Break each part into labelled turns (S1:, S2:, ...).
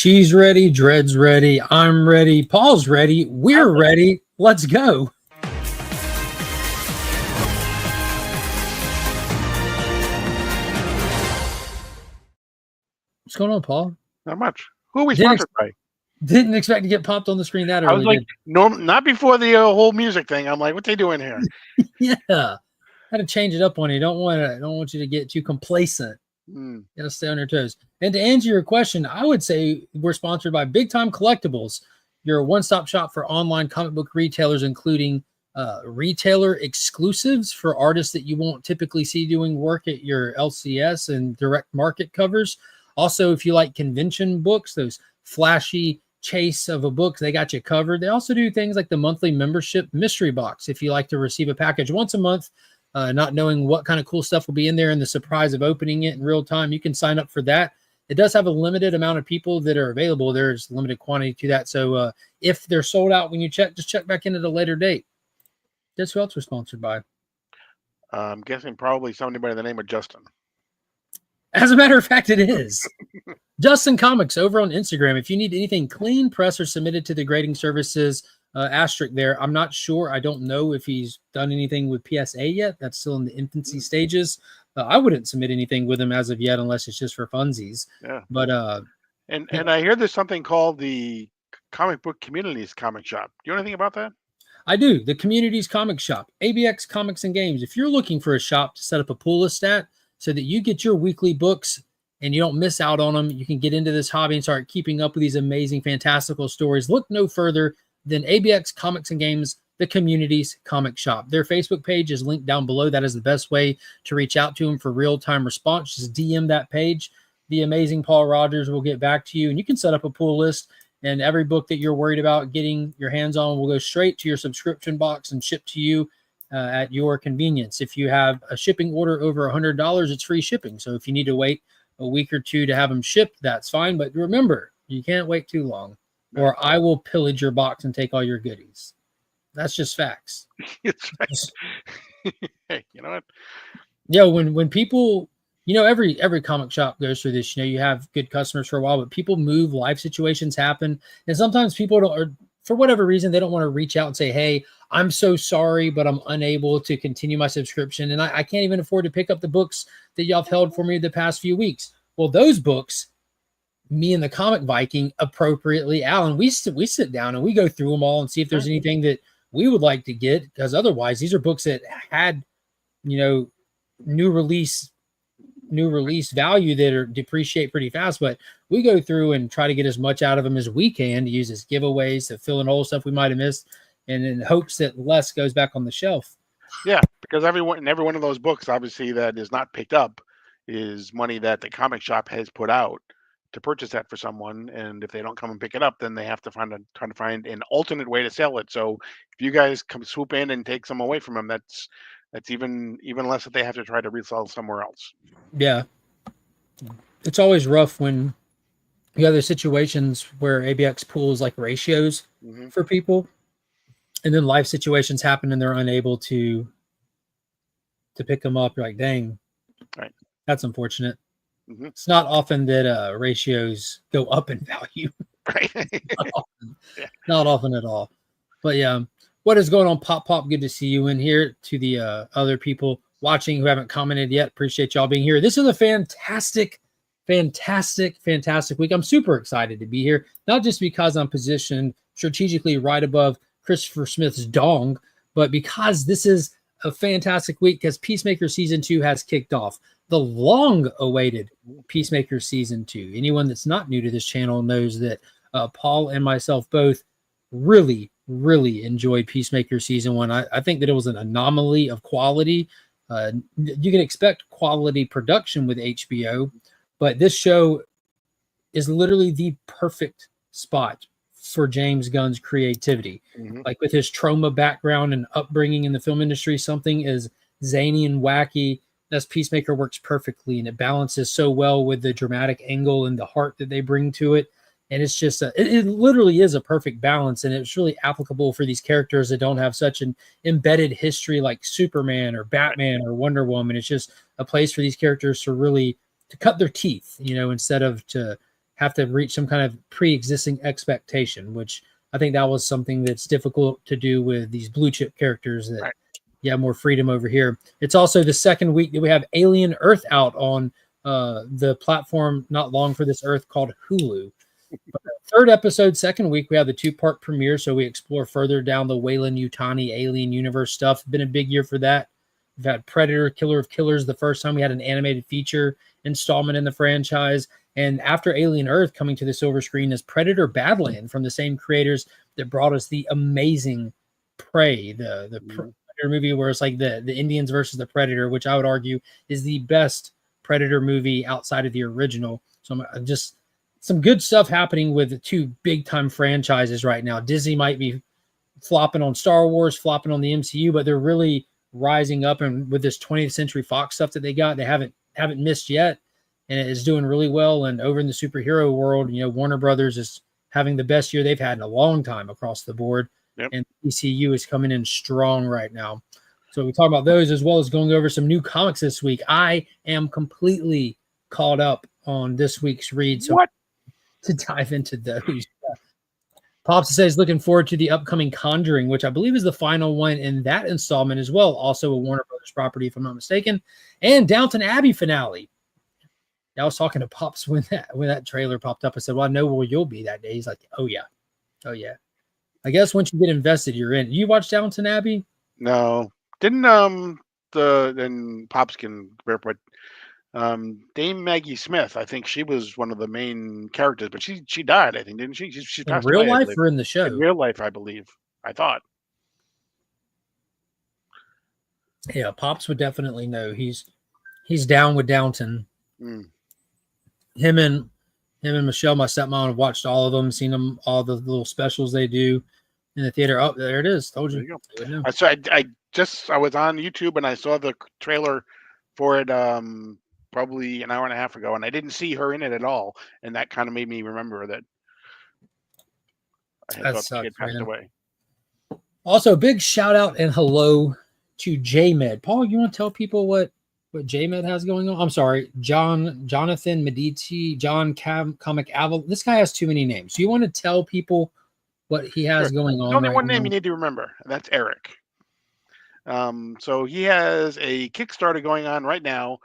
S1: She's ready. Dred's ready. I'm ready. Paul's ready. We're ready. Let's go. What's going on, Paul?
S2: Not much. Who are we sponsored by?
S1: Didn't expect to get popped on the screen that early.
S2: I was like, no, not before the whole music thing. I'm like, what they doing here?
S1: Yeah, had to change it up on you. Don't want you to get too complacent. You gotta stay on your toes. And to answer your question, I would say we're sponsored by Big Time Collectibles. You're a one-stop shop for online comic book retailers, including retailer exclusives for artists that you won't typically see doing work at your LCS and direct market covers. Also, if you like convention books, those flashy chase of a book, they got you covered. They also do things like the monthly membership mystery box. If you like to receive a package once a month, not knowing what kind of cool stuff will be in there and the surprise of opening it in real time, you can sign up for that. It does have a limited amount of people that are available. There's limited quantity to that. So if they're sold out when you check, just check back in at a later date. Guess who else we're sponsored by?
S2: I'm guessing probably somebody by the name of Justin.
S1: As a matter of fact, it is. Justin Comics over on Instagram. If you need anything clean, press, or submitted to the grading services, asterisk there. I'm not sure. I don't know if he's done anything with PSA yet. That's still in the infancy stages. I wouldn't submit anything with him as of yet unless it's just for funsies.
S2: Yeah.
S1: But
S2: and I hear there's something called the Comic Book Communities Comic Shop. Do you know anything about that?
S1: I do. The Communities Comic Shop, ABX Comics and Games. If you're looking for a shop to set up a pool list at so that you get your weekly books and you don't miss out on them, you can get into this hobby and start keeping up with these amazing, fantastical stories. Look no further than ABX Comics and Games, the Communities Comic Shop. Their Facebook page is linked down below. That is the best way to reach out to them for real-time response. Just DM that page. The amazing Paul Rogers will get back to you, and you can set up a pool list, and every book that you're worried about getting your hands on will go straight to your subscription box and shipped to you at your convenience. If you have a shipping order over $100, it's free shipping. So if you need to wait a week or two to have them shipped, that's fine. But remember, you can't wait too long, or I will pillage your box and take all your goodies. That's just facts.
S2: It's right. Hey, you know what?
S1: Yeah, when people, every comic shop goes through this. You have good customers for a while, but people move, life situations happen, and sometimes people don't, or for whatever reason, they don't want to reach out and say, "Hey, I'm so sorry, but I'm unable to continue my subscription, and I can't even afford to pick up the books that y'all have held for me the past few weeks." Well, those books, me and the Comic Viking, appropriately, Alan, we sit down and we go through them all and see if there's anything that we would like to get, because otherwise these are books that had, new release value that are depreciate pretty fast, but we go through and try to get as much out of them as we can to use as giveaways to fill in all stuff we might have missed, and in hopes that less goes back on the shelf.
S2: Yeah, because every one of those books, obviously, that is not picked up is money that the comic shop has put out to purchase that for someone, and if they don't come and pick it up, then they have to try to find an alternate way to sell it. So if you guys come swoop in and take some away from them, that's even less that they have to try to resell somewhere else.
S1: Yeah, it's always rough when you have those situations where ABX pulls like ratios for people, and then life situations happen and they're unable to pick them up. You're like, dang,
S2: right? That's
S1: unfortunate. It's not often that ratios go up in value.
S2: Right.
S1: Not often at all. But yeah, what is going on, Pop? Good to see you in here. To the other people watching who haven't commented yet, appreciate y'all being here. This is a fantastic week. I'm super excited to be here, not just because I'm positioned strategically right above Christopher Smith's dong, but because this is a fantastic week because Peacemaker Season 2 has kicked off. The long-awaited Peacemaker Season 2. Anyone that's not new to this channel knows that Paul and myself both really enjoyed Peacemaker Season 1. I think that it was an anomaly of quality. You can expect quality production with HBO, but this show is literally the perfect spot for James Gunn's creativity. Like with his trauma background and upbringing in the film industry, something as zany and wacky as Peacemaker works perfectly, and it balances so well with the dramatic angle and the heart that they bring to it. And it's just it literally is a perfect balance, and it's really applicable for these characters that don't have such an embedded history like Superman or Batman or Wonder Woman. It's just a place for these characters to really cut their teeth, instead of to have to reach some kind of pre-existing expectation, which I think that was something that's difficult to do with these blue chip characters that more freedom over here. It's also the second week that we have Alien Earth out on the platform not long for this Earth called Hulu. But third episode, second week, we have the 2-part premiere, so we explore further down the Weyland-Yutani alien universe stuff. Been a big year for that. We've had Predator, Killer of Killers. The first time we had an animated feature installment in the franchise. And after Alien Earth, coming to the silver screen is Predator Badland from the same creators that brought us the amazing Prey, the Predator movie where it's like the Indians versus the Predator, which I would argue is the best Predator movie outside of the original. So I'm just some good stuff happening with the two big-time franchises right now. Disney might be flopping on Star Wars, flopping on the MCU, but they're really rising up, and with this 20th Century Fox stuff that they got, they haven't missed yet, and it is doing really well. And over in the superhero world, Warner Brothers is having the best year they've had in a long time across the board, and ECU is coming in strong right now. So we talk about those as well as going over some new comics this week. I am completely caught up on this week's read, so to dive into those. Pops says looking forward to the upcoming Conjuring, which I believe is the final one in that installment as well. Also a Warner Brothers property, if I'm not mistaken. And Downton Abbey finale. I was talking to Pops when that trailer popped up. I said, well, I know where you'll be that day. He's like, oh, yeah. I guess once you get invested, you're in. You watch Downton Abbey?
S2: No. Didn't then Pops can but Dame Maggie Smith, I think she was one of the main characters, but she died, I think, didn't she? She
S1: in real life or in the show?
S2: In real life, I believe. I thought.
S1: Yeah, Pops would definitely know. He's down with Downton. Him and Michelle, my stepmom, have watched all of them, seen them, all the little specials they do in the theater. Oh, there it is. Told you.
S2: I was on YouTube and I saw the trailer for it probably an hour and a half ago, and I didn't see her in it at all, and that kind of made me remember that I had thought she had passed away.
S1: Also, big shout out and hello to JMed. Paul, you want to tell people what JMed has going on? I'm sorry, Jonathan Medici, Comic Aval. This guy has too many names. Do you want to tell people what he has going on?
S2: There's only one name you need to remember, and that's Eric. So he has a Kickstarter going on right now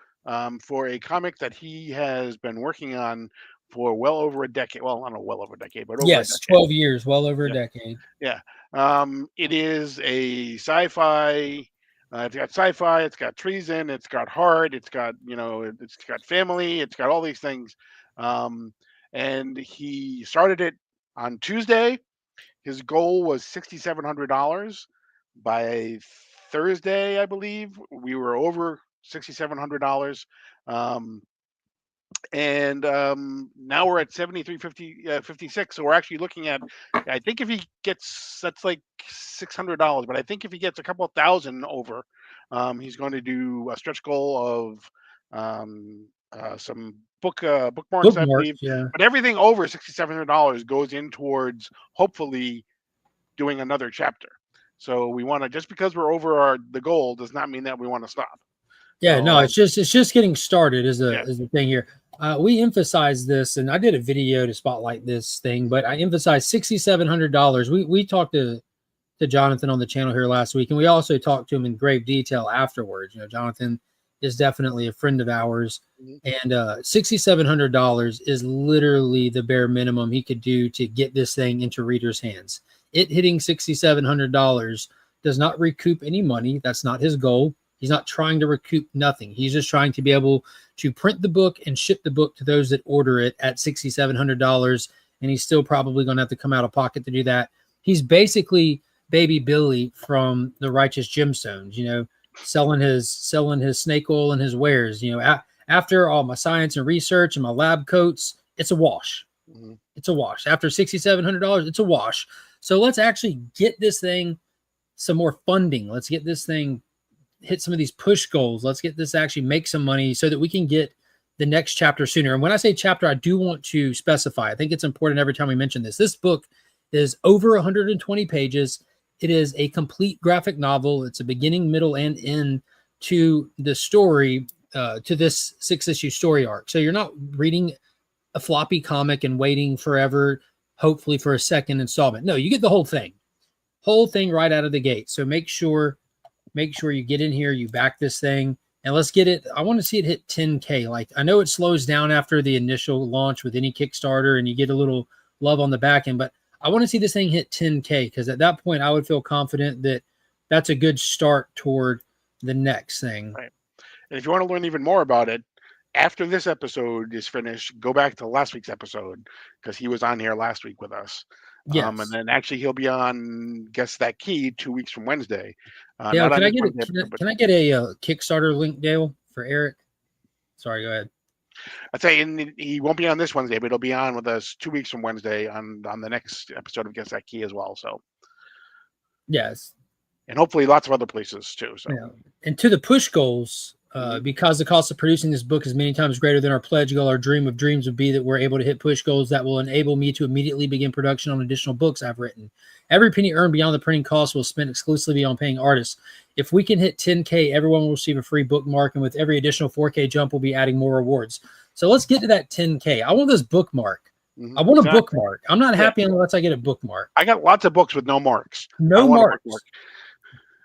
S2: for a comic that he has been working on for well over a decade. Well, I don't know, well over a decade, but over a decade.
S1: 12 years, well over a decade.
S2: Yeah. It is a sci-fi. It's got sci-fi. It's got treason. It's got heart. It's got it's got family. It's got all these things. And he started it on Tuesday. His goal was $6,700. By Thursday, I believe, we were over $6,700. And now we're at 73.56. So we're actually looking at, I think if he gets, that's like $600, but I think if he gets a couple of thousand over, he's going to do a stretch goal of some bookmarks, I believe.
S1: Yeah.
S2: But everything over $6,700 goes in towards hopefully doing another chapter. So we want to, just because we're over the goal does not mean that we want to stop.
S1: Yeah, so, no, it's just getting started is the thing here. We emphasize this, and I did a video to spotlight this thing, but I emphasize $6,700. We talked to Jonathan on the channel here last week, and we also talked to him in grave detail afterwards. Jonathan is definitely a friend of ours, and $6,700 is literally the bare minimum he could do to get this thing into readers' hands. It hitting $6,700 does not recoup any money. That's not his goal. He's not trying to recoup nothing. He's just trying to be able to print the book and ship the book to those that order it at $6,700. And he's still probably going to have to come out of pocket to do that. He's basically Baby Billy from the Righteous Gemstones, selling his snake oil and his wares. After all my science and research and my lab coats, it's a wash. It's a wash. After $6,700, it's a wash. So let's actually get this thing some more funding. Let's get this thing hit some of these push goals. Let's get this actually make some money so that we can get the next chapter sooner. And when I say chapter, I do want to specify, I think it's important every time we mention this. This book is over 120 pages. It is a complete graphic novel. It's a beginning, middle, and end to the story, to this 6-issue story arc. So you're not reading a floppy comic and waiting forever, hopefully for a second installment. No, you get the whole thing right out of the gate. So make sure you get in here, you back this thing, and let's get it. I want to see it hit 10K. Like, I know it slows down after the initial launch with any Kickstarter and you get a little love on the back end, but I want to see this thing hit 10K, because at that point I would feel confident that that's a good start toward the next thing.
S2: Right. And if you want to learn even more about it, after this episode is finished, go back to last week's episode, because he was on here last week with us.
S1: Yes.
S2: And then actually he'll be on Guess That Key 2 weeks from Wednesday.
S1: Yeah, can I get a Kickstarter link, Dale, for Eric? Sorry, go ahead.
S2: I'd say he won't be on this Wednesday, but he'll be on with us 2 weeks from Wednesday on the next episode of Guess That Key as well. So
S1: yes,
S2: and hopefully lots of other places too. So
S1: yeah. And to the push goals, because the cost of producing this book is many times greater than our pledge goal, our dream of dreams would be that we're able to hit push goals that will enable me to immediately begin production on additional books I've written. Every penny earned beyond the printing cost will spend exclusively on paying artists. If we can hit 10K, everyone will receive a free bookmark, and with every additional 4K jump, we'll be adding more rewards. So let's get to that 10K. I want this bookmark. I want a bookmark. I'm not happy unless I get a bookmark.
S2: I got lots of books with no marks.
S1: No marks.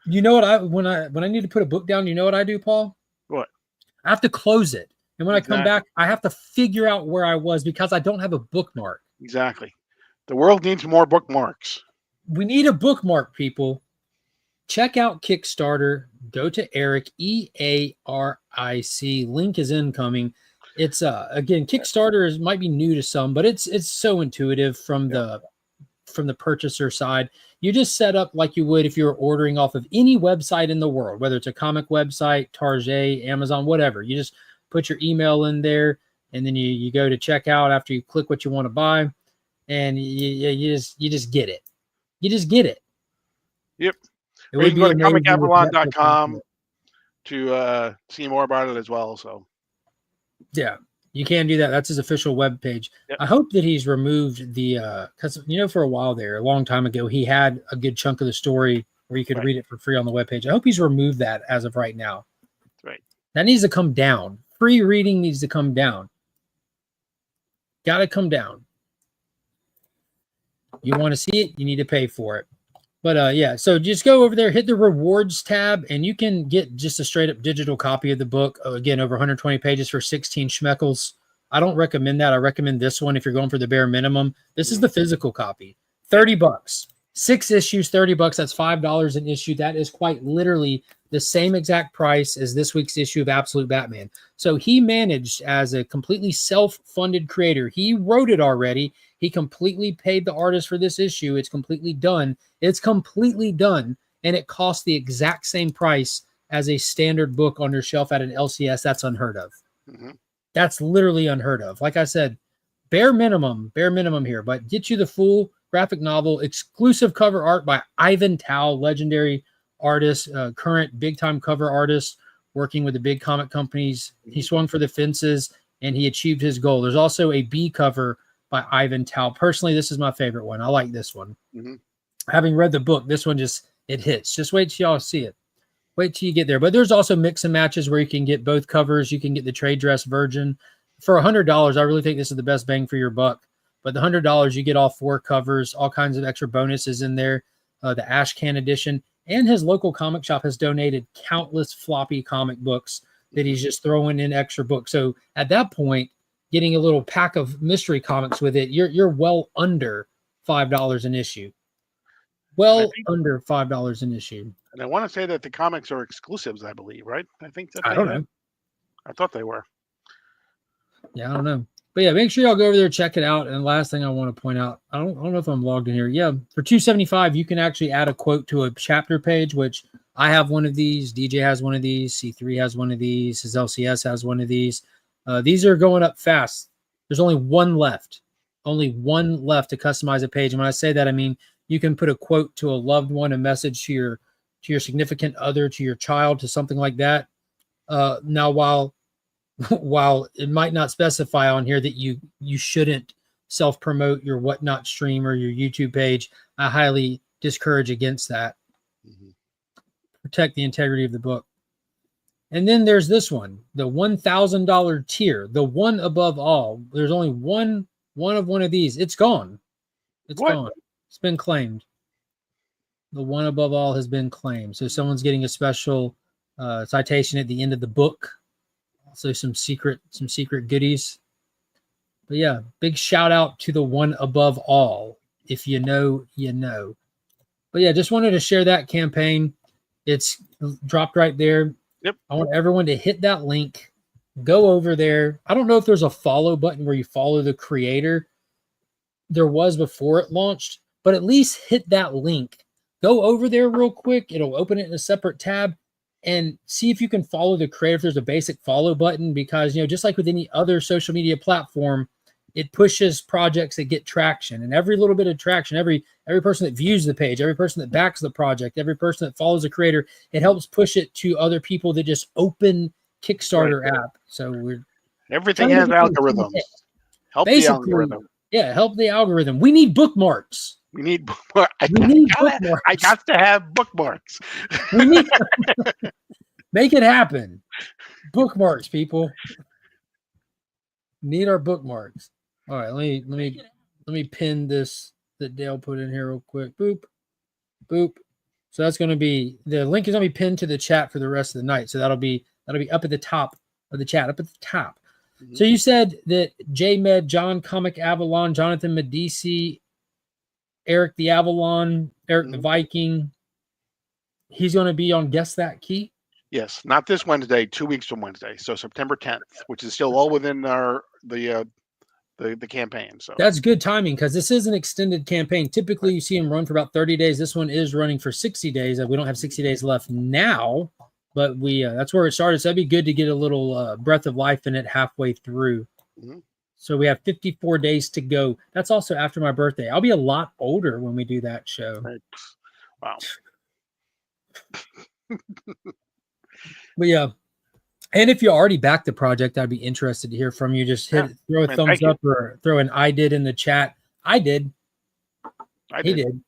S1: You know what? When I need to put a book down, you know what I do, Paul?
S2: What?
S1: I have to close it. And when I come back, I have to figure out where I was, because I don't have a bookmark.
S2: Exactly. The world needs more bookmarks.
S1: We need a bookmark, people. Check out Kickstarter. Go to Eric, EARIC. Link is incoming. It's again, Kickstarter might be new to some, but it's so intuitive from the purchaser side. You just set up like you would if you were ordering off of any website in the world, whether it's a comic website, Target, Amazon, whatever. You just put your email in there, and then you go to checkout after you click what you want to buy, and you just get it. You just get it.
S2: Yep. Or you can go to comicavalon.com to see more about it as well. So
S1: yeah, you can do that. That's his official web page. Yep. I hope that he's removed the because for a while there, a long time ago, he had a good chunk of the story where you could read it for free on the webpage. I hope he's removed that as of right now.
S2: That's right. That
S1: needs to come down. Free reading needs to come down. Got to come down. You want to see it, you need to pay for it. But yeah, so just go over there, hit the rewards tab, and you can get just a straight up digital copy of the book. Again, over 120 pages for 16 schmeckles. I don't recommend that. I recommend this one if you're going for the bare minimum. This is the physical copy. $30. 6 issues, $30. That's $5 an issue. That is quite literally the same exact price as this week's issue of Absolute Batman. So he managed, as a completely self-funded creator, he wrote it already. He completely paid the artist for this issue. It's completely done. It's completely done. And it costs the exact same price as a standard book on your shelf at an LCS. That's unheard of. That's literally unheard of. Like I said, bare minimum here, but get you the full graphic novel, exclusive cover art by Ivan Tao, legendary artist, current big-time cover artist, working with the big comic companies. He swung for the fences, and he achieved his goal. There's also a B cover by Ivan Tao. Personally, this is my favorite one. I like this one. Having read the book, this one it hits. Just wait till y'all see it. Wait till you get there. But there's also mix and matches where you can get both covers. You can get the trade dress version. For $100, I really think this is the best bang for your buck. But the $100, you get all 4 covers, all kinds of extra bonuses in there. The Ash Can edition. And his local comic shop has donated countless floppy comic books that he's just throwing in extra books. So at that point, getting a little pack of mystery comics with it, you're well under $5 an issue. Under $5 an issue.
S2: And I want to say that the comics are exclusives, I believe, right? I think that
S1: I don't know.
S2: I thought they were.
S1: Yeah, I don't know. But yeah, make sure y'all go over there, check it out. And last thing I want to point out, I don't know if I'm logged in here. Yeah, for $2.75, you can actually add a quote to a chapter page, which I have one of these. DJ has one of these. C3 has one of these. His LCS has one of these. These are going up fast. There's only one left. Only one left to customize a page. And when I say that, I mean you can put a quote to a loved one, a message to your significant other, to your child, to something like that. Now, while it might not specify on here that you shouldn't self-promote your Whatnot stream or your YouTube page, I highly discourage against that. Protect the integrity of the book. And then there's this one, the $1,000 tier, the one above all. There's only one of these. It's gone. It's gone. It's been claimed. The one above all has been claimed. So someone's getting a special citation at the end of the book. Also some secret goodies. But yeah, big shout out to the one above all. If you know, you know. But yeah, just wanted to share that campaign. It's dropped right there.
S2: Yep.
S1: I want everyone to hit that link. Go over there. I don't know if there's a follow button where you follow the creator. There was before it launched, but at least hit that link. Go over there real quick. It'll open it in a separate tab and see if you can follow the creator if there's a basic follow button, because, just like with any other social media platform, it pushes projects that get traction, and every little bit of traction, every person that views the page, every person that backs the project, every person that follows the creator, it helps push it to other people that just open Kickstarter app. So
S2: everything has algorithms. Help the algorithm.
S1: Yeah, help the algorithm. We need bookmarks.
S2: We need bookmarks. I got to have bookmarks.
S1: We need make it happen. Bookmarks, people. Need our bookmarks. All right, let me pin this that Dale put in here real quick. Boop, boop. So that's going to be, the link is going to be pinned to the chat for the rest of the night. So that'll be up at the top of the chat, up at the top. Mm-hmm. So you said that J-Med, John Comic Avalon, Jonathan Medici, Eric the Avalon, Eric the Viking. He's going to be on Guess That Key?
S2: Yes, not this Wednesday, 2 weeks from Wednesday. So September 10th, which is still all within the campaign. So
S1: that's good timing, because this is an extended campaign. Typically you see them run for about 30 days. This one is running for 60 days. We don't have 60 days left now, but that's where it started. So that'd be good to get a little breath of life in it halfway through. Mm-hmm. So we have 54 days to go. That's also after my birthday. I'll be a lot older when we do that show.
S2: Right. Wow.
S1: But yeah. And if you already backed the project, I'd be interested to hear from you. Just throw a thumbs up or throw an I did in the chat. I did. He did.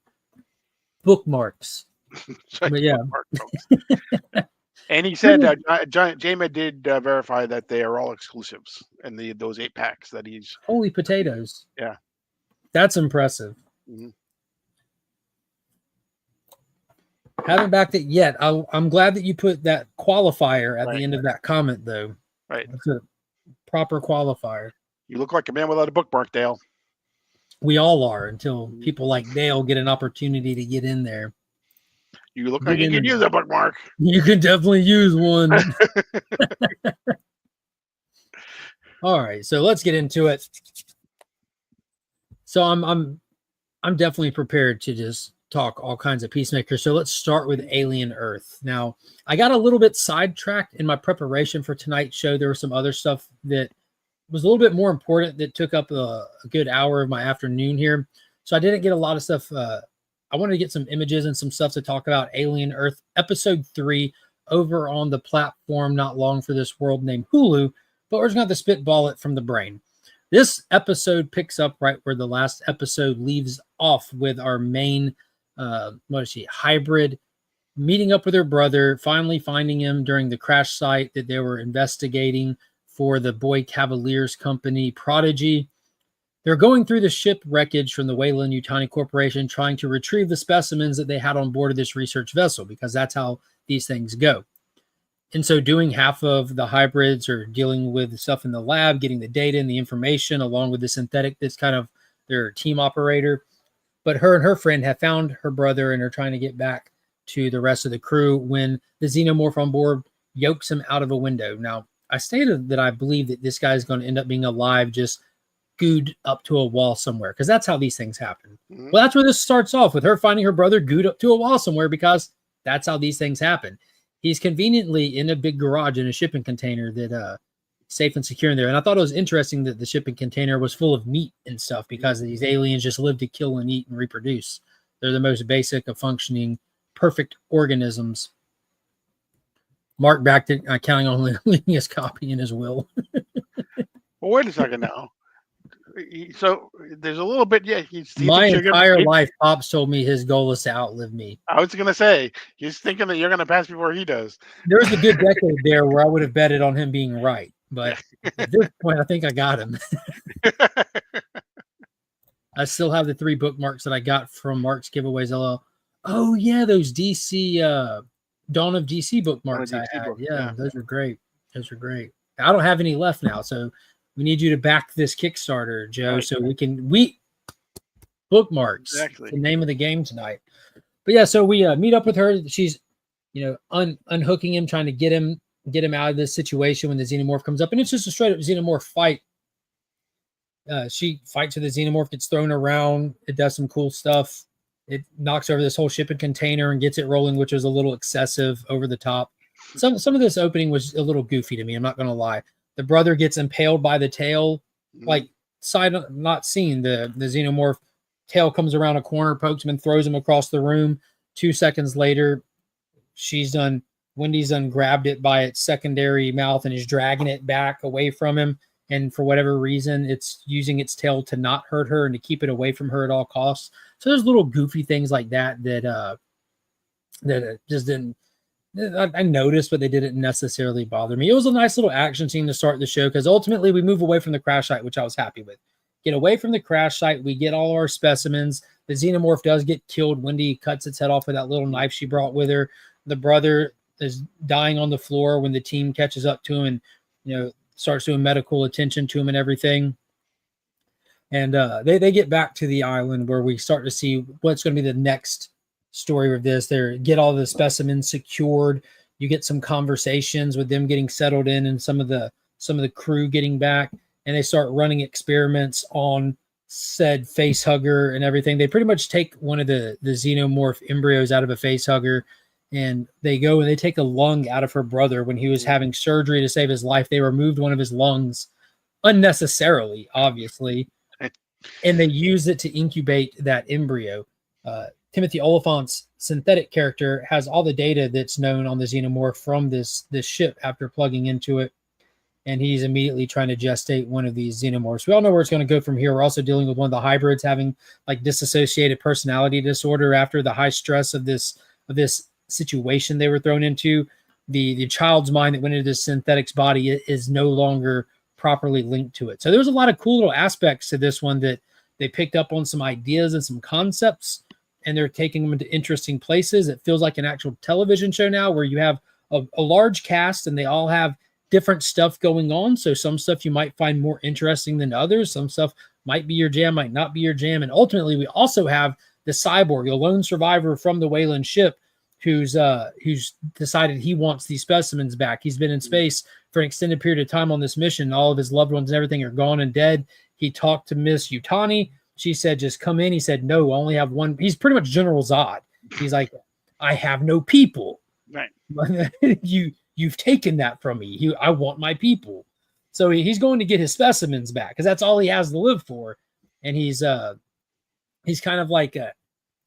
S1: Bookmarks. But yeah.
S2: And he said J-Med did verify that they are all exclusives in those 8 packs that he's.
S1: Holy potatoes.
S2: Yeah.
S1: That's impressive. Mm-hmm. Haven't backed it yet. I'm glad that you put that qualifier at the end of that comment, though.
S2: Right.
S1: That's a proper qualifier.
S2: You look like a man without a bookmark, Dale.
S1: We all are, until people like Dale get an opportunity to get in there.
S2: You look like you can use a bookmark.
S1: You can definitely use one. All right, so let's get into it. So I'm definitely prepared to just talk all kinds of Peacemaker. So let's start with Alien Earth. Now, I got a little bit sidetracked in my preparation for tonight's show. There was some other stuff that was a little bit more important that took up a good hour of my afternoon here. So I didn't get a lot of stuff. I wanted to get some images and some stuff to talk about Alien Earth episode 3 over on the platform Not Long for This World named Hulu, but we're just going to spitball it from the brain. This episode picks up right where the last episode leaves off, with our main hybrid meeting up with her brother, finally finding him during the crash site that they were investigating for the Boy Cavaliers company Prodigy. They're going through the ship wreckage from the Weyland-Yutani Corporation, trying to retrieve the specimens that they had on board of this research vessel, because that's how these things go. And so doing, half of the hybrids are dealing with the stuff in the lab, getting the data and the information, along with the synthetic that's kind of their team operator. But her and her friend have found her brother and are trying to get back to the rest of the crew when the xenomorph on board yokes him out of a window. Now, I stated that I believe that this guy is going to end up being alive, just gooed up to a wall somewhere, because that's how these things happen. Mm-hmm. Well, that's where this starts off, with her finding her brother gooed up to a wall somewhere, because that's how these things happen. He's conveniently in a big garage in a shipping container that safe and secure in there. And I thought it was interesting that the shipping container was full of meat and stuff, because these aliens just live to kill and eat and reproduce. They're the most basic of functioning, perfect organisms. Mark backed it, counting on leaving his copy in his will.
S2: Well, wait a second now. So there's a little bit. Yeah, he
S1: My
S2: thinks you're gonna.
S1: entire life, Pops told me his goal is to outlive me.
S2: I was gonna say he's thinking that you're gonna pass before he does.
S1: There was a good decade there where I would have betted on him being right,
S2: Yeah.
S1: but at this point, I think I got him. I still have the 3 bookmarks that I got from Mark's giveaways. Oh yeah, those DC Dawn of DC bookmarks I had.
S2: book,
S1: Yeah, those were great. Those were great. I don't have any left now, so we need you to back this Kickstarter, Joe, so we bookmarks.
S2: Exactly.
S1: The name of the game tonight. But yeah, so we meet up with her. She's unhooking him, trying to get him out of this situation when the xenomorph comes up, and it's just a straight up xenomorph fight. She fights with the xenomorph, gets thrown around. It does some cool stuff. It knocks over this whole shipping container and gets it rolling, which was a little excessive, over the top. Some of this opening was a little goofy to me. I'm not going to lie. The brother gets impaled by the tail, like not seen. The xenomorph tail comes around a corner, pokes him, and throws him across the room. 2 seconds later, Wendy's done grabbed it by its secondary mouth and is dragging it back away from him. And for whatever reason, it's using its tail to not hurt her and to keep it away from her at all costs. So there's little goofy things like that just didn't. I noticed, but they didn't necessarily bother me. It was a nice little action scene to start the show because ultimately we move away from the crash site, which I was happy with. Get away from the crash site. We get all our specimens. The xenomorph does get killed. Wendy cuts its head off with that little knife she brought with her. The brother is dying on the floor when the team catches up to him and, starts doing medical attention to him and everything. And they get back to the island where we start to see what's going to be the next story of this. They get all the specimens secured. You get some conversations with them getting settled in and some of the crew getting back, and they start running experiments on said face hugger and everything. They pretty much take one of the xenomorph embryos out of a face hugger, and they go and they take a lung out of her brother when he was having surgery to save his life. They removed one of his lungs unnecessarily, obviously, and they use it to incubate that embryo. Timothy Oliphant's synthetic character has all the data that's known on the xenomorph from this ship after plugging into it, and he's immediately trying to gestate one of these xenomorphs. We all know where it's going to go from here. We're also dealing with one of the hybrids having like dissociated personality disorder after the high stress of this situation they were thrown into. The child's mind that went into this synthetic's body is no longer properly linked to it. So there was a lot of cool little aspects to this one that they picked up on some ideas and some concepts, and they're taking them into interesting places. It feels like an actual television show now where you have a large cast and they all have different stuff going on. So some stuff you might find more interesting than others. Some stuff might be your jam, might not be your jam. And ultimately, we also have the cyborg, a lone survivor from the Wayland ship, who's decided he wants these specimens back. He's been in space for an extended period of time on this mission. All of his loved ones and everything are gone and dead. He talked to Miss Yutani. She said, just come in. He said, no, I only have one. He's pretty much General Zod. He's like, I have no people.
S2: Right.
S1: You've taken that from me. I want my people. So he's going to get his specimens back because that's all he has to live for. And he's kind of like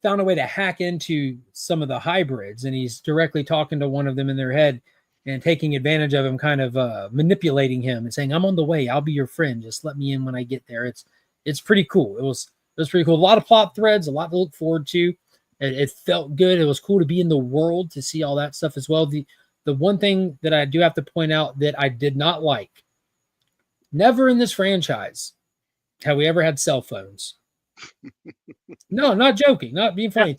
S1: found a way to hack into some of the hybrids, and he's directly talking to one of them in their head and taking advantage of him, kind of manipulating him and saying, I'm on the way. I'll be your friend. Just let me in when I get there. It's pretty cool. It was pretty cool. A lot of plot threads, a lot to look forward to. It felt good. It was cool to be in the world, to see all that stuff as well. The one thing that I do have to point out that I did not like, never in this franchise have we ever had cell phones. No, not joking, not being funny.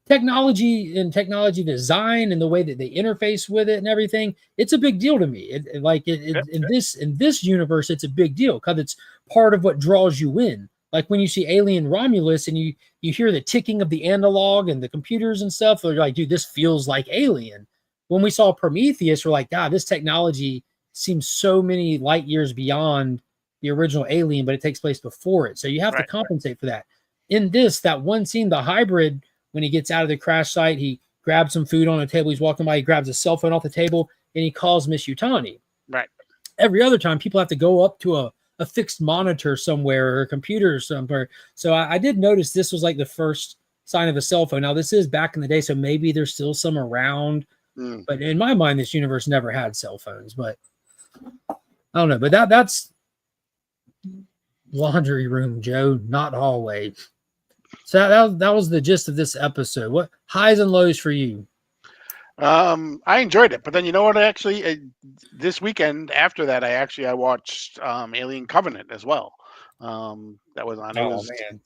S1: Technology and technology design and the way that they interface with it and everything, it's a big deal to me. In this universe, it's a big deal because it's part of what draws you in. Like when you see Alien Romulus and you hear the ticking of the analog and the computers and stuff, you're like, dude, this feels like Alien. When we saw Prometheus, we're like, God, this technology seems so many light years beyond the original Alien, but it takes place before it. So you have to compensate for that. In this, that one scene, the hybrid, when he gets out of the crash site, he grabs some food on a table. He's walking by, he grabs a cell phone off the table, and he calls Miss Yutani.
S2: Right.
S1: Every other time, people have to go up to a fixed monitor somewhere or a computer somewhere. So I did notice this was like the first sign of a cell phone. Now, this is back in the day, so maybe there's still some around. But in my mind, this universe never had cell phones. But I don't know. But Laundry room, Joe, not hallway. So that was the gist of this episode. What highs and lows for you?
S2: I enjoyed it, but then you know what? I actually this weekend after that, I watched Alien Covenant as well. That was on.
S1: Oh man.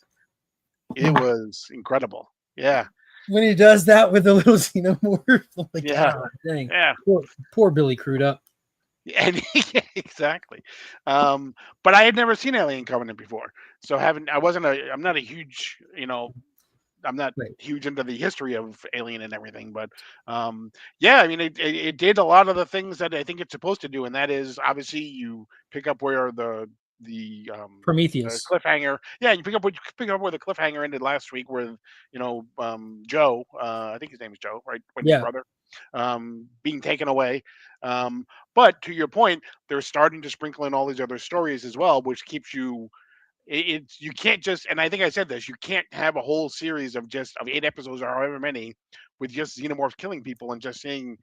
S2: It was incredible. Yeah,
S1: When he does that with the little xenomorph, I'm like,
S2: yeah,
S1: God dang.
S2: yeah.
S1: Poor Billy Crudup.
S2: And yeah, exactly. But I had never seen Alien Covenant before, so I'm not a huge, I'm not
S1: Wait,
S2: huge into the history of Alien and everything, but yeah, I mean, it did a lot of the things that I think it's supposed to do, and that is obviously you pick up where the
S1: Prometheus.
S2: cliffhanger. Yeah, you pick up where the cliffhanger ended last week, where Joe, I think his name is Joe, right, Wendy's
S1: Yeah.
S2: brother, being taken away. Um, but to your point, they're starting to sprinkle in all these other stories as well, which keeps you it's you can't just, and I think I said this, you can't have a whole series of 8 episodes or however many with just xenomorphs killing people and just seeing,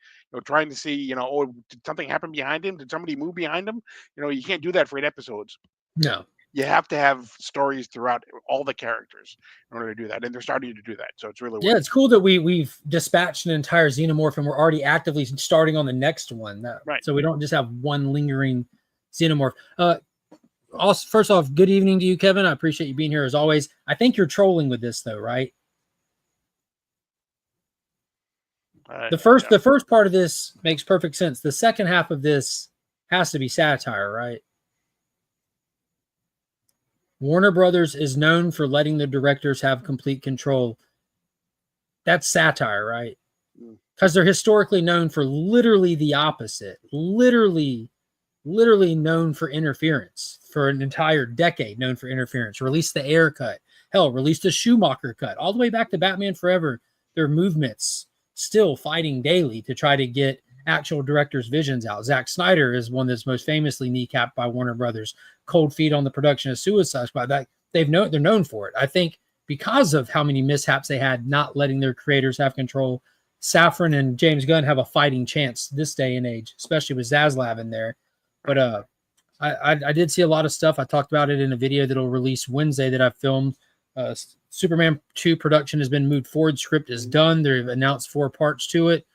S2: trying to see, oh, did something happen behind him, did somebody move behind him, you can't do that for 8 episodes.
S1: No.
S2: You have to have stories throughout all the characters in order to do that, and they're starting to do that, so it's really
S1: Yeah,
S2: working.
S1: it's cool that we've dispatched an entire xenomorph and we're already actively starting on the next one.
S2: Right.
S1: So we don't just have one lingering xenomorph. Also, first off, good evening to you, Kevin. I appreciate you being here as always. I think you're trolling with this though, right? The first
S2: Yeah.
S1: the first part of this makes perfect sense. The second half of this has to be satire, right? Warner Brothers is known for letting the directors have complete control. That's satire, right?
S2: Mm.
S1: Because they're historically known for literally the opposite. Literally known for interference for an entire decade, known for interference. Release the Air cut. Hell, release the Schumacher cut. All the way back to Batman Forever, their movements still fighting daily to try to get actual directors' visions out. Zack Snyder is one that's most famously kneecapped by Warner Brothers. Cold feet on the production of Suicide Squad. That they're known for it. I think because of how many mishaps they had, not letting their creators have control. Safran and James Gunn have a fighting chance this day and age, especially with Zaslav in there. But I did see a lot of stuff. I talked about it in a video that'll release Wednesday that I filmed. Superman 2 production has been moved forward. Script is done. They've announced 4 parts to it.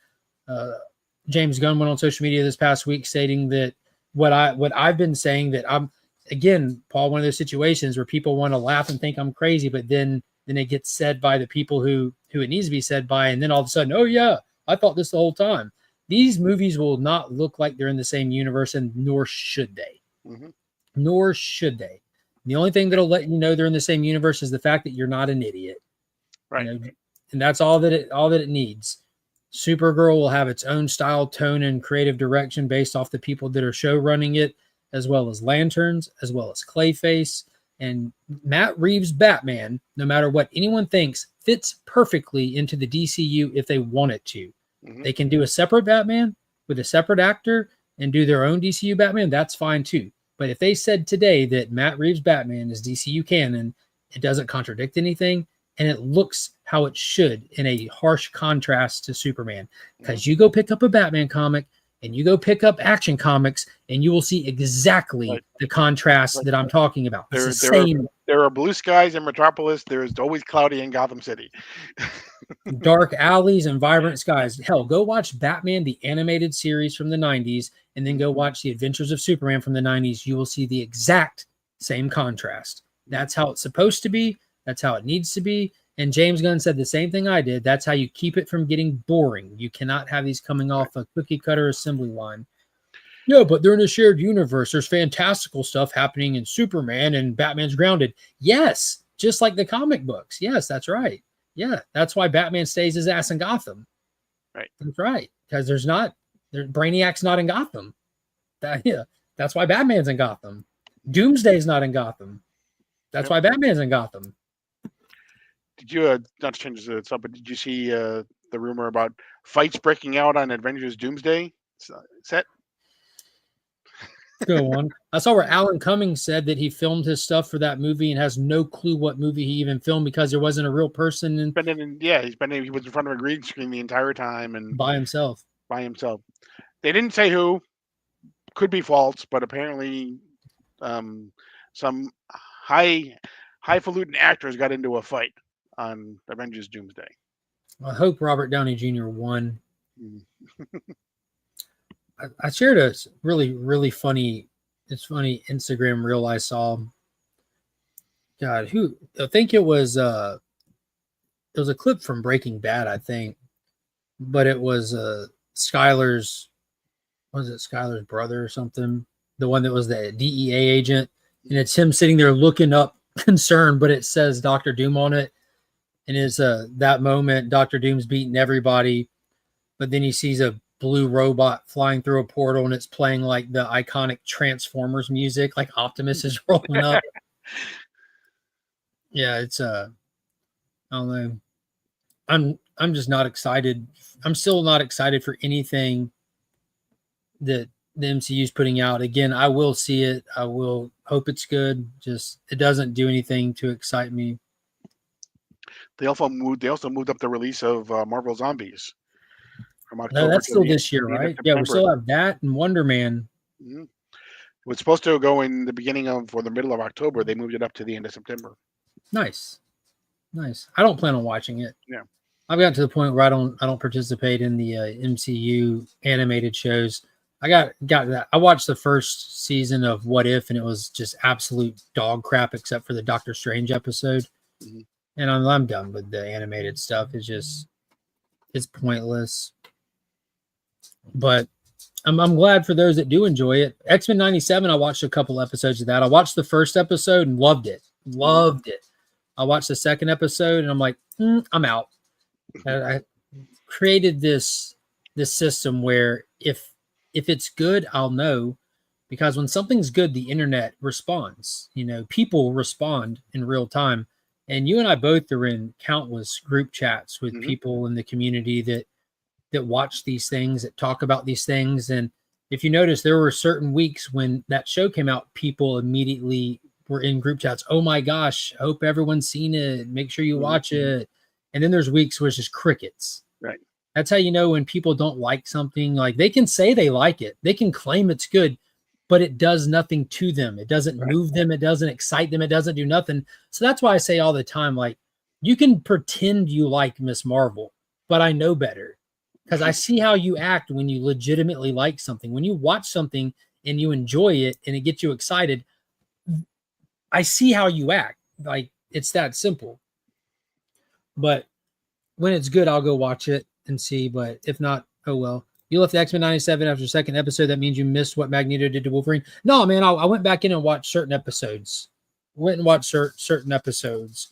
S1: James Gunn went on social media this past week stating that what I've been saying, that I'm, again, Paul, one of those situations where people want to laugh and think I'm crazy, but then it gets said by the people who it needs to be said by, and then all of a sudden, oh yeah, I thought this the whole time. These movies will not look like they're in the same universe, and nor should they.
S2: Mm-hmm.
S1: Nor should they. The only thing that'll let you know they're in the same universe is the fact that you're not an idiot.
S2: Right.
S1: And that's all that it needs. Supergirl will have its own style, tone, and creative direction based off the people that are show running it, as well as Lanterns, as well as Clayface. And Matt Reeves' Batman, no matter what anyone thinks, fits perfectly into the DCU if they want it to.
S2: Mm-hmm.
S1: They can do a separate Batman with a separate actor and do their own DCU Batman. That's fine too. But if they said today that Matt Reeves' Batman is DCU canon, it doesn't contradict anything, and it looks how it should in a harsh contrast to Superman. Because you go pick up a Batman comic and you go pick up Action Comics, and you will see exactly the contrast that I'm talking about. It's the same.
S2: There are blue skies in Metropolis. There is always cloudy in Gotham City.
S1: Dark alleys and vibrant skies. Hell, go watch Batman, the animated series from the 90s, and then go watch The Adventures of Superman from the 90s. You will see the exact same contrast. That's how it's supposed to be. That's how it needs to be. And James Gunn said the same thing I did. That's how you keep it from getting boring. You cannot have these coming off a cookie cutter assembly line. Yeah, but they're in a shared universe. There's fantastical stuff happening in Superman, and Batman's grounded. Yes, just like the comic books. Yes, that's right. Yeah, that's why Batman stays his ass in Gotham.
S2: Right.
S1: That's right. Because Brainiac's not in Gotham. That's why Batman's in Gotham. Doomsday's not in Gotham. That's why Batman's in Gotham.
S2: Did you not to change the subject, but did you see the rumor about fights breaking out on Avengers Doomsday set?
S1: Go on. I saw where Alan Cummings said that he filmed his stuff for that movie and has no clue what movie he even filmed because there wasn't a real person
S2: He was in front of a green screen the entire time and
S1: by himself.
S2: They didn't say who. Could be false, but apparently some highfalutin actors got into a fight on Avengers Doomsday.
S1: I hope Robert Downey Jr. won.
S2: Mm.
S1: I shared a really funny Instagram reel I saw. God, I think it was a clip from Breaking Bad, I think, but it was Skyler's brother or something, the one that was the DEA agent, and it's him sitting there looking up concerned, but it says Dr. Doom on it, and it's that moment Dr. Doom's beating everybody, but then he sees a blue robot flying through a portal, and it's playing like the iconic Transformers music, like Optimus is rolling up. Yeah, it's I don't know. I'm just not excited. I'm still not excited for anything that the MCU is putting out. Again, I will see it. I will hope it's good. Just it doesn't do anything to excite me.
S2: They also moved up the release of Marvel Zombies from October.
S1: No, that's
S2: to
S1: still
S2: the
S1: this year,
S2: end of
S1: right? Yeah, we
S2: September.
S1: still have that and Wonder Man.
S2: Mhm. It was supposed to go in the beginning of or the middle of October. They moved it up to the end of September.
S1: Nice. I don't plan on watching it.
S2: Yeah.
S1: I've gotten to the point where I don't participate in the MCU animated shows. I got that. I watched the first season of What If, and it was just absolute dog crap, except for the Doctor Strange episode.
S2: Mhm.
S1: And I'm done with the animated stuff. It's pointless. But I'm glad for those that do enjoy it. X-Men 97, I watched a couple episodes of that. I watched the first episode and loved it. Loved it. I watched the second episode and I'm like, I'm out. I created this system where if it's good, I'll know, because when something's good, the internet responds. People respond in real time. And you and I both are in countless group chats with people in the community that watch these things, that talk about these things. And if you notice, there were certain weeks when that show came out, people immediately were in group chats. Oh my gosh, I hope everyone's seen it. Make sure you watch it. And then there's weeks where it's just crickets.
S2: Right.
S1: That's how you know when people don't like something. Like, they can say they like it, they can claim it's good, but it does nothing to them. It doesn't move them. It doesn't excite them. It doesn't do nothing. So that's why I say all the time, like, you can pretend you like Miss Marvel, but I know better, because I see how you act when you legitimately like something. When you watch something and you enjoy it and it gets you excited, I see how you act. Like, it's that simple. But when it's good, I'll go watch it and see. But if not, oh well. You left X-Men 97 after the second episode. That means you missed what Magneto did to Wolverine. No, man, I went back in and watched certain episodes. Certain episodes.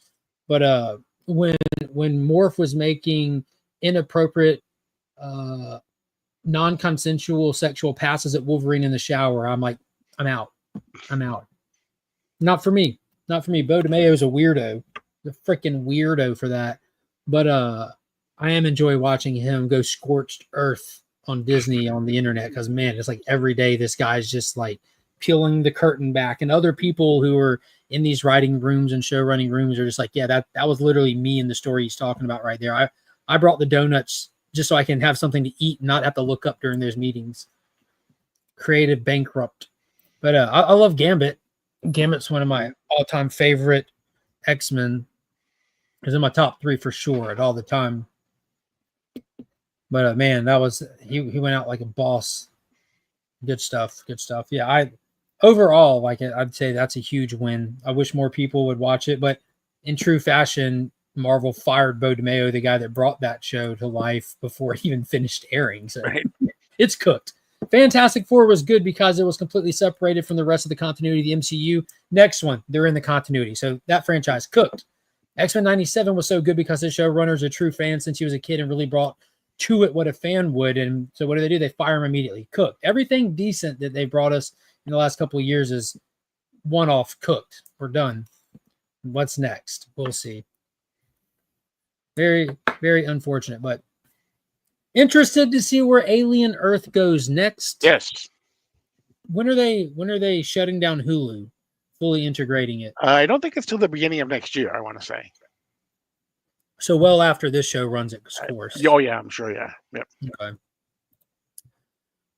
S1: But when Morph was making inappropriate, non-consensual sexual passes at Wolverine in the shower, I'm like, I'm out. Not for me. Bo DeMayo is a weirdo. The freaking weirdo for that. But I am enjoy watching him go scorched earth on Disney on the internet, because man, it's like every day this guy's just like peeling the curtain back, and other people who are in these writing rooms and show running rooms are just like, yeah, that was literally me in the story he's talking about right there. I brought the donuts just so I can have something to eat and not have to look up during those meetings. Creative bankrupt. But I love Gambit. Gambit's one of my all-time favorite X-Men. Is in my top 3 for sure at all the time. But man, that was he went out like a boss. Good stuff. Yeah, overall, like, I'd say that's a huge win. I wish more people would watch it, but in true fashion, Marvel fired Bo DeMayo, the guy that brought that show to life, before it even finished airing. So It's cooked. Fantastic Four was good because it was completely separated from the rest of the continuity of the MCU. Next one, they're in the continuity. So that franchise cooked. X-Men 97 was so good because the showrunner's a true fan since he was a kid and really brought to it what a fan would. And so what do? They fire him immediately. Cooked. Everything decent that they brought us in the last couple of years is one-off, cooked. We're done. What's next? We'll see. Very, very unfortunate, but interested to see where Alien Earth goes next.
S2: Yes.
S1: When are they shutting down Hulu? Fully integrating it?
S2: I don't think it's till the beginning of next year, I want to say.
S1: So well after this show runs its course.
S2: Oh yeah, I'm sure. Yeah. Yep.
S1: Okay.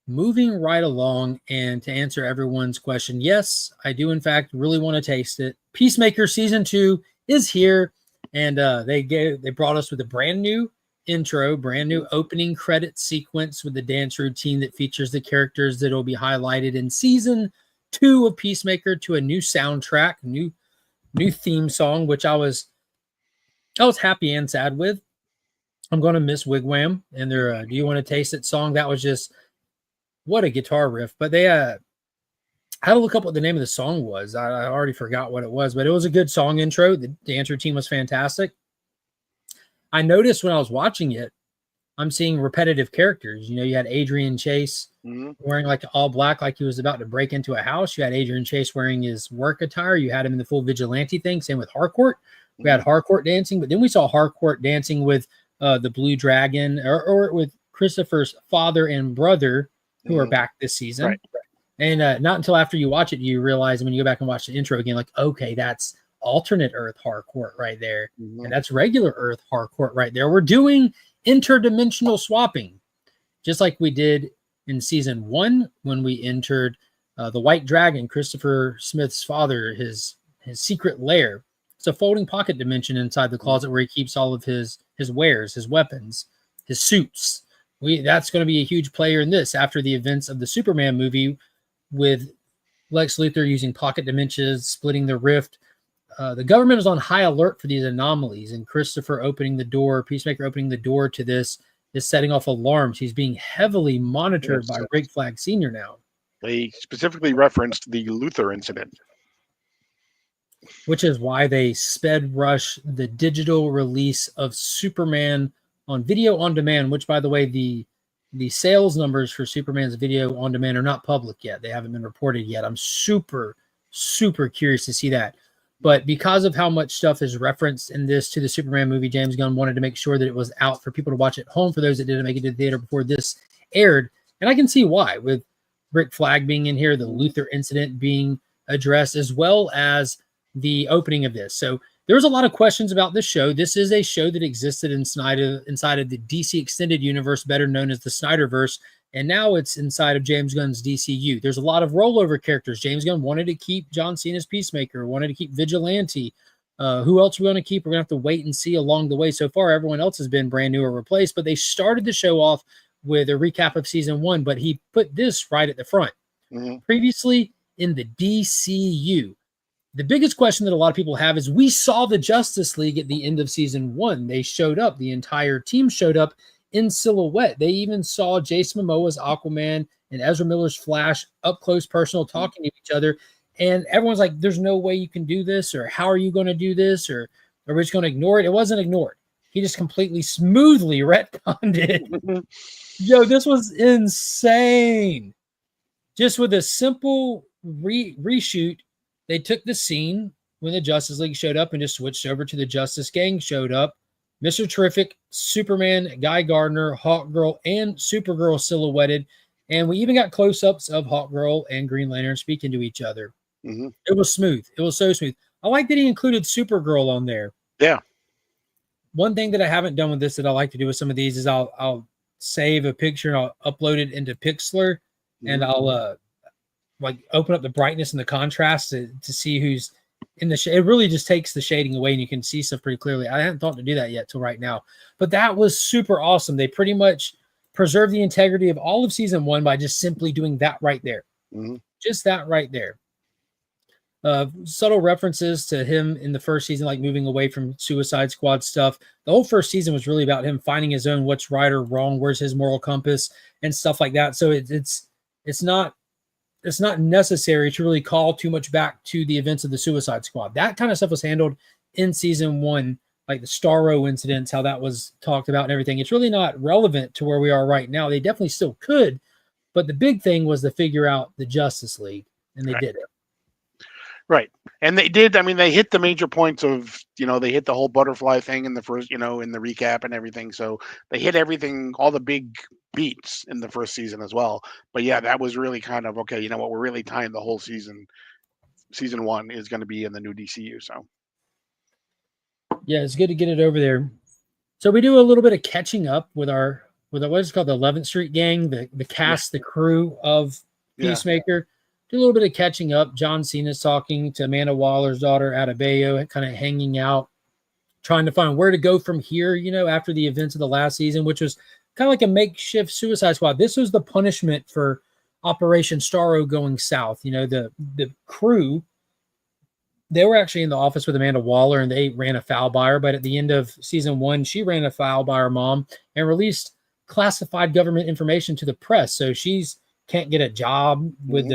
S1: moving right along, and to answer everyone's question, yes, I do in fact really want to taste it. Peacemaker season 2 is here, and they brought us with a brand new intro, brand new opening credit sequence with the dance routine that features the characters that will be highlighted in season 2 of Peacemaker, to a new soundtrack, new theme song, which I was happy and sad with. I'm going to miss Wigwam and their Do You Want to Taste It song. That was just, what a guitar riff. But they I had to look up what the name of the song was. I already forgot what it was, but it was a good song intro. The dance routine was fantastic. I noticed when I was watching it, I'm seeing repetitive characters. You know, you had Adrian Chase wearing like all black, like he was about to break into a house. You had Adrian Chase wearing his work attire. You had him in the full vigilante thing. Same with Harcourt. We had Harcourt dancing, but then we saw Harcourt dancing with the Blue Dragon, or with Christopher's father and brother, who are back this season.
S2: Right.
S1: And not until after you watch it, you realize, when you go back and watch the intro again, like, okay, that's alternate Earth Harcourt right there. And that's regular Earth Harcourt right there. We're doing interdimensional swapping, just like we did in season 1 when we entered the White Dragon, Christopher Smith's father, his secret lair. It's a folding pocket dimension inside the closet where he keeps all of his wares, his weapons, his suits. That's going to be a huge player in this, after the events of the Superman movie, with Lex Luthor using pocket dimensions, splitting the rift. The government is on high alert for these anomalies, and Peacemaker opening the door to this is setting off alarms. He's being heavily monitored by Rick Flag Sr. now.
S2: They specifically referenced the Luthor incident,
S1: which is why they sped rush the digital release of Superman on video on demand, which, by the way, the sales numbers for Superman's video on demand are not public yet. They haven't been reported yet. I'm super, super curious to see that. But because of how much stuff is referenced in this to the Superman movie, James Gunn wanted to make sure that it was out for people to watch at home, for those that didn't make it to the theater before this aired. And I can see why, with Rick Flag being in here, the Luthor incident being addressed, as well as the opening of this. So there's a lot of questions about this show. This is a show that existed inside of the DC Extended Universe, better known as the Snyderverse, and now it's inside of James Gunn's DCU. There's a lot of rollover characters. James Gunn wanted to keep John Cena's Peacemaker, wanted to keep Vigilante. Who else are we going to keep? We're going to have to wait and see along the way. So far, everyone else has been brand new or replaced, but they started the show off with a recap of season 1, but he put this right at the front. Previously in the DCU, the biggest question that a lot of people have is, we saw the Justice League at the end of season 1. They showed up. The entire team showed up in silhouette. They even saw Jason Momoa's Aquaman and Ezra Miller's Flash up close, personal, talking to each other. And everyone's like, there's no way you can do this, or how are you going to do this, or are we just going to ignore it? It wasn't ignored. He just completely smoothly retconned it. Yo, this was insane. Just with a simple reshoot, they took the scene when the Justice League showed up and just switched over to the Justice Gang showed up. Mr. Terrific, Superman, Guy Gardner, Hawkgirl, and Supergirl silhouetted. And we even got close-ups of Hawkgirl and Green Lantern speaking to each other. It was smooth. It was so smooth. I like that he included Supergirl on there.
S2: Yeah.
S1: One thing that I haven't done with this that I like to do with some of these is I'll save a picture and I'll upload it into Pixlr, and I'll like open up the brightness and the contrast to see who's in the shade. It really just takes the shading away and you can see stuff pretty clearly. I hadn't thought to do that yet till right now, but that was super awesome. They pretty much preserved the integrity of all of season 1 by just simply doing that right there. Just that right there. Subtle references to him in the first season, like moving away from Suicide Squad stuff. The whole first season was really about him finding his own, what's right or wrong, where's his moral compass and stuff like that. So it's not necessary to really call too much back to the events of the Suicide Squad. That kind of stuff was handled in season 1, like the Starro incidents, how that was talked about and everything. It's really not relevant to where we are right now. They definitely still could, but the big thing was to figure out the Justice League, and they did it.
S2: Right. And they did. I mean, they hit the major points of, they hit the whole butterfly thing in the first, in the recap and everything. So they hit everything, all the big beats in the first season as well. But yeah, that was really kind of, okay, you know what, we're really tying the whole season. Season 1 is going to be in the new DCU. So
S1: yeah, it's good to get it over there. So we do a little bit of catching up with our with what is called the 11th Street Gang, the cast, the crew of Peacemaker. Do a little bit of catching up. John Cena's talking to Amanda Waller's daughter, Adebayo, kind of hanging out, trying to find where to go from here, after the events of the last season, which was kind of like a makeshift Suicide Squad. This was the punishment for Operation Starro going south. The crew, they were actually in the office with Amanda Waller, and they ran afoul by her. But at the end of season 1, she ran afoul by her mom and released classified government information to the press. So she's can't get a job with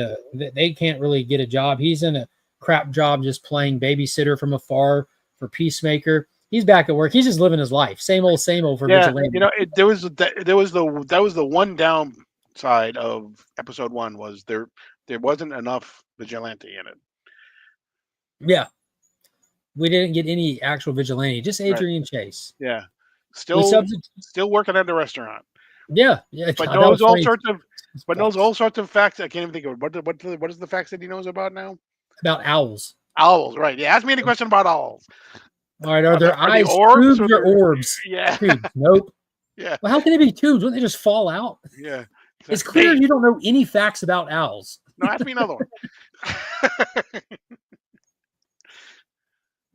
S1: they can't really get a job. He's in a crap job just playing babysitter from afar for Peacemaker. He's back at work. He's just living his life. Same old for Vigilante.
S2: That was the one downside of episode 1 was there wasn't enough Vigilante in it.
S1: Yeah. We didn't get any actual Vigilante, just Adrian Chase.
S2: Yeah. Still working at the restaurant.
S1: Yeah.
S2: But knows all sorts of facts. I can't even think of it. What is the facts that he knows about now?
S1: About owls.
S2: Owls, right. Yeah, ask me any question about owls.
S1: All right, are their eyes tubes or orbs?
S2: Yeah.
S1: Tubes. Nope.
S2: Yeah.
S1: Well, how can it be tubes? Wouldn't they just fall out?
S2: Yeah.
S1: It's clear you don't know any facts about owls.
S2: No, ask me another one.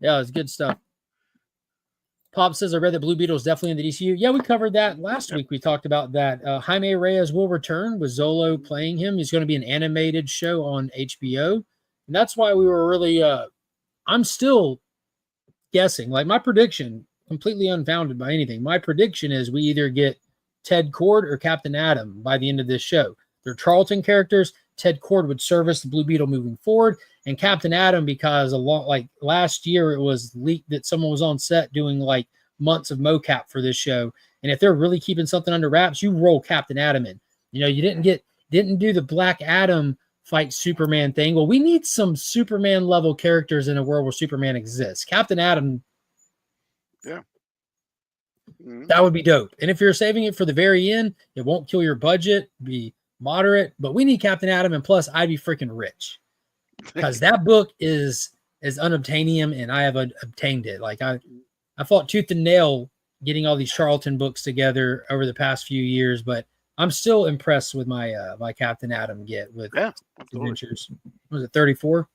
S1: Yeah, it's good stuff. Pop says, I read that Blue Beetle is definitely in the DCU. Yeah, we covered that last week. We talked about that. Jaime Reyes will return with Zolo playing him. He's going to be an animated show on HBO. And that's why we were really, I'm still guessing. Like my prediction, completely unfounded by anything. My prediction is we either get Ted Kord or Captain Atom by the end of this show. They're Charlton characters. Ted Kord would service the Blue Beetle moving forward, and Captain Atom, because last year it was leaked that someone was on set doing like months of mocap for this show. And if they're really keeping something under wraps, you roll Captain Atom in. You didn't do the Black Adam fight Superman thing. Well, we need some Superman level characters in a world where Superman exists. Captain Atom.
S2: Yeah. Mm-hmm.
S1: That would be dope. And if you're saving it for the very end, it won't kill your budget, be moderate, but we need Captain Atom, and plus I'd be freaking rich because that book is unobtainium and I have obtained it. Like I fought tooth and nail getting all these Charlton books together over the past few years, but I'm still impressed with my my Captain Atom get with adventures. Was it 34?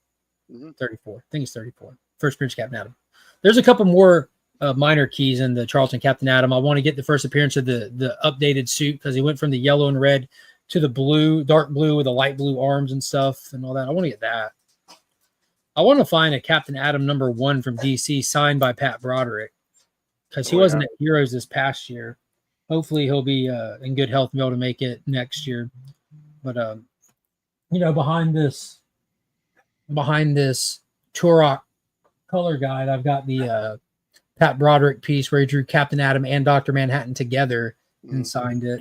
S1: 34. I think it's 34. First appearance Captain Atom. There's a couple more minor keys in the Charlton Captain Atom. I want to get the first appearance of the updated suit because he went from the yellow and red to the blue, dark blue with the light blue arms and stuff and all that. I want to get that. I want to find a Captain Atom #1 from DC signed by Pat Broderick because he wasn't at Heroes this past year. Hopefully he'll be in good health and be able to make it next year. But behind this Turok color guide, I've got the Pat Broderick piece where he drew Captain Atom and Dr. Manhattan together and signed it.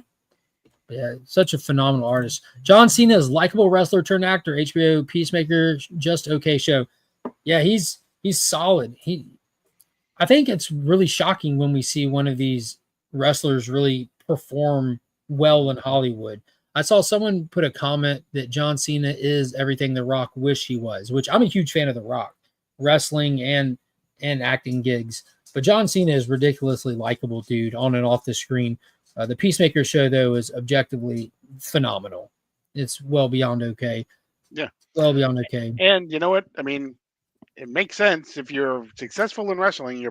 S1: Yeah, such a phenomenal artist. John Cena is likable wrestler turned actor. HBO Peacemaker, just okay show. Yeah, he's solid. I think it's really shocking when we see one of these wrestlers really perform well in Hollywood. I saw someone put a comment that John Cena is everything The Rock wish he was, which I'm a huge fan of The Rock, wrestling and acting gigs. But John Cena is ridiculously likable dude on and off the screen. The Peacemaker show, though, is objectively phenomenal. It's well beyond okay.
S2: Yeah.
S1: Well beyond okay.
S2: And you know what? I mean, it makes sense if you're successful in wrestling.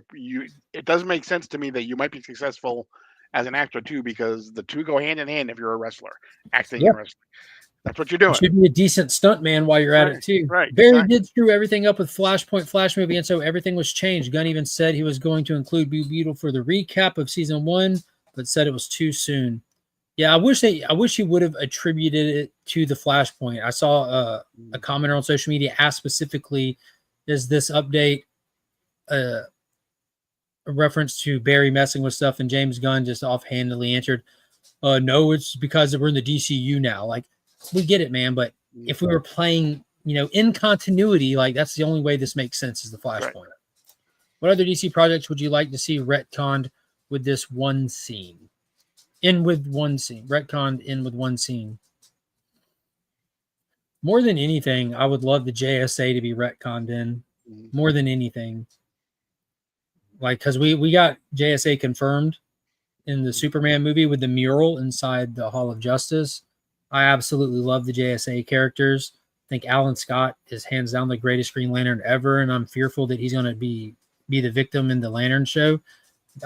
S2: It does make sense to me that you might be successful as an actor too, because the two go hand in hand if you're a wrestler, acting and wrestling. That's what you're doing.
S1: You should be a decent stunt man while you're at it too.
S2: Right.
S1: Barry did screw everything up with Flashpoint Flash movie, and so everything was changed. Gunn even said he was going to include Blue Beetle for the recap of season 1, but said it was too soon. Yeah, I wish he would have attributed it to the Flashpoint. I saw a commenter on social media ask specifically, is this update a reference to Barry messing with stuff? And James Gunn just offhandedly answered, no, it's because we're in the DCU now. Like, we get it, man, but if we were playing, in continuity, like that's the only way this makes sense is the Flashpoint. Right. What other DC projects would you like to see retconned with this one scene? Retconned in with one scene. More than anything, I would love the JSA to be retconned in. More than anything. Like, because we got JSA confirmed, in the Superman movie with the mural inside the Hall of Justice. I absolutely love the JSA characters. I think Alan Scott is hands down the greatest Green Lantern ever, and I'm fearful that he's going to be the victim in the Lantern show.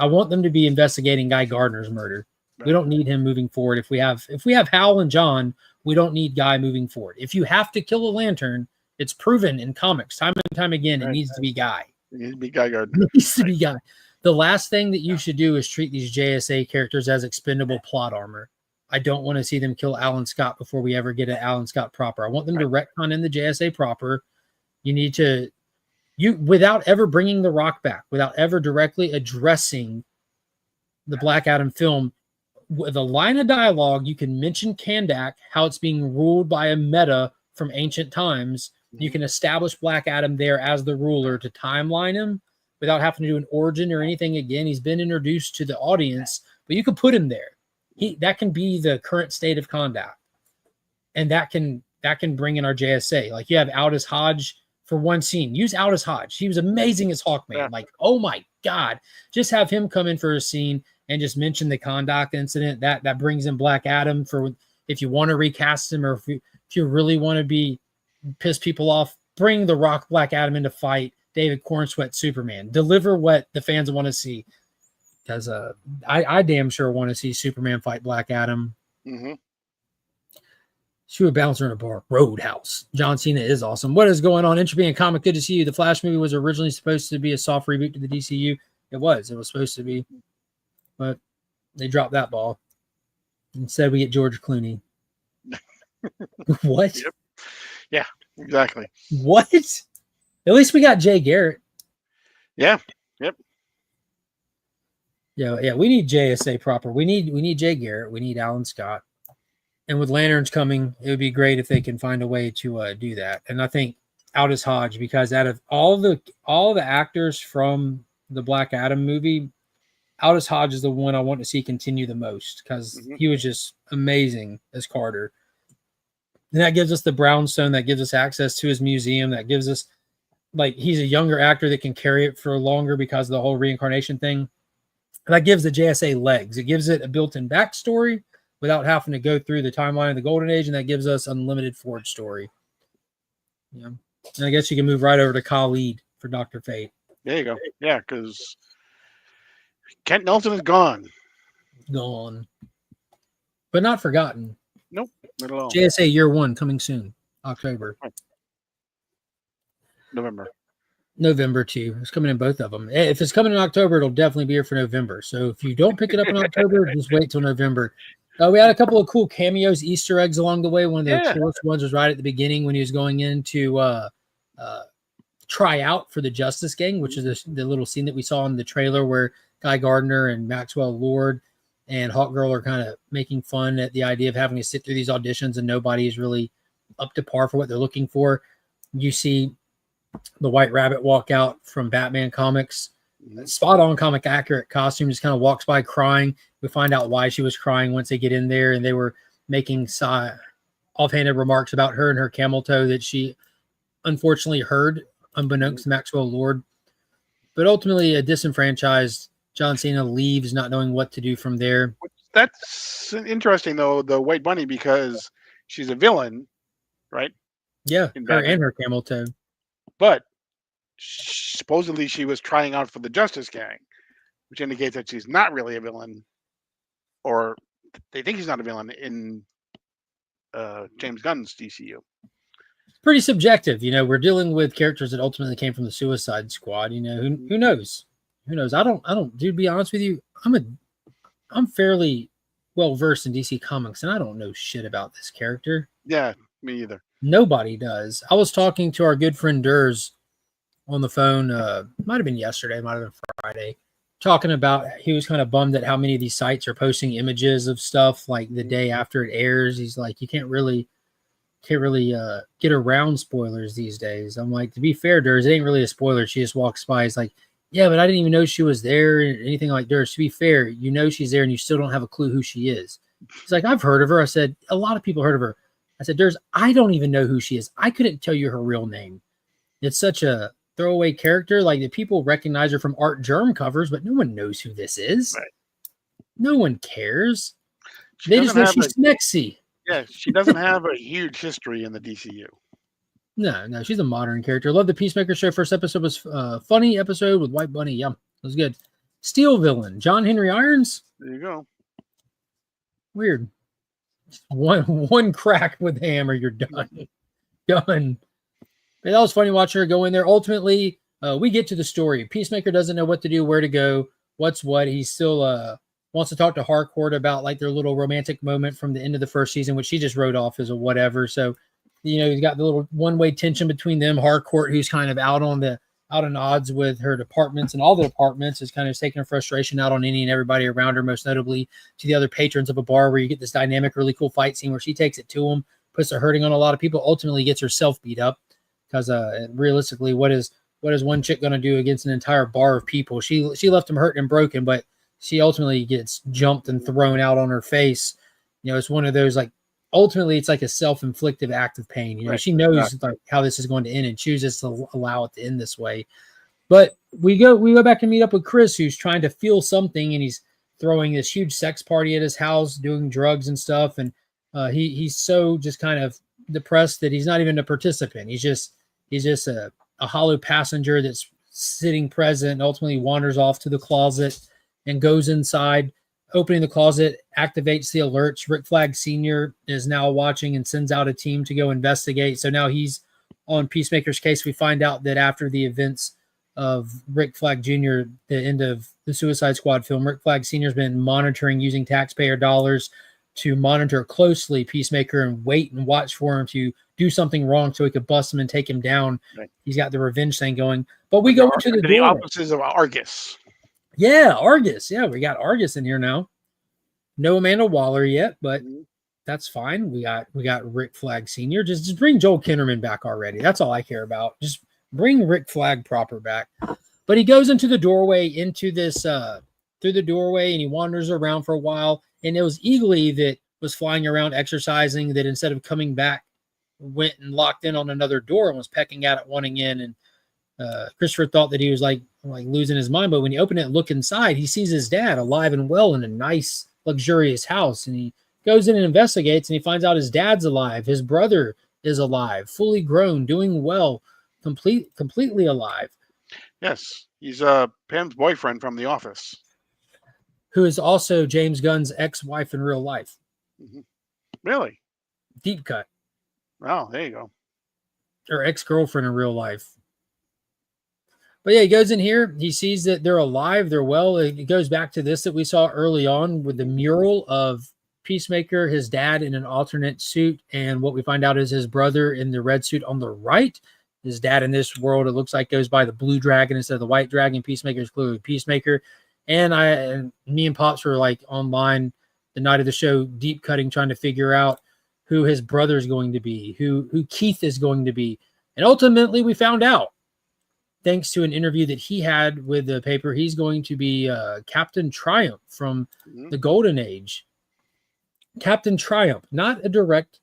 S1: I want them to be investigating Guy Gardner's murder. We don't need him moving forward. If we have Hal and John, we don't need Guy moving forward. If you have to kill a Lantern, it's proven in comics time and time again. It needs to be Guy.
S2: It needs to be Guy Gardner.
S1: It needs to be Guy. The last thing that you should do is treat these JSA characters as expendable plot armor. I don't want to see them kill Alan Scott before we ever get an Alan Scott proper. I want them to retcon in the JSA proper. You need to, without ever bringing the Rock back, without ever directly addressing the Black Adam film, with a line of dialogue, you can mention Kandak, how it's being ruled by a meta from ancient times. You can establish Black Adam there as the ruler to timeline him without having to do an origin or anything again. He's been introduced to the audience, but you could put him there. That can be the current state of conduct, and that can bring in our JSA. Like you have Aldous Hodge for one scene. Use Aldous Hodge. He was amazing as Hawkman.
S2: Yeah.
S1: Like, oh my God, just have him come in for a scene and just mention the conduct incident. That brings in Black Adam for if you want to recast him, or if you really want to piss people off, bring the Rock Black Adam into fight. David Cornsweat Superman. Deliver what the fans want to see. Because I damn sure want to see Superman fight Black Adam.
S2: Mm-hmm.
S1: She would bounce her in a bar. Roadhouse. John Cena is awesome. What is going on? Entropy and Comic, good to see you. The Flash movie was originally supposed to be a soft reboot to the DCU. It was supposed to be. But they dropped that ball. Instead, we get George Clooney. What?
S2: Yep. Yeah, exactly.
S1: What? At least we got Jay Garrett.
S2: Yeah. Yep.
S1: Yeah. We need JSA proper. We need Jay Garrett. We need Alan Scott. And with Lanterns coming, it would be great if they can find a way to do that. And I think Aldous Hodge, because out of all the actors from the Black Adam movie, Aldous Hodge is the one I want to see continue the most, because he was just amazing as Carter. And that gives us the brownstone, that gives us access to his museum, that gives us, like, he's a younger actor that can carry it for longer because of the whole reincarnation thing. That gives the JSA legs. It gives it a built-in backstory without having to go through the timeline of the Golden Age, and that gives us unlimited forward story. Yeah. And I guess you can move right over to Khalid for Dr. Fate.
S2: There you go. Yeah, because Kent Nelson is gone.
S1: Gone. But not forgotten.
S2: Nope, not at all.
S1: JSA Year 1 coming soon. October. November 2. It's coming in both of them. If it's coming in October, it'll definitely be here for November. So if you don't pick it up in October, just wait till November. We had a couple of cool cameos, Easter eggs along the way. One of the coolest ones was right at the beginning when he was going in to try out for the Justice Gang, which is the little scene that we saw in the trailer where Guy Gardner and Maxwell Lord and Hawkgirl are kind of making fun at the idea of having to sit through these auditions and nobody is really up to par for what they're looking for. You see the White Rabbit walk out from Batman comics. Spot on comic accurate costume, just kind of walks by crying. We find out why she was crying once they get in there, and they were making offhanded remarks about her and her camel toe that she unfortunately heard, unbeknownst to Maxwell Lord. But ultimately, a disenfranchised John Cena leaves, not knowing what to do from there.
S2: That's interesting, though, the White Bunny, because she's a villain, right?
S1: Yeah, her and her camel toe.
S2: But supposedly she was trying out for the Justice Gang, which indicates that she's not really a villain, or they think she's not a villain in James Gunn's DCU.
S1: It's pretty subjective. We're dealing with characters that ultimately came from the Suicide Squad. Who knows? Who knows? I don't, dude, be honest with you. I'm fairly well versed in DC Comics, and I don't know shit about this character.
S2: Yeah, me either.
S1: Nobody does. I was talking to our good friend Durs on the phone. Might have been yesterday, might have been Friday, talking about he was kind of bummed at how many of these sites are posting images of stuff like the day after it airs. He's like, you can't really get around spoilers these days. I'm like, to be fair, Durs, it ain't really a spoiler. She just walks by. He's like, yeah, but I didn't even know she was there or anything like Durs. To be fair, she's there and you still don't have a clue who she is. He's like, I've heard of her. I said, a lot of people heard of her. I said, Durs, I don't even know who she is. I couldn't tell you her real name. It's such a throwaway character. Like, the people recognize her from Art Germ covers, but no one knows who this is.
S2: Right.
S1: No one cares.
S2: She
S1: They just
S2: doesn't
S1: know
S2: have
S1: she's sexy.
S2: she doesn't have a huge history in the DCU.
S1: No, she's a modern character. Love the Peacemaker show. First episode was funny episode with White Bunny. Yum, it was good. Steel villain John Henry Irons.
S2: There you go.
S1: Weird. One crack with the hammer, you're done. Done. But that was funny watching her go in there. Ultimately, we get to the story. Peacemaker doesn't know what to do, where to go, what's what. He still wants to talk to Harcourt about like their little romantic moment from the end of the first season, which she just wrote off as a whatever. So, he's got the little one-way tension between them. Harcourt, who's kind of out on odds with her departments and all the departments, is kind of taking her frustration out on any and everybody around her, most notably to the other patrons of a bar, where you get this dynamic, really cool fight scene where she takes it to him, puts her hurting on a lot of people, ultimately gets herself beat up. Because realistically, what is one chick going to do against an entire bar of people? She left them hurt and broken, but she ultimately gets jumped and thrown out on her face. It's one of those, like, ultimately it's like a self-inflicted act of pain.
S2: Right,
S1: she knows
S2: exactly.
S1: like how this is going to end and chooses to allow it to end this way. But we go back and meet up with Chris, who's trying to feel something, and he's throwing this huge sex party at his house, doing drugs and stuff, and he's so just kind of depressed that he's not even a participant. He's just a hollow passenger that's sitting present, and ultimately wanders off to the closet and goes inside. Opening the closet activates the alerts. Rick Flag Sr. is now watching and sends out a team to go investigate. So now he's on Peacemaker's case. We find out that after the events of Rick Flag Jr., the end of the Suicide Squad film, Rick Flag Sr. has been monitoring, using taxpayer dollars to monitor closely Peacemaker and wait and watch for him to do something wrong so he could bust him and take him down. Right. He's got the revenge thing going. But we go into
S2: the offices of Argus.
S1: Yeah, Argus. Yeah, we got Argus in here now. No Amanda Waller yet, but that's fine. We got Rick Flag Sr. Just bring Joel Kinnaman back already. That's all I care about. Just bring Rick Flag proper back. But he goes into the doorway, into this through the doorway, and he wanders around for a while. And it was Eagly that was flying around exercising, that instead of coming back, went and locked in on another door and was pecking at it, wanting in. And Christopher thought that he was like losing his mind, but when he opened it and looked inside, he sees his dad alive and well in a nice, luxurious house. And he goes in and investigates, and he finds out his dad's alive. His brother is alive, fully grown, doing well, completely alive.
S2: Yes, he's Pam's boyfriend from The Office,
S1: who is also James Gunn's ex-wife in real life.
S2: Mm-hmm. Really?
S1: Deep cut.
S2: Oh, there you go.
S1: Or ex-girlfriend in real life. But yeah, he goes in here. He sees that they're alive. They're well. It goes back to this that we saw early on with the mural of Peacemaker, his dad in an alternate suit. And what we find out is his brother in the red suit on the right. His dad in this world, it looks like, goes by the blue dragon instead of the white dragon. Peacemaker is clearly Peacemaker. And me and Pops were like online the night of the show, deep cutting, trying to figure out who his brother is going to be, who Keith is going to be. And ultimately we found out, thanks to an interview that he had with the paper, he's going to be Captain Triumph from the Golden Age. Captain Triumph, not a direct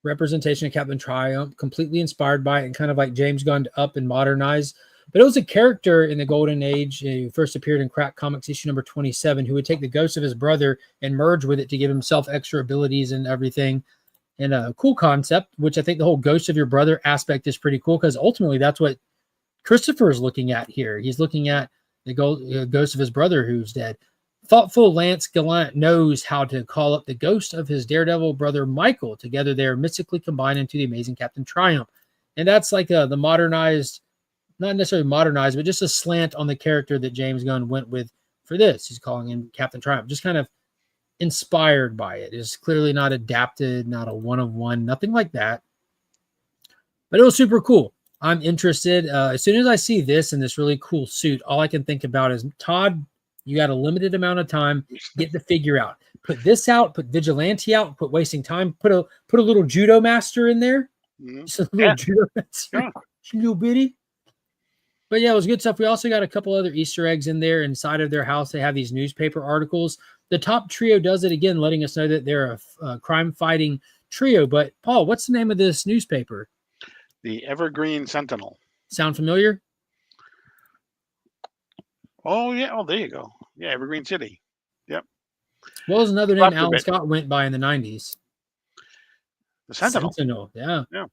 S1: representation of Captain Triumph, completely inspired by it and kind of like James Gunn up and modernize. But it was a character in the Golden Age who first appeared in Crack Comics issue number 27, who would take the ghost of his brother and merge with it to give himself extra abilities and everything. And a cool concept, which I think the whole ghost of your brother aspect is pretty cool, because ultimately that's what Christopher is looking at here. He's looking at the ghost of his brother who's dead. Thoughtful Lance Gallant knows how to call up the ghost of his Daredevil brother Michael. Together they are mystically combined into the amazing Captain Triumph. And that's like the modernized, not necessarily modernized, but just a slant on the character that James Gunn went with for this. He's calling him Captain Triumph, just kind of inspired by it. It's clearly not adapted, not a one-of-one, nothing like that. But it was super cool. I'm interested. As soon as I see this in this really cool suit, all I can think about is, Todd, you got a limited amount of time. Get the figure out. Put this out. Put Vigilante out. Put Wasting Time. Put a little Judo Master in there. Just a little Judo Master. Little bitty. But yeah, it was good stuff. We also got a couple other Easter eggs in there. Inside of their house, they have these newspaper articles. The top trio does it again, letting us know that they're a crime-fighting trio. But Paul, what's the name of this newspaper?
S2: The Evergreen Sentinel.
S1: Sound familiar?
S2: Oh, yeah. Oh, there you go. Yeah, Evergreen City. Yep.
S1: What was another name
S2: Dropped a
S1: Alan
S2: bit.
S1: Scott went by in the 90s?
S2: The Sentinel.
S1: Sentinel, yeah.
S2: Yeah.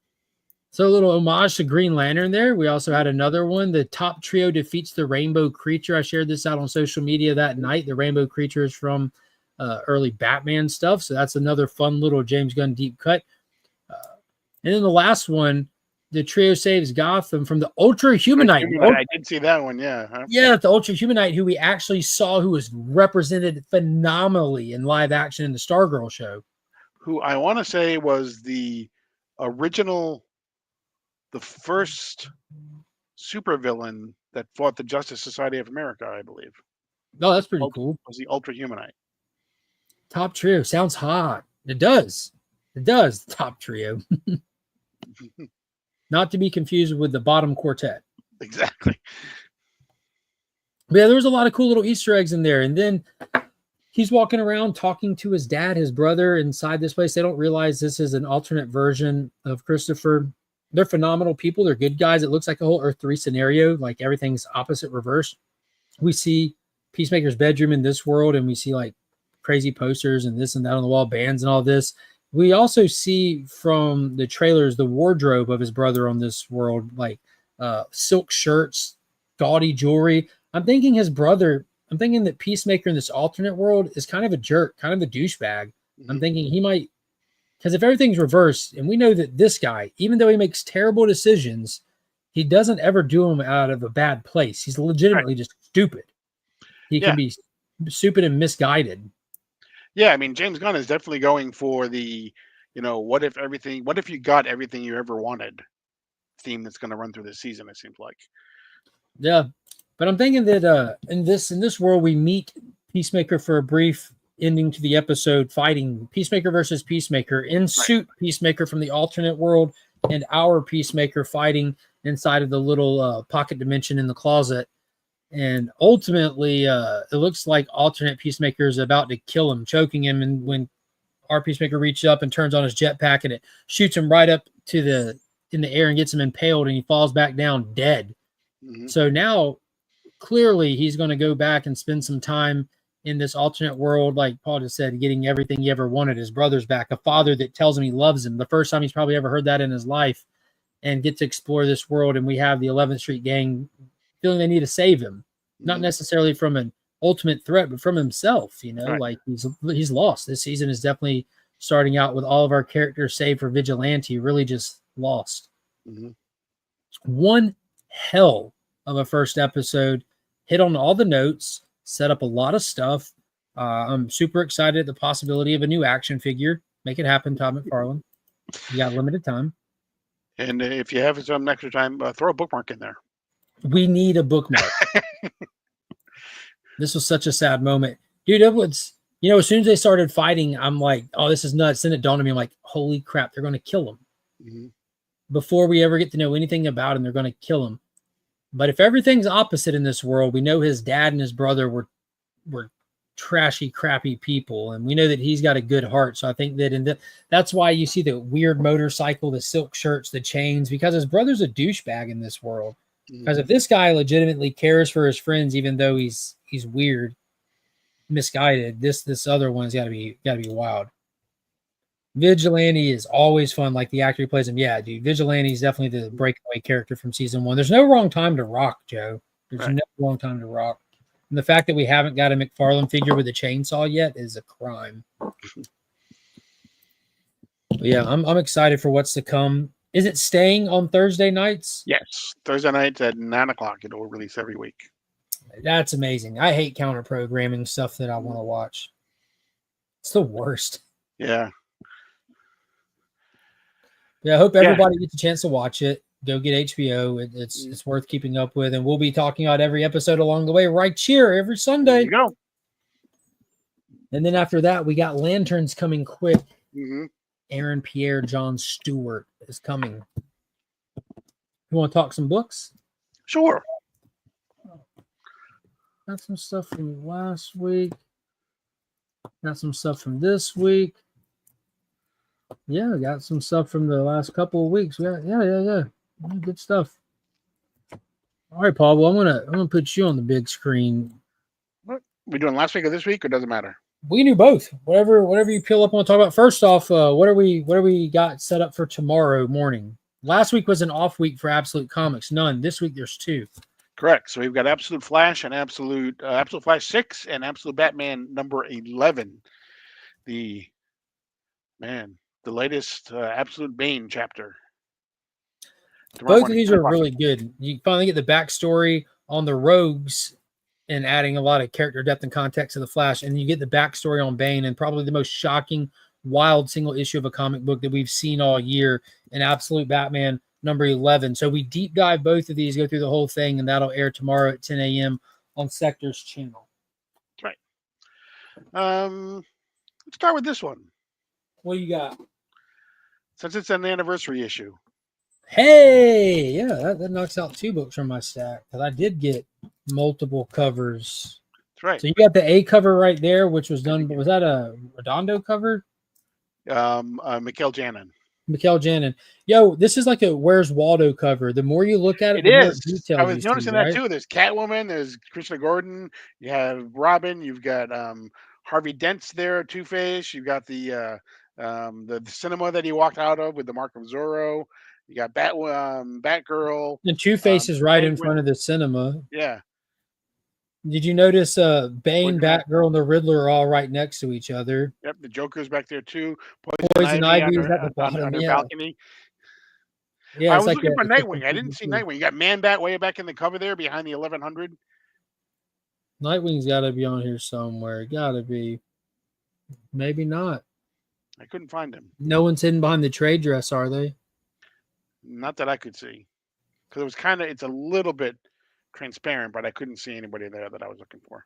S1: So a little homage to Green Lantern there. We also had another one. The top trio defeats the Rainbow Creature. I shared this out on social media that night. The Rainbow Creature is from early Batman stuff. So that's another fun little James Gunn deep cut. And then the last one, the trio saves Gotham from the Ultra Humanite.
S2: I did see that one, yeah.
S1: Yeah, the Ultra Humanite, who we actually saw, who was represented phenomenally in live action in the Stargirl show.
S2: Who I want to say was the original, the first supervillain that fought the Justice Society of America, I believe.
S1: Oh, that's pretty cool.
S2: Was the Ultra Humanite.
S1: Top trio sounds hot. It does. It does. Top trio. Not to be confused with the bottom quartet.
S2: Exactly.
S1: But yeah, there was a lot of cool little Easter eggs in there. And then he's walking around talking to his dad, his brother inside this place. They don't realize this is an alternate version of Christopher. They're phenomenal people. They're good guys. It looks like a whole Earth 3 scenario. Like everything's opposite reverse. We see Peacemaker's bedroom in this world, and we see like crazy posters and this and that on the wall, bands and all this. We also see from the trailers the wardrobe of his brother on this world, like silk shirts, gaudy jewelry. I'm thinking that Peacemaker in this alternate world is kind of a jerk, kind of a douchebag. Mm-hmm. I'm thinking he might, because if everything's reversed, and we know that this guy, even though he makes terrible decisions, he doesn't ever do them out of a bad place. He's legitimately just stupid. He can be stupid and misguided.
S2: Yeah, I mean, James Gunn is definitely going for the, what if you got everything you ever wanted theme that's going to run through this season, it seems like.
S1: Yeah. But I'm thinking that in this world, we meet Peacemaker for a brief ending to the episode, fighting Peacemaker versus Peacemaker in suit, Peacemaker from the alternate world, and our Peacemaker fighting inside of the little pocket dimension in the closet. And ultimately, it looks like alternate Peacemaker is about to kill him, choking him. And when our Peacemaker reaches up and turns on his jetpack, and it shoots him right up in the air and gets him impaled, and he falls back down dead. Mm-hmm. So now, clearly, he's going to go back and spend some time in this alternate world, like Paul just said, getting everything he ever wanted. His brother's back, a father that tells him he loves him. The first time he's probably ever heard that in his life, and get to explore this world. And we have the 11th Street gang feeling they need to save him, not necessarily from an ultimate threat, but from himself. Like he's lost. This season is definitely starting out with all of our characters, save for Vigilante, really just lost. Mm-hmm. One hell of a first episode, hit on all the notes, set up a lot of stuff. I'm super excited at the possibility of a new action figure. Make it happen, Todd McFarlane. You got limited time.
S2: And if you have some extra time, throw a bookmark in there.
S1: We need a bookmark. This was such a sad moment. Dude, it was, as soon as they started fighting, I'm like, oh, this is nuts. Then it dawned on me, I'm like, holy crap, they're going to kill him. Mm-hmm. Before we ever get to know anything about him, they're going to kill him. But if everything's opposite in this world, we know his dad and his brother were trashy, crappy people. And we know that he's got a good heart. So I think that that's why you see the weird motorcycle, the silk shirts, the chains, because his brother's a douchebag in this world. Because if this guy legitimately cares for his friends, even though he's weird, misguided, this other one's gotta be wild. Vigilante is always fun, like the actor who plays him. Yeah, dude, Vigilante is definitely the breakaway character from season 1. There's no wrong time to rock, Joe. There's no wrong time to rock. And the fact that we haven't got a McFarlane figure with a chainsaw yet is a crime. But yeah, I'm excited for what's to come. Is it staying on Thursday nights?
S2: Yes, Thursday nights at 9:00. It will release every week.
S1: That's amazing. I hate counter programming stuff that I want to watch. It's the worst.
S2: Yeah.
S1: Yeah, I hope everybody gets a chance to watch it. Go get HBO. It's worth keeping up with, and we'll be talking about every episode along the way right here every Sunday.
S2: There you go.
S1: And then after that, we got Lanterns coming quick.
S2: Mm-hmm.
S1: Aaron Pierre John Stewart is coming. You want to talk some books?
S2: Sure.
S1: Got some stuff from last week. Got some stuff from this week. Yeah, got some stuff from the last couple of weeks. Yeah. Good stuff. All right, Paul. Well, I'm gonna put you on the big screen.
S2: What we doing last week or this week, or doesn't matter?
S1: We can do both. Whatever you peel up on to talk about. First off, what are we got set up for tomorrow morning? Last week was an off week for Absolute Comics. None. This week there's two.
S2: Correct. So we've got Absolute Flash and Absolute Flash 6 and Absolute Batman number 11. The latest Absolute Bane chapter.
S1: Both of these are really good. You finally get the backstory on the Rogues and adding a lot of character depth and context to the Flash, and you get the backstory on Bane and probably the most shocking, wild single issue of a comic book that we've seen all year in Absolute Batman number 11. So we deep dive both of these, go through the whole thing, and that'll air tomorrow at 10 a.m. on Sector's channel.
S2: That's right. Let's start with this one.
S1: What do you got?
S2: Since it's an anniversary issue.
S1: Hey, yeah, that knocks out 2 books from my stack because I did get multiple covers.
S2: That's right.
S1: So you got the A cover right there, which was done, but was that a Redondo cover?
S2: Mikhail Janin.
S1: Mikhail Janin. Yo, this is like a Where's Waldo cover. The more you look at it,
S2: It
S1: the more
S2: is.
S1: details
S2: I was noticing
S1: see,
S2: that
S1: right?
S2: too. There's Catwoman, there's Krishna Gordon, you have Robin, you've got Harvey Dent's there, Two-Face, you've got the cinema that he walked out of with the Mark of Zorro. You got Batgirl.
S1: And Two-Face is right in
S2: Penguin.
S1: front of the cinema.
S2: Yeah.
S1: Did you notice Bane,
S2: Poison
S1: Batgirl, and the Riddler are all right next to each other?
S2: Yep, the Joker's back there too.
S1: Poison Ivy is at the bottom,
S2: on her
S1: yeah.
S2: balcony.
S1: Yeah,
S2: I
S1: it's
S2: was
S1: like
S2: looking for Nightwing. I didn't see Nightwing. You got Man-Bat way back in the cover there behind the 1100.
S1: Nightwing's got to be on here somewhere. Got to be. Maybe not.
S2: I couldn't find him.
S1: No one's hidden behind the trade dress, are they?
S2: Not that I could see. Because it's a little bit transparent, but I couldn't see anybody there that I was looking for.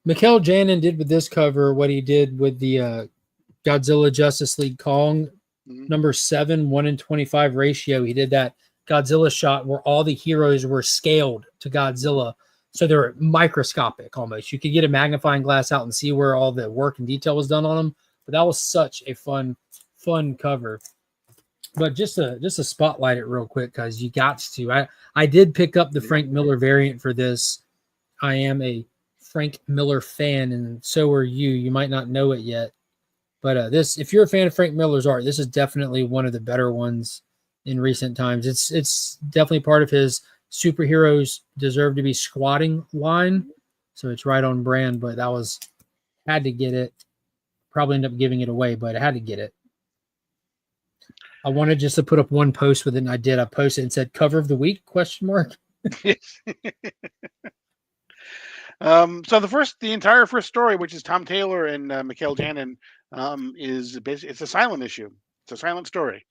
S1: Mikhail Janin did with this cover what he did with the Godzilla Justice League Kong number 7, 1:25 ratio. He did that Godzilla shot where all the heroes were scaled to Godzilla. So they're microscopic almost. You could get a magnifying glass out and see where all the work and detail was done on them. But that was such a fun cover. But just to spotlight it real quick, because you got to. I did pick up the Frank Miller variant for this. I am a Frank Miller fan, and so are you. You might not know it yet. But if you're a fan of Frank Miller's art, this is definitely one of the better ones in recent times. It's definitely part of his superheroes deserve to be squatting line. So it's right on brand, but had to get it. Probably end up giving it away, but I had to get it. I wanted just to put up one post with it, and I did. I posted and said "Cover of the Week?" ? So
S2: the entire first story, which is Tom Taylor and Mikhail Janin, it's a silent issue. It's a silent story.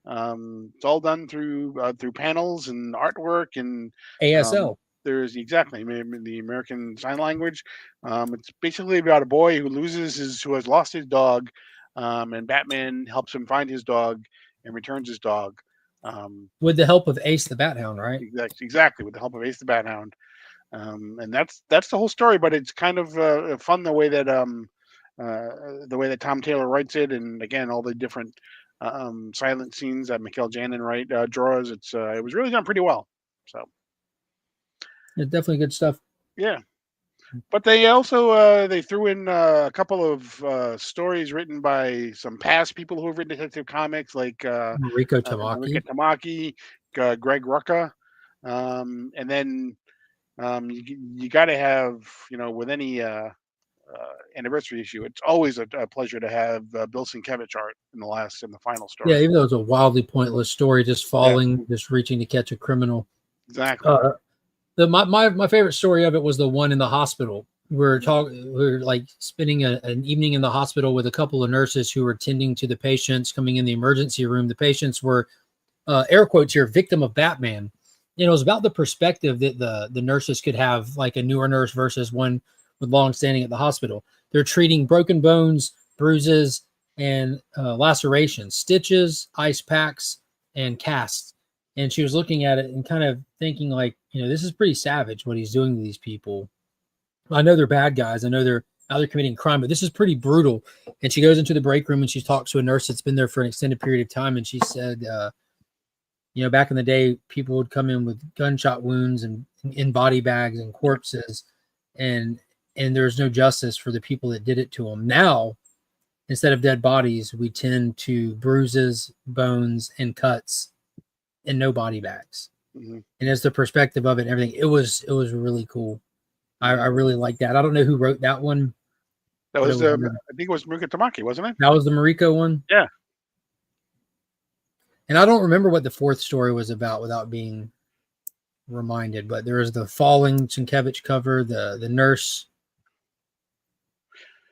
S2: It's all done through panels and artwork and
S1: ASL.
S2: There's exactly the American Sign Language. It's basically about a boy who has lost his dog, and Batman helps him find his dog and returns his dog.
S1: With the help of Ace the Bat Hound, right?
S2: Exactly, with the help of Ace the Bat Hound. And that's the whole story, but it's kind of fun the way that Tom Taylor writes it, and again all the different silent scenes that Mikhail Janin draws. It was really done pretty well. So
S1: it's definitely good stuff.
S2: Yeah, but they also they threw in a couple of stories written by some past people who have written Detective Comics, like
S1: Mariko Tamaki,
S2: Greg Rucka, and then you got to have, with any anniversary issue, it's always a pleasure to have Bill Sienkiewicz art in the final story.
S1: Yeah, even though it's a wildly pointless story, just falling, just reaching to catch a criminal.
S2: Exactly.
S1: My favorite story of it was the one in the hospital. We're like spending an evening in the hospital with a couple of nurses who were tending to the patients coming in the emergency room. The patients were, air quotes here, victim of Batman. It was about the perspective that the nurses could have, like a newer nurse versus one with long standing at the hospital. They're treating broken bones, bruises, and lacerations, stitches, ice packs, and casts. And she was looking at it and kind of thinking, like, this is pretty savage what he's doing to these people. I know they're bad guys. I know they're out there committing crime, but this is pretty brutal. And she goes into the break room and she talks to a nurse that's been there for an extended period of time. And she said, back in the day, people would come in with gunshot wounds and in body bags and corpses. And and there's no justice for the people that did it to him. Now, instead of dead bodies, we tend to bruises, bones, and cuts, and no body bags.
S2: Mm-hmm.
S1: And as the perspective of it and everything, it was really cool. I really like that. I don't know who wrote that one.
S2: That was, I think it was Muka Tamaki, wasn't it?
S1: That was the Mariko one?
S2: Yeah.
S1: And I don't remember what the fourth story was about without being reminded, but there was the Falling Sienkiewicz cover, the Nurse,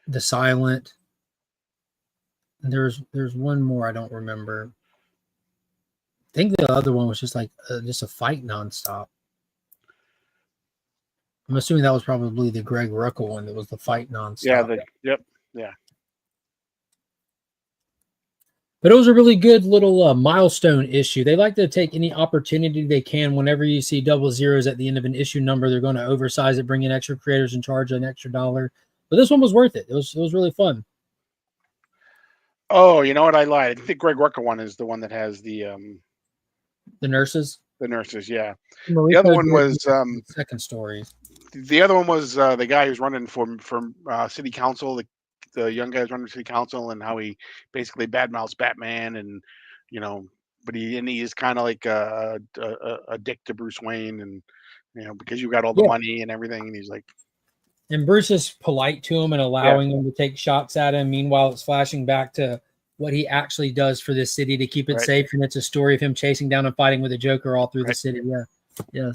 S1: the Silent. And there's one more I don't remember. I think the other one was just like just a fight nonstop. I'm assuming that was probably the Greg Ruckel one that was the fight nonstop.
S2: Yeah, yeah.
S1: But it was a really good little milestone issue. They like to take any opportunity they can. Whenever you see double zeros at the end of an issue number, they're going to oversize it, bring in extra creators, and charge an extra $1. But this one was worth it. It was really fun.
S2: Oh, you know what? I lied. I think Greg Rucka one is the one that has the
S1: nurses.
S2: The nurses, yeah.
S1: Mariko,
S2: the other one was
S1: second story.
S2: The other one was the guy who's running for city council. The young guy who's running for city council, and how he basically badmouths Batman, and but he is kind of like a dick to Bruce Wayne, and because you got all the money and everything, and he's like.
S1: And Bruce is polite to him and allowing him to take shots at him. Meanwhile, it's flashing back to what he actually does for this city to keep it safe. And it's a story of him chasing down and fighting with a Joker all through the city. Yeah.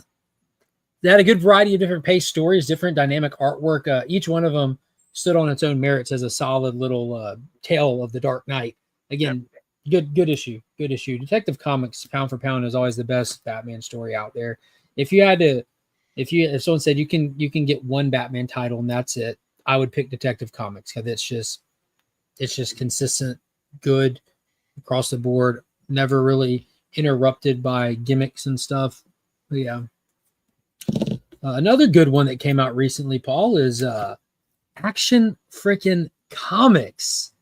S1: They had a good variety of different paced stories, different dynamic artwork. Each one of them stood on its own merits as a solid little tale of the Dark Knight. Again, good issue. Good issue. Detective Comics, pound for pound, is always the best Batman story out there. If someone said you can get one Batman title and that's it, I would pick Detective Comics, because it's just consistent, good across the board, never really interrupted by gimmicks and stuff. But yeah. Another good one that came out recently, Paul, is Action Frickin' Comics.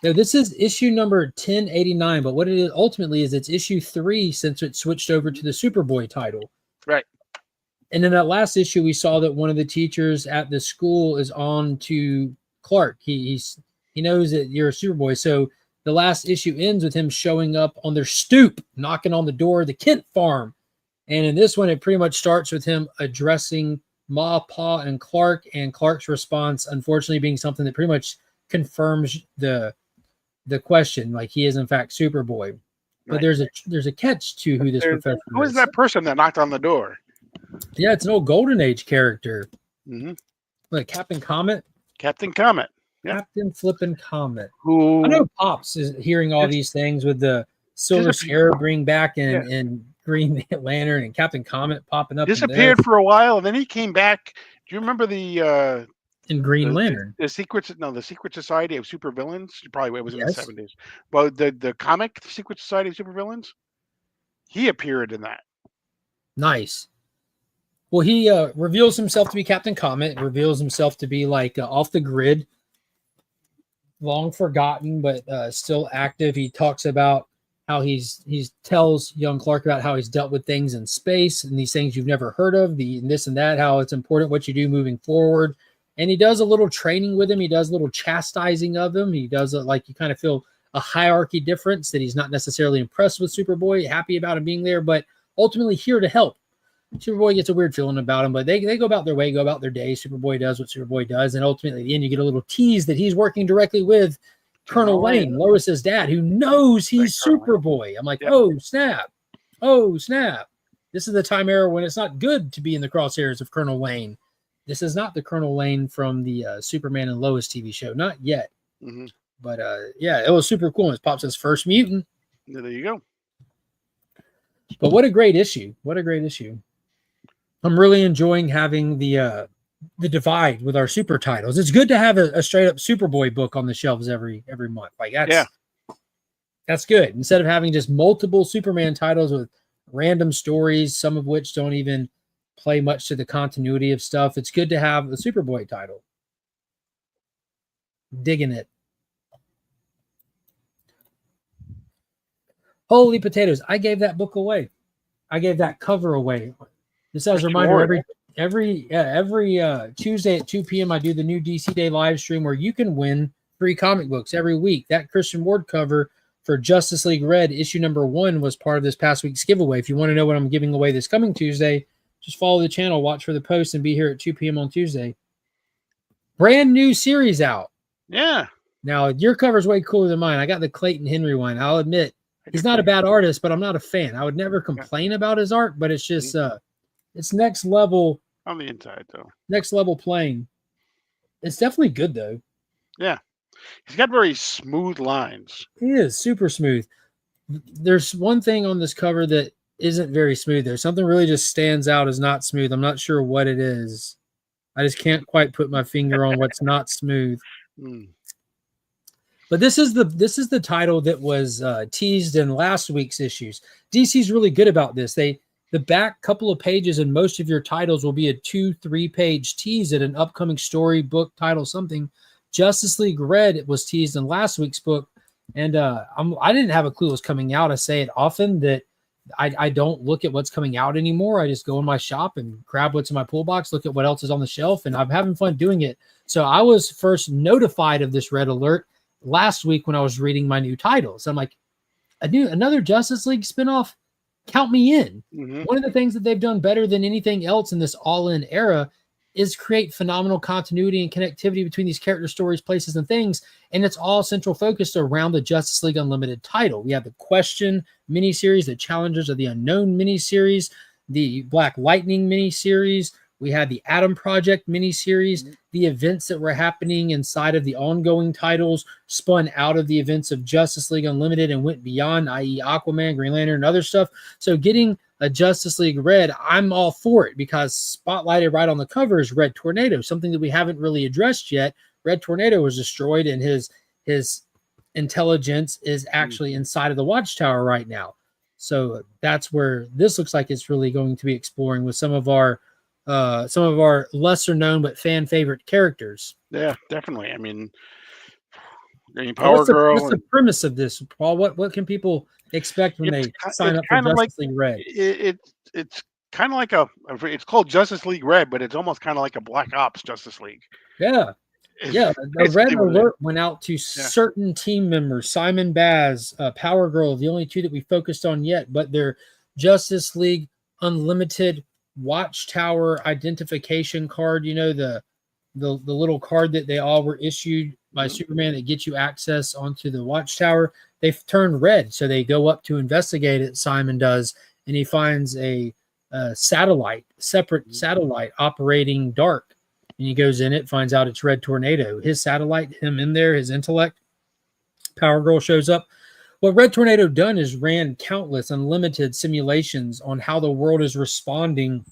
S1: Now, this is issue number 1089, but what it is ultimately is it's issue 3 since it switched over to the Superboy title.
S2: Right.
S1: And in that last issue, we saw that one of the teachers at the school is on to Clark. He knows that you're a Superboy. So the last issue ends with him showing up on their stoop, knocking on the door of the Kent farm. And in this one, it pretty much starts with him addressing Ma, Pa, and Clark's response, unfortunately, being something that pretty much confirms the question, like he is in fact Superboy. But there's a catch to who this professor is.
S2: Who is that person that knocked on the door?
S1: Yeah, it's an old Golden Age character.
S2: Mm-hmm.
S1: Like Captain Comet.
S2: Captain Comet.
S1: Yeah. Captain Flippin' Comet.
S2: Who
S1: I know Pops is hearing all these things with the Silver Scarab bring back and Green Lantern and Captain Comet popping up.
S2: Disappeared for a while, and then he came back. Do you remember the
S1: in Green Lantern?
S2: The Secret Society of Supervillains? Probably it was in the 70s. But the comic Secret Society of Supervillains, he appeared in that.
S1: Nice. Well, he reveals himself to be Captain Comet, reveals himself to be like off the grid, long forgotten, but still active. He talks about how he tells young Clark about how he's dealt with things in space and these things you've never heard of, this and that, how it's important what you do moving forward. And he does a little training with him. He does a little chastising of him. He does like you kind of feel a hierarchy difference, that he's not necessarily impressed with Superboy, happy about him being there, but ultimately here to help. Superboy gets a weird feeling about him, but they go about their way, go about their day. Superboy does what Superboy does, and ultimately at the end you get a little tease that he's working directly with Colonel Wayne, Lois's dad, who knows he's Superboy. I'm like, oh snap. This is the time era when it's not good to be in the crosshairs of Colonel Wayne. This is not the Colonel Wayne from the Superman and Lois TV show, not yet.
S2: Mm-hmm.
S1: But it was super cool. It's Pops' first mutant.
S2: Yeah, there you go.
S1: But what a great issue! I'm really enjoying having the divide with our super titles. It's good to have a straight up Superboy book on the shelves every month. Like that's good. Instead of having just multiple Superman titles with random stories, some of which don't even play much to the continuity of stuff, it's good to have a Superboy title. Digging it. Holy potatoes. I gave that book away. I gave that cover away. Just as a reminder, every Tuesday at 2 p.m. I do the new DC Day live stream where you can win free comic books every week. That Christian Ward cover for Justice League Red issue number 1 was part of this past week's giveaway. If you want to know what I'm giving away this coming Tuesday, just follow the channel, watch for the post, and be here at 2 p.m. on Tuesday. Brand new series out.
S2: Yeah.
S1: Now, your cover's way cooler than mine. I got the Clayton Henry one. I'll admit, he's not a bad artist, but I'm not a fan. I would never complain about his art, but it's just it's next level.
S2: On the inside, though.
S1: Next level playing. It's definitely good, though.
S2: Yeah. He's got very smooth lines.
S1: He is super smooth. There's one thing on this cover that isn't very smooth. There's something really just stands out as not smooth. I'm not sure what it is. I just can't quite put my finger on what's not smooth. But this is the title that was teased in last week's issues. DC's really good about this. The back couple of pages in most of your titles will be a 2-3 page tease at an upcoming story, book, title, something. Justice League Red, it was teased in last week's book, and I didn't have a clue it was coming out. I say it often that I don't look at what's coming out anymore. I just go in my shop and grab what's in my pull box, look at what else is on the shelf, and I'm having fun doing it. So I was first notified of this red alert last week when I was reading my new titles. I'm like, another Justice League spinoff? Count me in. One of the things that they've done better than anything else in this all-in era is create phenomenal continuity and connectivity between these character stories, places, and things, and it's all central focused around the Justice League Unlimited title. We have the Question miniseries, the Challengers of the Unknown miniseries, the Black Lightning miniseries. We had the Atom Project miniseries, the events that were happening inside of the ongoing titles spun out of the events of Justice League Unlimited and went beyond, i.e. Aquaman, Green Lantern, and other stuff. So getting a Justice League Red, I'm all for it because spotlighted right on the cover is Red Tornado, something that we haven't really addressed yet. Red Tornado was destroyed and his intelligence is actually inside of the Watchtower right now. So that's where this looks like it's really going to be exploring with some of our lesser known but fan favorite characters.
S2: Yeah, definitely. I mean Power Girl.
S1: What's the premise of this, Paul? What can people expect when they sign up for Justice League Red?
S2: It's kind of like it's called Justice League Red, but it's almost kind of like a Black Ops Justice League.
S1: Yeah. The red alert went out to certain team members, Simon Baz, Power Girl, the only two that we focused on yet, but their Justice League Unlimited Watchtower identification card, you know, the little card that they all were issued by Superman that gets you access onto the Watchtower. They've turned red, so they go up to investigate it. Simon does, and he finds a separate satellite operating dark, and he goes in it, finds out it's Red Tornado. His satellite, him in there, his intellect. Power Girl shows up. What Red Tornado done is ran countless unlimited simulations on how the world is responding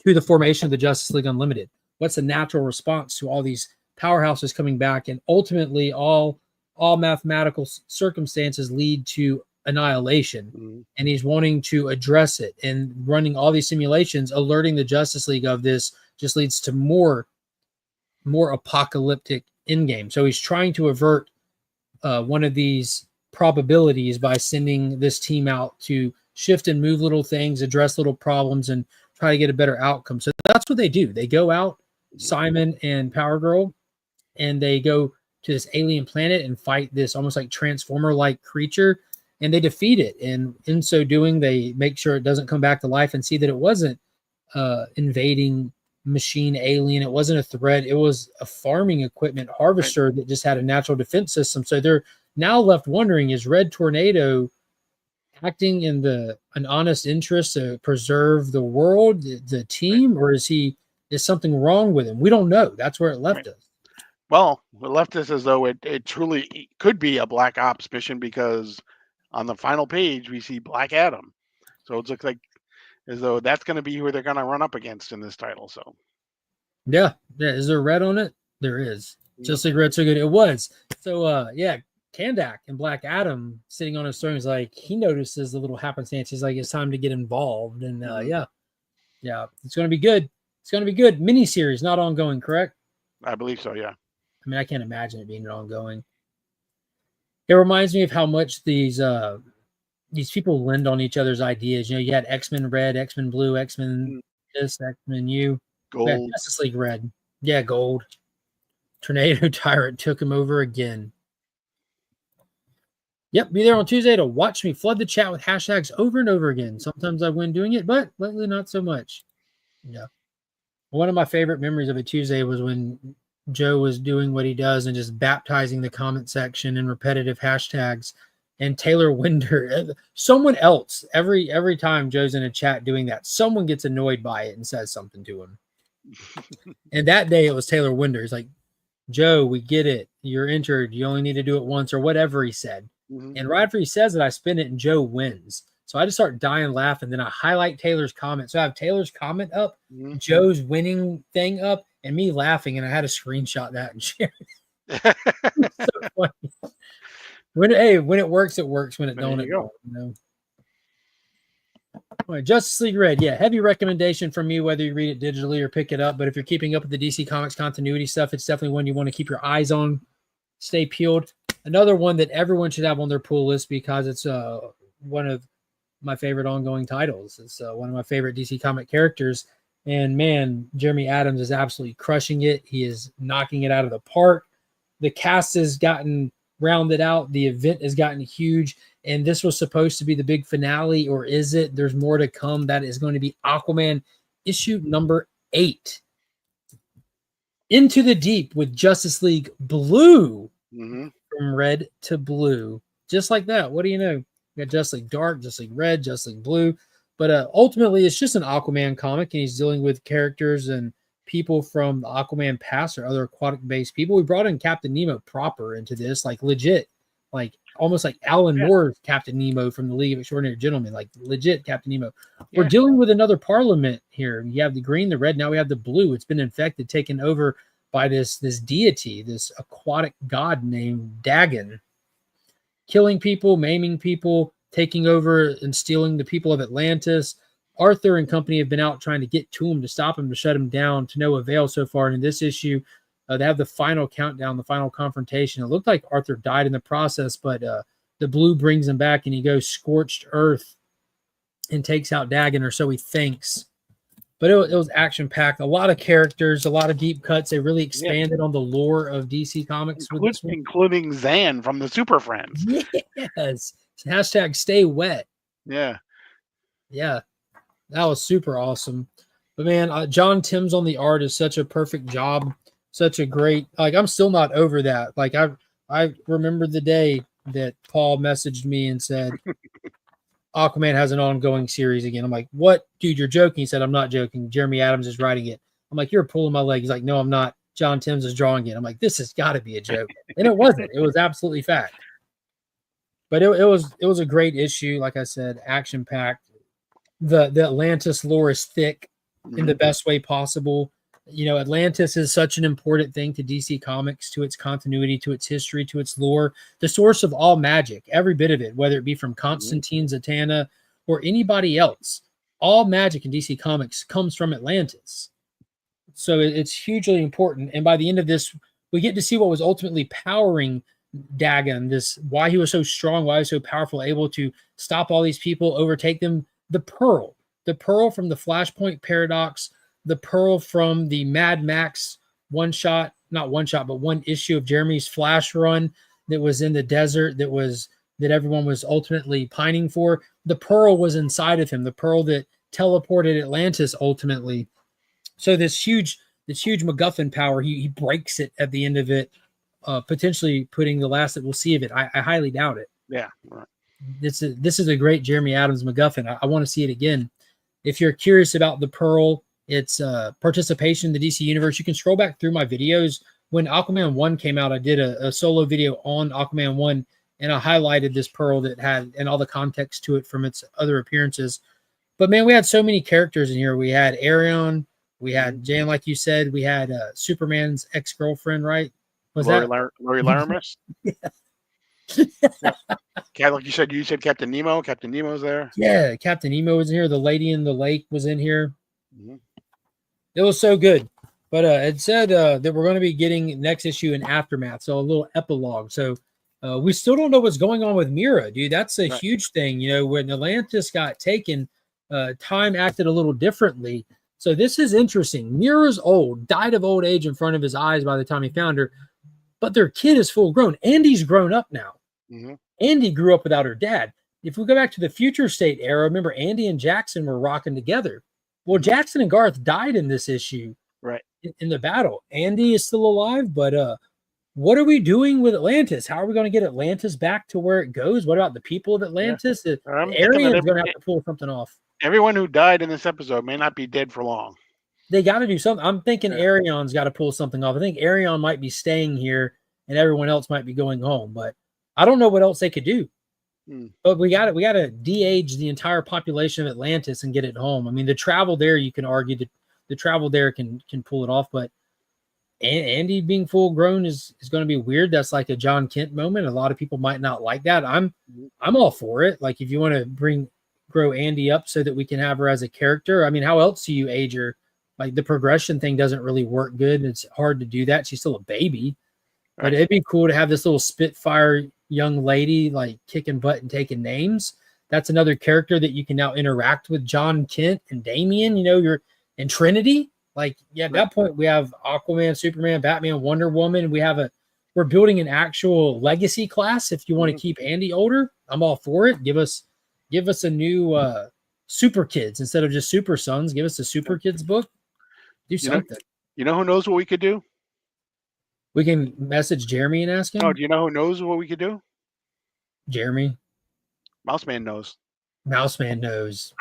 S1: to the formation of the Justice League Unlimited. What's the natural response to all these powerhouses coming back, and ultimately all mathematical circumstances lead to annihilation. And he's wanting to address it, and running all these simulations, alerting the Justice League of this just leads to more apocalyptic endgame. So he's trying to avert one of these probabilities by sending this team out to shift and move little things, address little problems, and try to get a better outcome. So that's what they do. They go out, Simon and Power Girl, and they go to this alien planet and fight this almost like Transformer-like creature, and they defeat it. And in so doing, they make sure it doesn't come back to life and see that it wasn't invading machine alien. It wasn't a threat. It was a farming equipment harvester that just had a natural defense system. So they're now left wondering, is Red Tornado acting in an honest interest to preserve the world, the team, or is something wrong with him? We don't know. That's where it left us.
S2: Well, it left us as though it truly could be a Black Ops mission, because on the final page we see Black Adam. So it looks like as though that's going to be who they're going to run up against in this title. So
S1: yeah. Is there red on it? There is. Just like Red so good. It was. So Kandak and Black Adam sitting on his throne is like, he notices the little happenstance. He's like, it's time to get involved. And it's going to be good. It's going to be good. Miniseries, not ongoing, correct?
S2: I believe so, yeah.
S1: I mean, I can't imagine it being ongoing. It reminds me of how much these people lend on each other's ideas. You know, you had X-Men Red, X-Men Blue, X-Men This X-Men U. Yeah,
S2: Gold.
S1: Justice League Red. Yeah, gold. Tornado Tyrant took him over again. Yep, be there on Tuesday to watch me flood the chat with hashtags over and over again. Sometimes I win doing it, but lately not so much. Yeah. One of my favorite memories of a Tuesday was when Joe was doing what he does and just baptizing the comment section in repetitive hashtags. And Taylor Winder, someone else, every time Joe's in a chat doing that, someone gets annoyed by it and says something to him. And that day it was Taylor Winder. He's like, Joe, we get it. You're injured. You only need to do it once, or whatever he said. And right after he says it, I spin it and Joe wins. So I just start dying laughing. Then I highlight Taylor's comment. So I have Taylor's comment up, Joe's winning thing up, and me laughing. And I had to screenshot that and share it. So funny. When it works, it works. When it don't, it don't. You know? All right, Justice League Red. Yeah, heavy recommendation from me, whether you read it digitally or pick it up. But if you're keeping up with the DC Comics continuity stuff, it's definitely one you want to keep your eyes on. Stay peeled. Another one that everyone should have on their pull list because it's one of my favorite ongoing titles. It's one of my favorite DC comic characters. And man, Jeremy Adams is absolutely crushing it. He is knocking it out of the park. The cast has gotten rounded out. The event has gotten huge. And this was supposed to be the big finale, or is it? There's more to come. That is going to be Aquaman issue number 8. Into the Deep with Justice League Blue. From red to blue. Just like that. What do you know? You got Justice League Dark, Justice League Red, Justice League Blue. But ultimately, it's just an Aquaman comic, and he's dealing with characters and people from the Aquaman past or other aquatic-based people. We brought in Captain Nemo proper into this, like legit. Like almost like Alan Moore's Captain Nemo from the League of Extraordinary Gentlemen, like legit Captain Nemo. We're dealing with another parliament here. You have the green, the red, now we have the blue. It's been infected, taken over by this deity, this aquatic god named Dagon, killing people, maiming people, taking over and stealing the people of Atlantis. Arthur and company have been out trying to get to him, to stop him, to shut him down, to no avail so far. And in this issue, they have the final countdown, the final confrontation. It looked like Arthur died in the process, but the blue brings him back, and he goes scorched earth and takes out Dagon, or so he thinks. But it was action-packed. A lot of characters, a lot of deep cuts. They really expanded on the lore of DC Comics.
S2: Including Zan from the Super Friends.
S1: Yes. Hashtag stay wet.
S2: Yeah.
S1: Yeah. That was super awesome. But, man, John Timms on the art is such a perfect job. Such a great – like, I'm still not over that. Like, I remember the day that Paul messaged me and said – Aquaman has an ongoing series again. I'm like, what? Dude, you're joking. He said, I'm not joking. Jeremy Adams is writing it. I'm like, you're pulling my leg. He's like, no, I'm not. John Timms is drawing it. I'm like, this has got to be a joke. And it wasn't. It was absolutely fact. But it was a great issue. Like I said, action-packed. The Atlantis lore is thick in the best way possible. You know, Atlantis is such an important thing to DC Comics, to its continuity, to its history, to its lore, the source of all magic, every bit of it, whether it be from Constantine, Zatanna, or anybody else. All magic in DC Comics comes from Atlantis. So it's hugely important. And by the end of this, we get to see what was ultimately powering Dagon, why he was so strong, why he was so powerful, able to stop all these people, overtake them. The Pearl from the Flashpoint Paradox, the Pearl from the Mad Max one issue of Jeremy's Flash run that was in the desert, that everyone was ultimately pining for. The Pearl was inside of him, the Pearl that teleported Atlantis ultimately. So this huge MacGuffin power, he breaks it at the end of it, potentially putting the last that we'll see of it. I highly doubt it.
S2: Yeah. Right.
S1: This is a great Jeremy Adams MacGuffin. I want to see it again. If you're curious about the Pearl, its participation in the DC universe, you can scroll back through my videos. When Aquaman 1 came out, I did a solo video on Aquaman 1, and I highlighted this Pearl that had, and all the context to it from its other appearances. But man, we had so many characters in here. We had Arion, we had Jan, like you said, we had Superman's ex-girlfriend, right? Was
S2: Lori
S1: that
S2: Lori Laramis? Yeah. Like you said Captain Nemo. Captain Nemo's there.
S1: Yeah, Captain Nemo was in here. The Lady in the Lake was in here. It was so good. But it said that we're going to be getting next issue in Aftermath, so a little epilogue. So we still don't know what's going on with Mira, dude. That's a huge thing. You know, when Atlantis got taken, time acted a little differently. So this is interesting. Mira's old, died of old age in front of his eyes by the time he found her, but their kid is full grown. Andy's grown up now.
S2: Mm-hmm.
S1: Andy grew up without her dad. If we go back to the future state era, remember Andy and Jackson were rocking together. Well,
S2: Mm-hmm.
S1: Jackson and Garth died in this issue
S2: Right.
S1: in the battle. Andy is still alive, but what are we doing with Atlantis? How are we going to get Atlantis back to where it goes? What about the people of
S2: Yeah.
S1: Atlantis? The
S2: I'm thinking that
S1: Aryans going to have to pull something off.
S2: everyone who died in this episode may not be dead for long.
S1: They got to do something. I'm thinking
S2: Yeah.
S1: Arion's got to pull something off. I think Arion might be staying here and everyone else might be going home, but I don't know what else they could do. But we got to de-age the entire population of Atlantis and get it home. I mean, the travel there, you can argue that the travel there can pull it off, but Andy being full grown is going to be weird. That's like a John Kent moment. A lot of people might not like that. I'm all for it. Like if you want to grow Andy up so that we can have her as a character. I mean, how else do you age her? Like the progression thing doesn't really work good. It's hard to do that. She's still a baby, but it'd be cool to have this little Spitfire young lady like kicking butt and taking names. That's another character that you can now interact with John Kent and Damian. You know, you're in Trinity. Like, yeah, at that point we have Aquaman, Superman, Batman, Wonder Woman. We're building an actual legacy class. If you want to keep Andy older, I'm all for it. Give us a new Super Kids instead of just Super Sons. Give us a Super Kids book. Do something.
S2: You know who knows what we could do?
S1: We can message Jeremy and ask him.
S2: Oh, do you know who knows what we could do?
S1: Jeremy.
S2: Mouseman knows.
S1: Mouseman knows.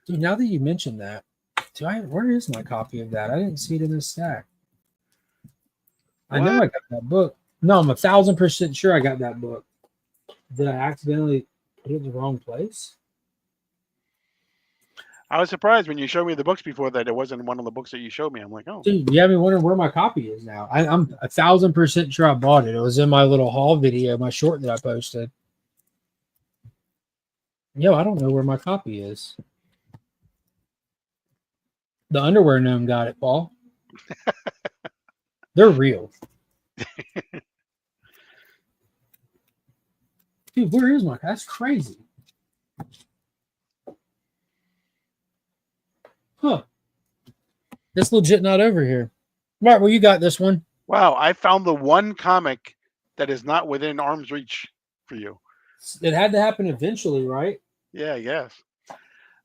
S1: Dude, now that you mentioned that, where is my copy of that? I didn't see it in this stack. I know I got that book. No, I'm 1,000% sure I got that book. Did I accidentally put it in the wrong place?
S2: I was surprised when you showed me the books before that it wasn't one of the books that you showed me. I'm like, oh.
S1: Dude, you have me wondering where my copy is now. I'm 1,000% sure I bought it. It was in my little haul video, my short that I posted. Yo, I don't know where my copy is. The underwear gnome got it, Paul. They're real. Dude, where is my? That's crazy. Huh. It's legit not over here. Right, well, you got this one.
S2: Wow, I found the one comic that is not within arm's reach for you.
S1: It had to happen eventually, right?
S2: Yeah, I guess.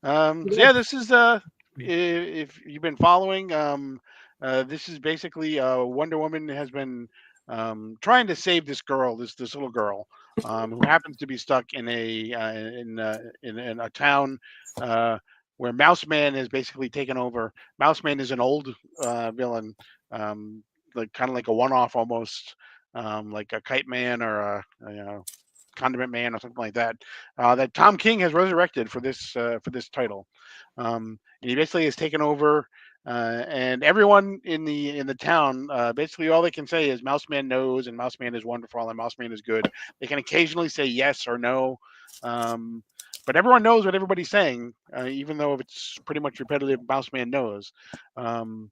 S2: So yeah, this is if you've been following, this is basically Wonder Woman has been trying to save this girl, this little girl, who happens to be stuck in a town where Mouse Man has basically taken over. Mouse Man is an old villain, like kind of like a one-off almost, like a Kite Man or a Condiment Man or something like that. That Tom King has resurrected for this title, and he basically has taken over. And everyone in the town, basically all they can say is Mouseman knows, and Mouseman is wonderful, and Mouseman is good. They can occasionally say yes or no, but everyone knows what everybody's saying, even though it's pretty much repetitive. Mouseman knows, and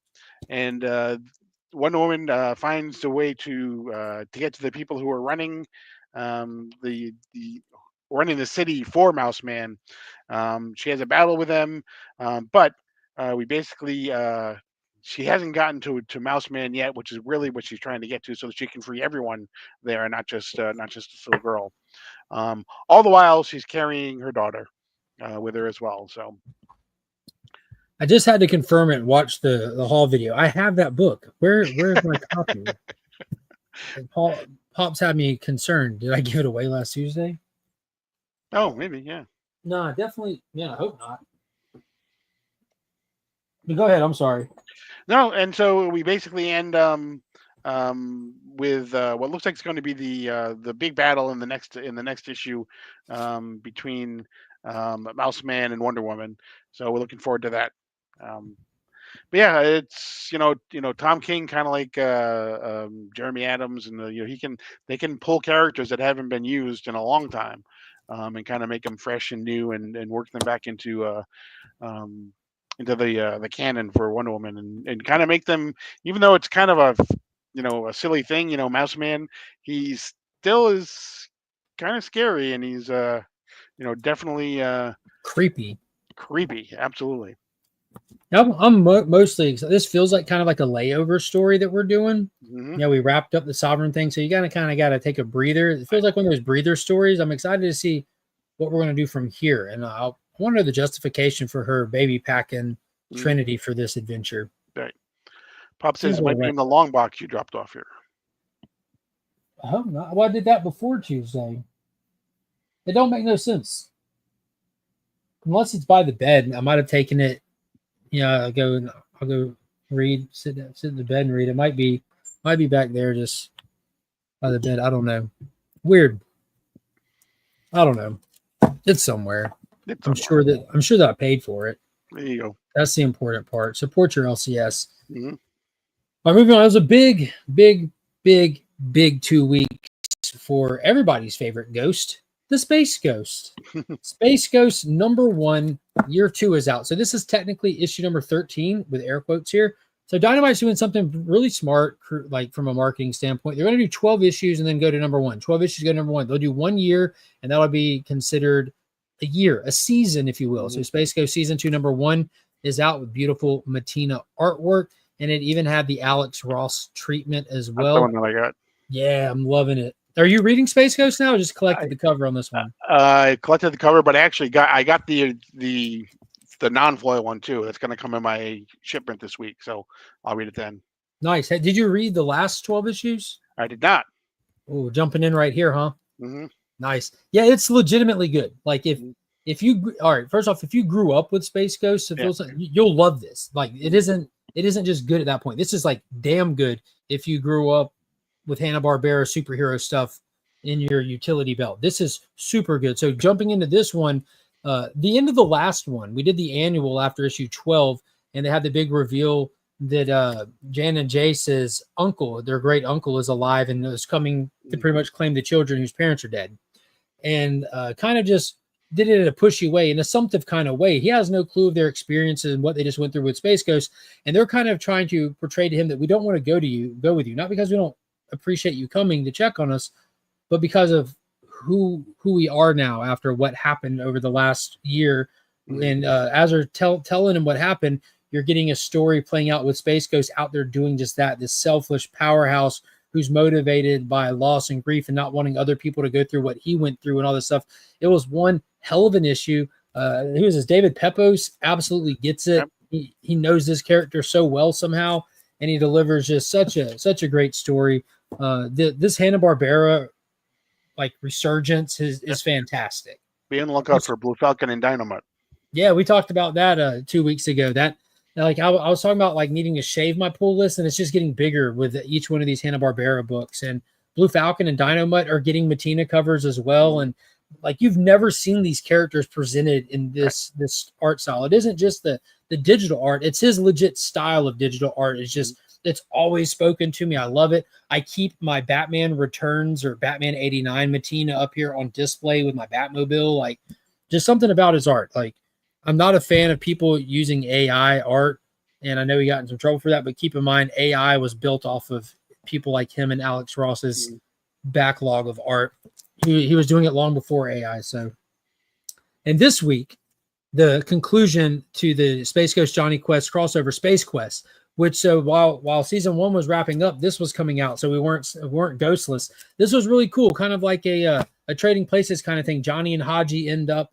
S2: Wonder Woman finds a way to get to the people who are running the running the city for Mouseman. She has a battle with them, but we basically she hasn't gotten to Mouseman yet, which is really what she's trying to get to, so that she can free everyone there, and not just this little girl. All the while, she's carrying her daughter with her as well. So
S1: I just had to confirm it and watch the haul video. I have that book. Where's my copy? Pops had me concerned. Did I give it away last Tuesday?
S2: Oh, maybe, yeah.
S1: No, definitely. Yeah, I hope not. But go ahead. I'm sorry.
S2: No, and so we basically end with what looks like it's going to be the big battle in the next issue between Mouseman and Wonder Woman. So we're looking forward to that. But yeah, it's Tom King, kind of like Jeremy Adams, and they can pull characters that haven't been used in a long time, and kind of make them fresh and new, and work them back into the canon for Wonder Woman, and kind of make them, even though it's kind of a silly thing, Mouseman, he still is kind of scary, and he's definitely
S1: creepy.
S2: Creepy, absolutely.
S1: I'm mostly excited. This feels like kind of like a layover story that we're doing.
S2: Mm-hmm.
S1: You know, we wrapped up the Sovereign thing, so you kind of got to take a breather. It feels like one of those breather stories. I'm excited to see what we're going to do from here, and I want to know the justification for her baby packing Trinity for this adventure.
S2: Right. Pop says it might be in the long box you dropped off here.
S1: Oh, no. Well, I did that before Tuesday. It don't make no sense. Unless it's by the bed. I might have taken it. Yeah, I'll go read, sit in the bed and read. It might be back there just by the bed. I don't know. Weird. I don't know. It's somewhere. I'm sure that I paid for it.
S2: There you go.
S1: That's the important part. Support your LCS.
S2: Mm-hmm.
S1: All right, moving on. It was a big 2 weeks for everybody's favorite ghost, the Space Ghost. Space Ghost #1, year 2 is out. So this is technically issue number 13 with air quotes here. So Dynamite's doing something really smart, like from a marketing standpoint. They're going to do 12 issues and then go to #1. 12 issues go to #1. They'll do 1 year, and that'll be considered a year, a season, if you will. So Space Ghost season 2 #1 is out with beautiful Matina artwork, and it even had the Alex Ross treatment as well.
S2: That's the one that I got.
S1: Yeah, I'm loving it. Are you reading Space Ghost now, or just collected the cover on this one?
S2: I collected the cover, but I actually got the non-foil one too. That's going to come in my shipment this week, so I'll read it then.
S1: Nice. Hey, did you read the last 12 issues?
S2: I did not.
S1: Oh, jumping in right here, huh?
S2: Mm-hmm.
S1: Nice. Yeah, it's legitimately good. Like if you all right, first off, if you grew up with Space Ghost, it feels like you'll love this. Like it isn't just good at that point. This is like damn good if you grew up with Hanna-Barbera superhero stuff in your utility belt. This is super good. So jumping into this one, the end of the last one, we did the annual after issue 12, and they had the big reveal that Jan and Jace's uncle, their great uncle, is alive and is coming to pretty much claim the children whose parents are dead. And kind of just did it in a pushy way, an assumptive kind of way. He has no clue of their experiences and what they just went through with Space Ghost. And they're kind of trying to portray to him that we don't want to go with you, not because we don't appreciate you coming to check on us, but because of who we are now after what happened over the last year. And as they're telling him what happened, you're getting a story playing out with Space Ghost out there doing just that, this selfish powerhouse who's motivated by loss and grief and not wanting other people to go through what he went through and all this stuff. It was one hell of an issue. Who is this? David Pepos absolutely gets it. Yep. He knows this character so well somehow, and he delivers just such a great story. This Hanna-Barbera like resurgence is fantastic.
S2: Be on the lookout for Blue Falcon and Dynamite.
S1: Yeah, we talked about that 2 weeks ago. That like I was talking about like needing to shave my pull list, and it's just getting bigger with each one of these Hanna-Barbera books. And Blue Falcon and Dynamite are getting Matina covers as well. And like you've never seen these characters presented in this art style. It isn't just the digital art; it's his legit style of digital art. It's always spoken to me. I love it. I keep my Batman Returns or Batman 89 Matina up here on display with my Batmobile. Like just something about his art. Like I'm not a fan of people using AI art, and I know he got in some trouble for that, but keep in mind AI was built off of people like him and Alex Ross's backlog of art. He was doing it long before AI. So, and this week, the conclusion to the Space Ghost Johnny Quest crossover, Space Quest, which so while season 1 was wrapping up, this was coming out, so we weren't ghostless. This was really cool, kind of like a trading places kind of thing. Johnny and Haji end up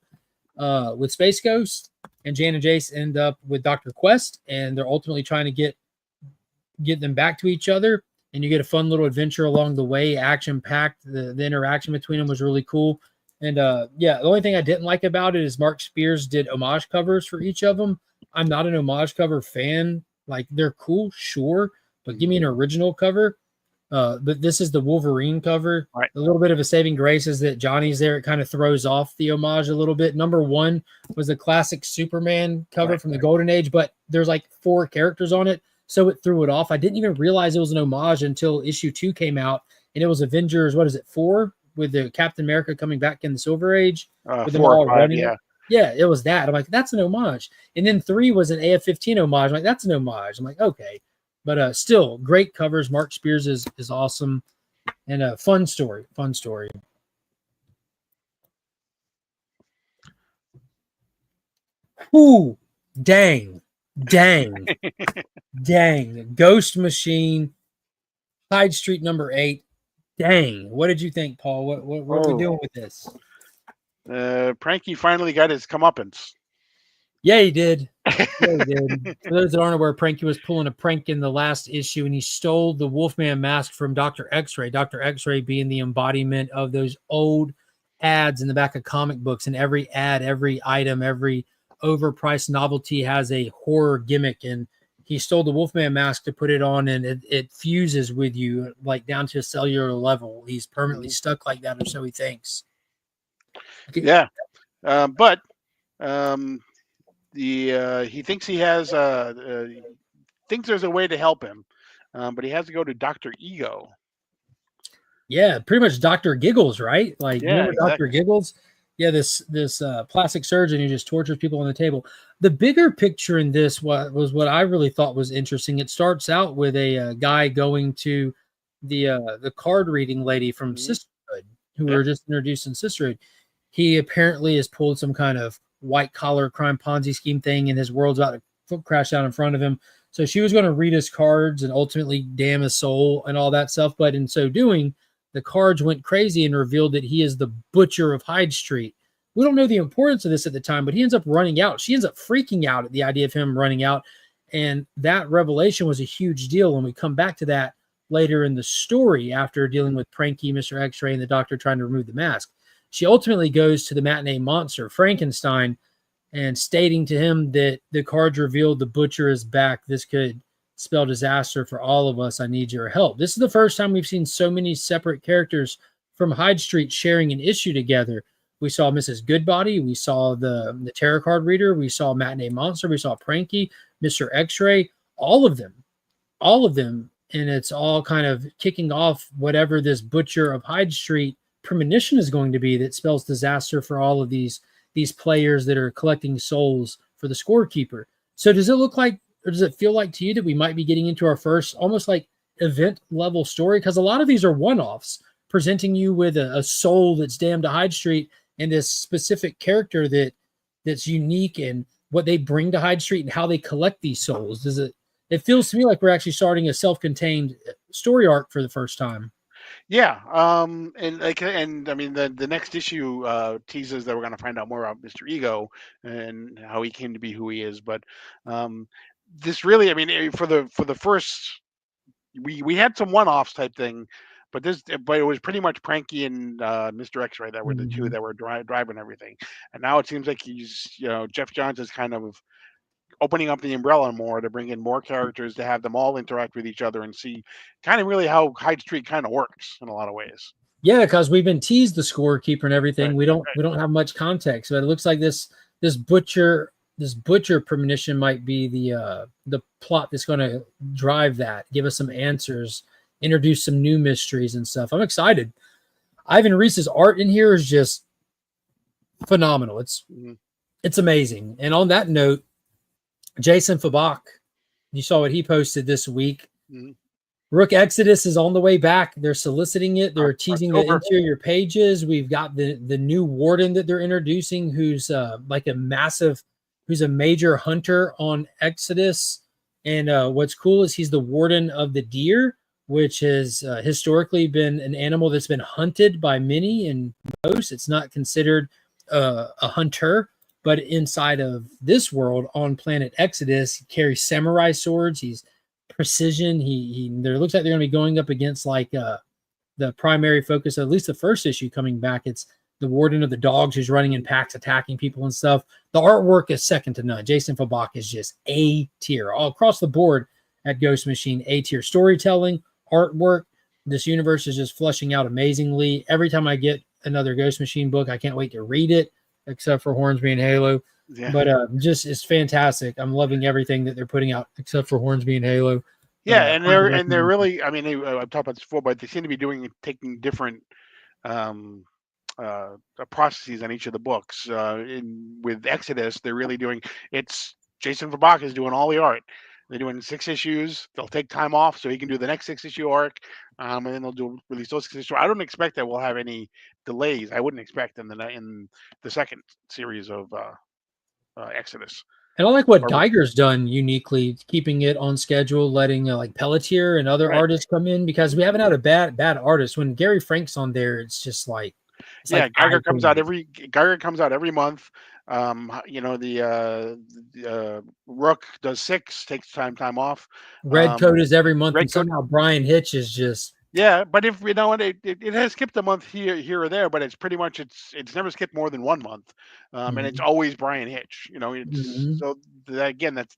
S1: with Space Ghost, and Jan and Jace end up with Dr. Quest, and they're ultimately trying to get them back to each other. And you get a fun little adventure along the way, action-packed. The interaction between them was really cool. And the only thing I didn't like about it is Mark Spears did homage covers for each of them. I'm not an homage cover fan. Like they're cool, sure, but give me an original cover. But this is the Wolverine cover. Right. A little bit of a saving grace is that Johnny's there. It kind of throws off the homage a little bit. #1 was the classic Superman cover from the Golden Age, but there's like 4 characters on it, so it threw it off. I didn't even realize it was an homage until issue 2 came out, and it was Avengers, 4? With the Captain America coming back in the Silver Age. With them all running. Yeah, it was that. I'm like, that's an homage. And then 3 was an AF-15 homage. I'm like, that's an homage. I'm like, okay. But still, great covers. Mark Spears is awesome. And a fun story. Ooh, dang, dang, dang. Ghost Machine, Hyde Street #8. Dang. What did you think, Paul? What are we
S2: Oh,
S1: doing with this?
S2: Pranky finally got his comeuppance.
S1: Yeah, he did. Yeah, he did. For those that aren't aware, Pranky was pulling a prank in the last issue, and he stole the Wolfman mask from Dr. X-Ray. Dr. X-Ray being the embodiment of those old ads in the back of comic books, and every ad, every item, every overpriced novelty has a horror gimmick, and he stole the Wolfman mask to put it on, and it fuses with you like down to a cellular level. He's permanently stuck like that, or so he thinks.
S2: Yeah, but um, he thinks he has thinks there's a way to help him, but he has to go to Doctor Ego.
S1: Yeah, pretty much Dr. Giggles, right? Like,
S2: Yeah,
S1: remember Dr.
S2: exactly.
S1: Giggles? Yeah, this plastic surgeon who just tortures people on the table. The bigger picture in this was what I really thought was interesting. It starts out with a guy going to the card reading lady from
S2: Mhm.
S1: Sisterhood, who we
S2: Yep.
S1: were just introduced in Sisterhood. He apparently has pulled some kind of white collar crime Ponzi scheme thing, and his world's about to crash down in front of him. So she was going to read his cards and ultimately damn his soul and all that stuff. But in so doing, the cards went crazy and revealed that he is the butcher of Hyde Street. We don't know the importance of this at the time, but he ends up running out. She ends up freaking out at the idea of him running out. And that revelation was a huge deal. When we come back to that later in the story, after dealing with Pranky, Mr. X-Ray, and the doctor trying to remove the mask, she ultimately goes to the matinee monster, Frankenstein, and stating to him that the cards revealed the butcher is back. This could spell disaster for all of us. I need your help. This is the first time we've seen so many separate characters from Hyde Street sharing an issue together. We saw Mrs. Goodbody, we saw the tarot card reader, we saw Matinee Monster, we saw Pranky, Mr. X-Ray, all of them, and it's all kind of kicking off whatever this butcher of Hyde Street premonition is going to be that spells disaster for all of these players that are collecting souls for the scorekeeper. So does it look like, or does it feel like to you that we might be getting into our first almost like event level story? Because a lot of these are one-offs, presenting you with a soul that's damned to Hyde Street and this specific character that's unique and what they bring to Hyde Street and how they collect these souls. Does it feels to me like we're actually starting a self-contained story arc for the first time.
S2: Yeah, and I mean the next issue teases that we're going to find out more about Mr. Ego and how he came to be who he is. But um, this really, I mean, for the first, we had some one-offs type thing, but it was pretty much Pranky and Mr. X-Ray that were the two
S1: Mhm.
S2: that were driving everything. And now it seems like Jeff Johns is kind of opening up the umbrella more to bring in more characters to have them all interact with each other and see kind of really how Hyde Street kind of works in a lot of ways.
S1: Yeah, because we've been teased the scorekeeper and everything.
S2: Right.
S1: We don't have much context, but it looks like this butcher premonition might be the plot that's going to drive that, give us some answers, introduce some new mysteries and stuff. I'm excited. Ivan Reese's art in here is just phenomenal.
S2: Mhm.
S1: It's amazing. And on that note, Jason Fabak, you saw what he posted this week.
S2: Mhm.
S1: Rook Exodus is on the way back. They're soliciting it. They're teasing the
S2: October.
S1: interior pages. We've got the new warden that they're introducing, who's who's a major hunter on Exodus. And what's cool is he's the warden of the deer, which has historically been an animal that's been hunted by many and most. It's not considered a hunter, but inside of this world on planet Exodus, he carries samurai swords. He's precision. He there looks like they're going to be going up against like the primary focus of at least the first issue coming back. It's the warden of the dogs who's running in packs, attacking people and stuff. The artwork is second to none. Jason Fabak is just A tier all across the board at Ghost Machine. A tier storytelling, artwork. This universe is just flushing out amazingly. Every time I get another Ghost Machine book, I can't wait to read it, except for Hornsby and Halo.
S2: Yeah.
S1: But just it's fantastic. I'm loving everything that they're putting out, except for Hornsby and Halo. But
S2: Yeah,
S1: highly
S2: and they're
S1: recommend.
S2: really. I mean, I've talked about this before, but they seem to be taking different um, processes on each of the books. With Exodus, they're really doing. It's Jason Verback is doing all the art. They're doing 6 issues. They'll take time off so he can do the next 6 issue arc, and then they'll release those 6 issues. I don't expect that we'll have any delays. I wouldn't expect in the second series of Exodus.
S1: And I like what
S2: Or-
S1: Geiger's done uniquely, keeping it on schedule, letting like Pelletier and other
S2: Right.
S1: artists come in, because we haven't had a bad artist. When Gary Frank's on there, it's just like
S2: Yeah,
S1: like eye candy.
S2: Geiger comes out every month. Rook does 6, takes time off.
S1: Red Coat is every month, and
S2: Red Coat,
S1: somehow Brian Hitch is just
S2: yeah, but if you know what, it has skipped a month here or there, but it's pretty much it's never skipped more than 1 month, and it's
S1: mhm,
S2: always Brian Hitch. It's
S1: mhm.
S2: so again that's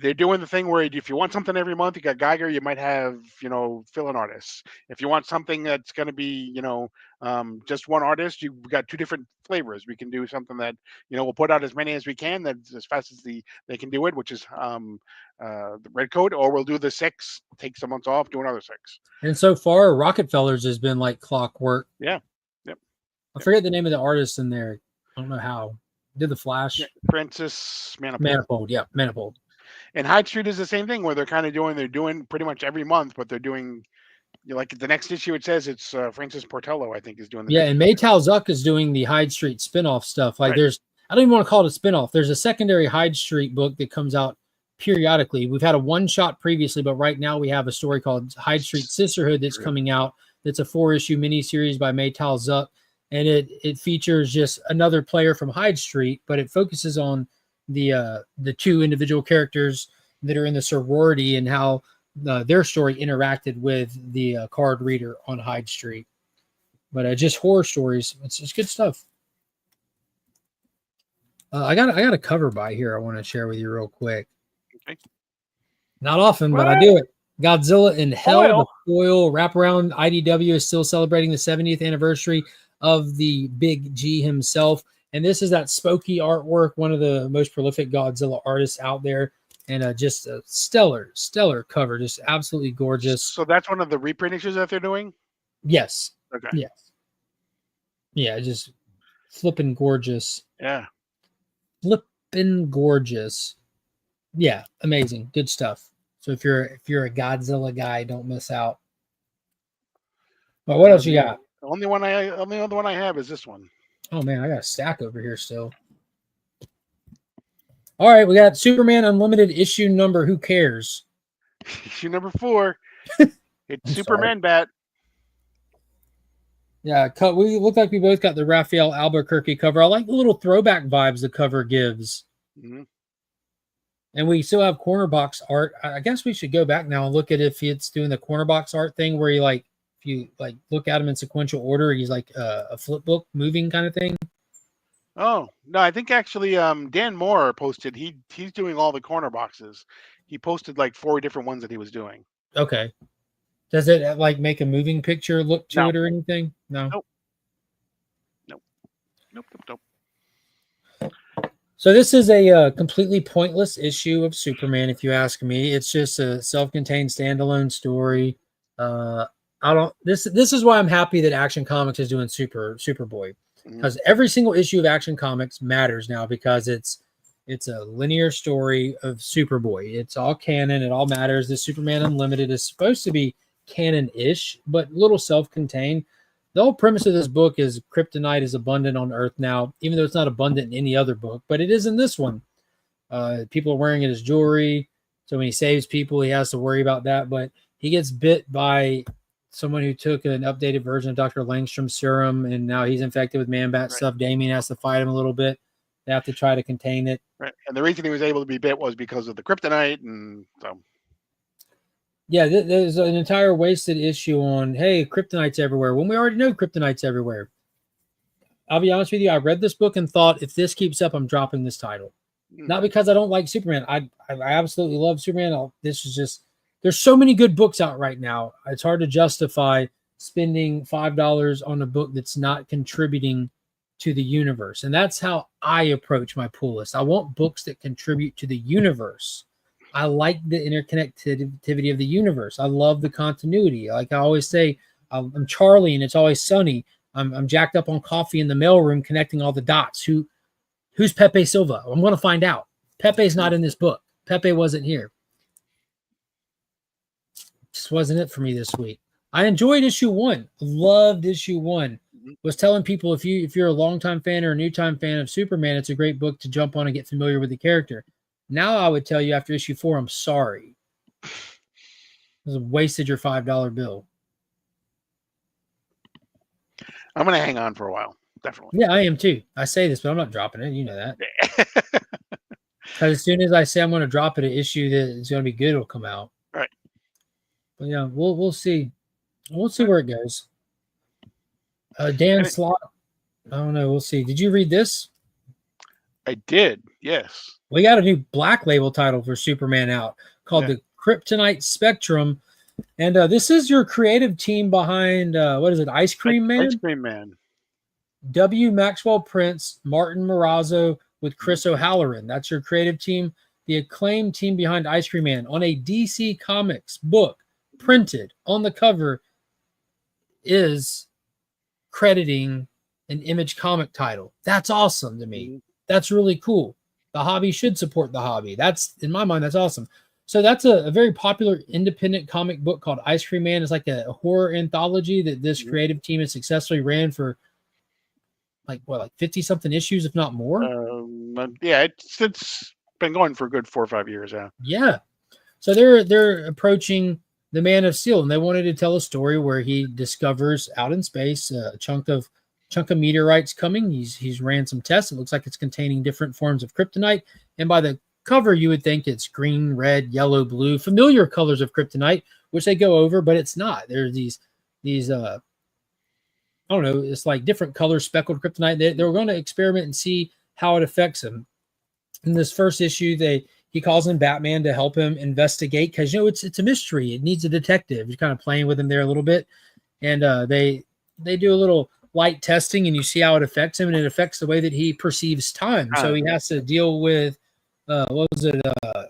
S2: they're doing the thing where if you want something every month, you got Geiger, you might have, fill-in artists. If you want something that's going to be, just one artist, you've got 2 different flavors. We can do something that, we'll put out as many as we can, that's as fast as they can do it, which is the Red Coat, or we'll do the 6, take some months off, do another 6.
S1: And so far, Rockefellers has been like clockwork.
S2: Yeah. Yep.
S1: I forget the name of the artist in there. I don't know how. Did the Flash?
S2: Francis Manifold.
S1: Manifold, yeah, Manifold.
S2: And Hyde Street is the same thing, where they're doing pretty much every month, but they're doing, like the next issue, it says it's Francis Portello, I think, is doing the
S1: Yeah,
S2: next
S1: and Maytal Zuck is doing the Hyde Street spinoff stuff. Like
S2: Right.
S1: there's, I don't even want to call it a spinoff. There's a secondary Hyde Street book that comes out periodically. We've had a one shot previously, but right now we have a story called Hyde Street Sisterhood that's coming out. It's a 4-issue miniseries by Maytal Zuck, and it features just another player from Hyde Street, but it focuses on the 2 individual characters that are in the sorority and how their story interacted with the card reader on Hyde Street. But just horror stories. It's good stuff. I got a cover by here I want to share with you real quick.
S2: Okay.
S1: Not often, but I do it. Godzilla in Hell, the foil wraparound. IDW is still celebrating the 70th anniversary of the Big G himself. And this is that spooky artwork, one of the most prolific Godzilla artists out there. And just a stellar cover, just absolutely gorgeous.
S2: So that's one of the reprint issues that they're doing?
S1: Yes.
S2: Okay.
S1: Yes. Yeah, just flipping gorgeous.
S2: Yeah.
S1: Flipping gorgeous. Yeah, amazing. Good stuff. So if you're a Godzilla guy, don't miss out. But what else you got?
S2: The only other one I have is this one.
S1: Oh man, I got a stack over here still. All right, we got Superman Unlimited issue number. Who cares?
S2: Issue number 4. It's Superman Bat.
S1: Yeah, we look like we both got the Raphael Albuquerque cover. I like the little throwback vibes the cover gives.
S2: Mm-hmm.
S1: And we still have corner box art. I guess we should go back now and look at if it's doing the corner box art thing where if you look at him in sequential order, he's like a flip book moving kind of thing.
S2: Oh, no, I think actually Dan Moore posted, he's doing all the corner boxes. He posted like 4 different ones that he was doing.
S1: Okay. Does it like make a moving picture look to it or anything? No.
S2: Nope. So
S1: this is a completely pointless issue of Superman, if you ask me. It's just a self-contained standalone story. This is why I'm happy that Action Comics is doing Superboy, because every single issue of Action Comics matters now, because it's a linear story of Superboy. It's all canon. It all matters. The Superman Unlimited is supposed to be canon-ish, but little self-contained. The whole premise of this book is kryptonite is abundant on Earth now, even though it's not abundant in any other book, but it is in this one. People are wearing it as jewelry, so when he saves people, he has to worry about that. But he gets bit by someone who took an updated version of Dr. Langstrom's serum, and now he's infected with Man-Bat stuff. Damien has to fight him a little bit. They have to try to contain it.
S2: Right. And the reason he was able to be bit was because of the kryptonite, and so.
S1: Yeah, there's an entire wasted issue on, hey, kryptonite's everywhere, when we already know kryptonite's everywhere. I'll be honest with you, I read this book and thought, if this keeps up, I'm dropping this title. Not because I don't like Superman. I absolutely love Superman. This is just, there's so many good books out right now. It's hard to justify spending $5 on a book that's not contributing to the universe. And that's how I approach my pull list. I want books that contribute to the universe. I like the interconnectivity of the universe. I love the continuity. Like I always say, I'm Charlie and it's always sunny. I'm jacked up on coffee in the mailroom connecting all the dots. Who's Pepe Silva? I'm going to find out. Pepe's not in this book. Pepe wasn't here. Just wasn't it for me this week. I enjoyed issue 1. Loved issue 1. was telling people if you're a longtime fan or a new time fan of Superman, it's a great book to jump on and get familiar with the character. Now I would tell you after issue 4, I'm sorry. It wasted your $5 bill.
S2: I'm going to hang on for a while. Definitely.
S1: Yeah, I am too. I say this, but I'm not dropping it. You know that. Because as soon as I say I'm going to drop it, an issue that is going to be good will come out.
S2: Right.
S1: But yeah, we'll see. We'll see where it goes. Dan Slott. I don't know. We'll see. Did you read this?
S2: I did. Yes.
S1: We got a new Black Label title for Superman out called the Kryptonite Spectrum. And this is your creative team behind, what is it, Ice Cream Man?
S2: Ice Cream Man.
S1: W. Maxwell Prince, Martin Morazzo with Chris O'Halloran. That's your creative team. The acclaimed team behind Ice Cream Man on a DC Comics book printed on the cover is crediting an Image comic title. That's awesome to me. That's really cool. The hobby should support the hobby. That's, in my mind, that's awesome. So that's a very popular independent comic book called Ice Cream Man. It's like a horror anthology that this creative team has successfully ran for like 50-something issues, if not more.
S2: Yeah, it's been going for a good 4 or 5 years.
S1: Yeah. So they're approaching the Man of Steel, and they wanted to tell a story where he discovers out in space a chunk of meteorites coming. He's ran some tests. It looks like it's containing different forms of kryptonite, and by the cover you would think it's green, red, yellow, blue, familiar colors of kryptonite, which they go over, but it's not. There's these I don't know, it's like different color speckled kryptonite. They're going to experiment and see how it affects him. In this first issue, he calls in Batman to help him investigate because it's a mystery. It needs a detective. He's kind of playing with him there a little bit, and they do a little light testing, and you see how it affects him, and it affects the way that he perceives time. So he has to deal with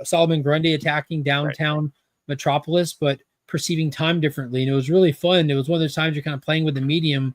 S1: Solomon Grundy attacking downtown Metropolis, but perceiving time differently. And it was really fun. It was one of those times you're kind of playing with the medium,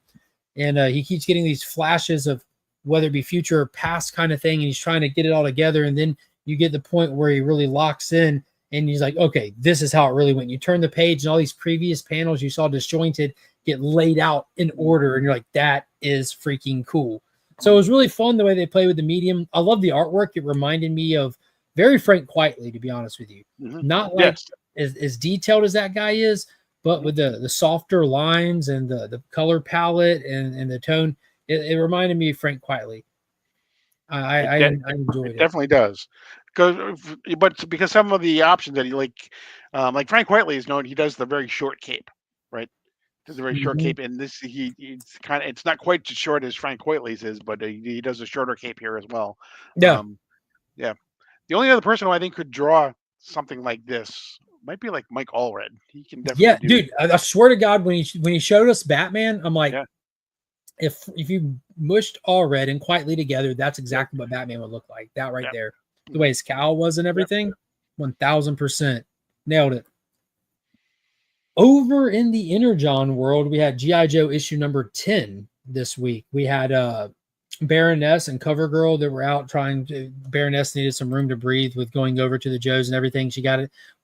S1: and he keeps getting these flashes of whether it be future or past kind of thing, and he's trying to get it all together. And then you get the point where he really locks in, and he's like, okay, this is how it really went. You turn the page, and all these previous panels you saw disjointed get laid out in order, and you're like, that is freaking cool. So it was really fun the way they play with the medium. I love the artwork. It reminded me of very Frank Quitely, to be honest with you. Not like as detailed as that guy is, but with the softer lines and the color palette and the tone, it reminded me of Frank Quitely. I enjoyed it.
S2: It definitely does. Because some of the options that he like Frank Quitely is known, he does the very short cape, right? Does a very short cape, and this it's not quite as short as Frank Quitely's is, but he does a shorter cape here as well.
S1: Yeah.
S2: The only other person who I think could draw something like this might be like Mike Allred. He can definitely
S1: dude. I swear to God, when he showed us Batman, I'm like, if you mushed Allred and Quitely together, that's exactly what Batman would look like. That right there, the way his cowl was and everything, 1000% nailed it. Over in the Energon world, we had G.I. Joe issue number 10 this week. We had Baroness and CoverGirl that were out trying to. Baroness needed some room to breathe with going over to the Joes and everything. She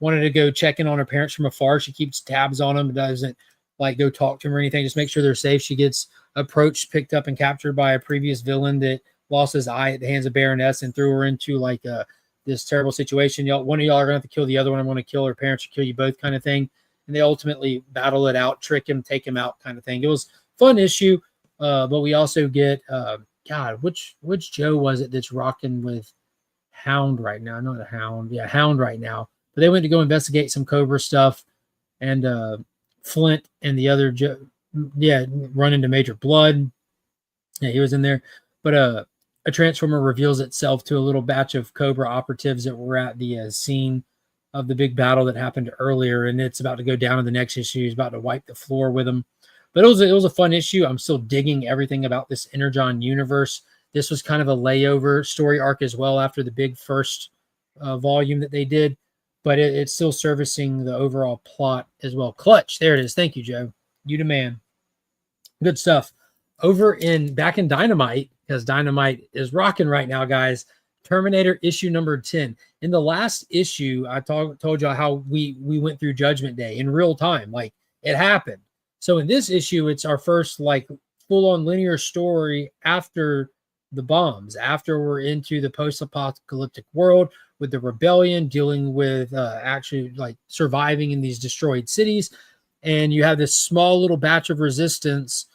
S1: wanted to go check in on her parents from afar. She keeps tabs on them, doesn't like go talk to them or anything. Just make sure they're safe. She gets approached, picked up, and captured by a previous villain that lost his eye at the hands of Baroness and threw her into like this terrible situation. One of y'all are gonna have to kill the other one. I'm gonna kill her parents or kill you both, kind of thing. And they ultimately battle it out, trick him, take him out, kind of thing. It was a fun issue, but we also get God, which Joe was it that's rocking with Hound right now? Not a Hound, Hound right now. But they went to go investigate some Cobra stuff, and Flint and the other Joe, run into Major Blood. Yeah, he was in there. But a Transformer reveals itself to a little batch of Cobra operatives that were at the scene of the big battle that happened earlier, and it's about to go down in the next issue. He's about to wipe the floor with them. But it was a fun issue. I'm still digging everything about this Energon universe. This was kind of a layover story arc as well after the big first volume that they did, but it's still servicing the overall plot as well. Clutch, there it is. Thank you, Joe. You the man. Good stuff. Back in Dynamite, because Dynamite is rocking right now, guys. Terminator issue number 10. In the last issue, I told y'all how we went through Judgment Day in real time. Like, it happened. So in this issue, it's our first like full-on linear story after the bombs, after we're into the post-apocalyptic world with the rebellion, dealing with actually like surviving in these destroyed cities. And you have this small little batch of resistance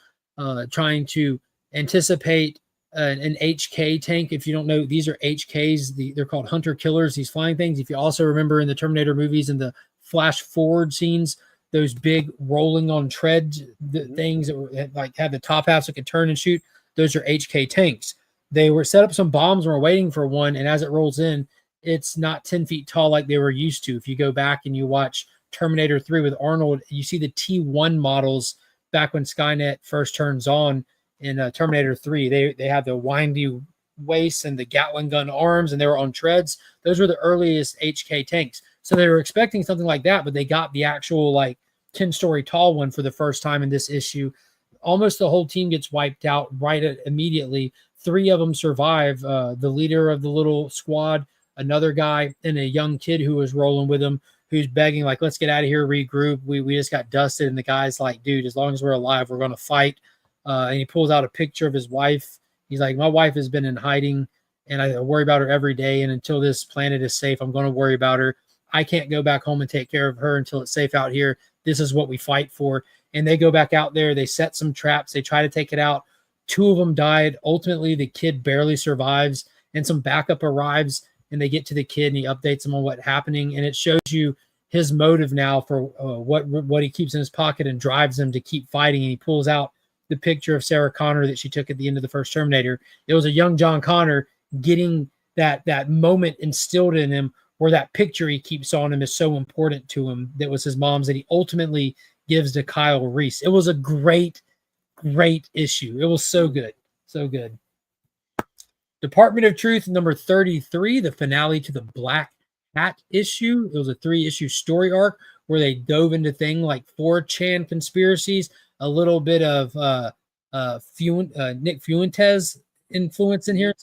S1: trying to anticipate an HK tank. If you don't know, these are HKs. They're called hunter killers, these flying things. If you also remember in the Terminator movies and the flash forward scenes, those big rolling on treads things that were like have the top half so it could turn and shoot, those are HK tanks. They were set up some bombs and were waiting for one, and as it rolls in, it's not 10 feet tall like they were used to. If you go back and you watch Terminator 3 with Arnold, you see the T1 models back when Skynet first turns on in Terminator 3. They had the windy waist and the Gatling gun arms, and they were on treads. Those were the earliest HK tanks. So they were expecting something like that, but they got the actual like 10-story tall one for the first time in this issue. Almost the whole team gets wiped out immediately. 3 of them survive. The leader of the little squad, another guy, and a young kid who was rolling with him, who's begging, like, let's get out of here, regroup. We just got dusted. And the guy's like, dude, as long as we're alive, we're going to fight. And he pulls out a picture of his wife. He's like, my wife has been in hiding, and I worry about her every day. And until this planet is safe, I'm going to worry about her. I can't go back home and take care of her until it's safe out here. This is what we fight for. And they go back out there. They set some traps. They try to take it out. 2 of them died. Ultimately, the kid barely survives, and some backup arrives, and they get to the kid, and he updates them on what's happening. And it shows you his motive now for what he keeps in his pocket and drives him to keep fighting. And he pulls out the picture of Sarah Connor that she took at the end of the first Terminator. It was a young John Connor getting that moment instilled in him, where that picture he keeps on him is so important to him. That was his mom's, that he ultimately gives to Kyle Reese. It was a great issue. It was so good. So good. Department of Truth number 33, the finale to the Black Hat issue. It was a 3-issue story arc where they dove into things like 4chan conspiracies, a little bit of Nick Fuentes influence in here,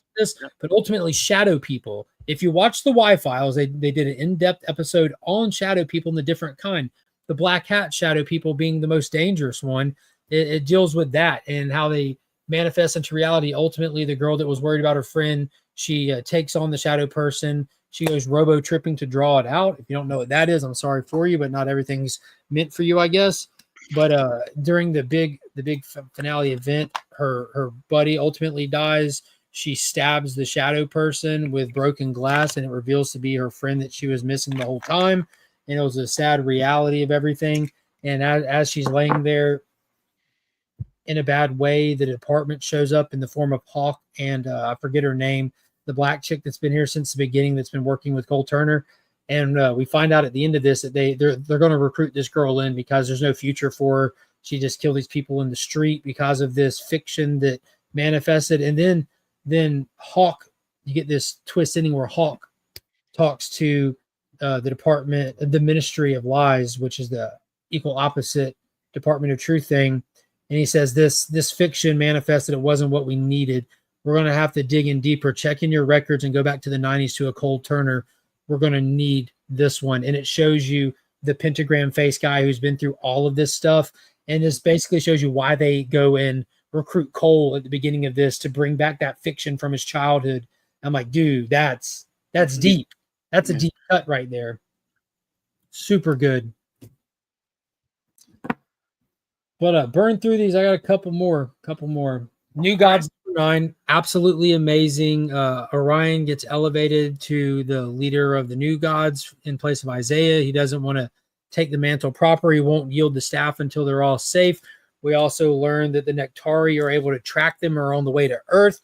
S1: but ultimately shadow people. If you watch the Y-Files, they did an in-depth episode on shadow people and the different kind. The Black Hat shadow people being the most dangerous one. It deals with that and how they manifest into reality. Ultimately, the girl that was worried about her friend, she takes on the shadow person. She goes robo-tripping to draw it out. If you don't know what that is, I'm sorry for you, but not everything's meant for you, I guess. But during the big finale event, her buddy ultimately dies. She stabs the shadow person with broken glass, and it reveals to be her friend that she was missing the whole time. And it was a sad reality of everything. And as she's laying there in a bad way, the department shows up in the form of Hawk and I forget her name, the black chick that's been here since the beginning, that's been working with Cole Turner. And we find out at the end of this that they're going to recruit this girl in because there's no future for her. She just killed these people in the street because of this fiction that manifested. And then Hawk, you get this twist ending where Hawk talks to the department, the Ministry of Lies, which is the equal opposite Department of Truth thing. And he says this fiction manifested. It wasn't what we needed. We're going to have to dig in deeper, check in your records, and go back to the 90s to a Cole Turner. We're going to need this one. And it shows you the pentagram face guy who's been through all of this stuff. And this basically shows you why they go and recruit Cole at the beginning of this to bring back that fiction from his childhood. I'm like, dude, that's deep. That's a deep cut right there. Super good. But burn through these. I got a couple more. New Gods 9, absolutely amazing. Orion gets elevated to the leader of the New Gods in place of Isaiah. He doesn't want to take the mantle proper. He won't yield the staff until they're all safe. We also learn that the Nectari are able to track them, or on the way to Earth.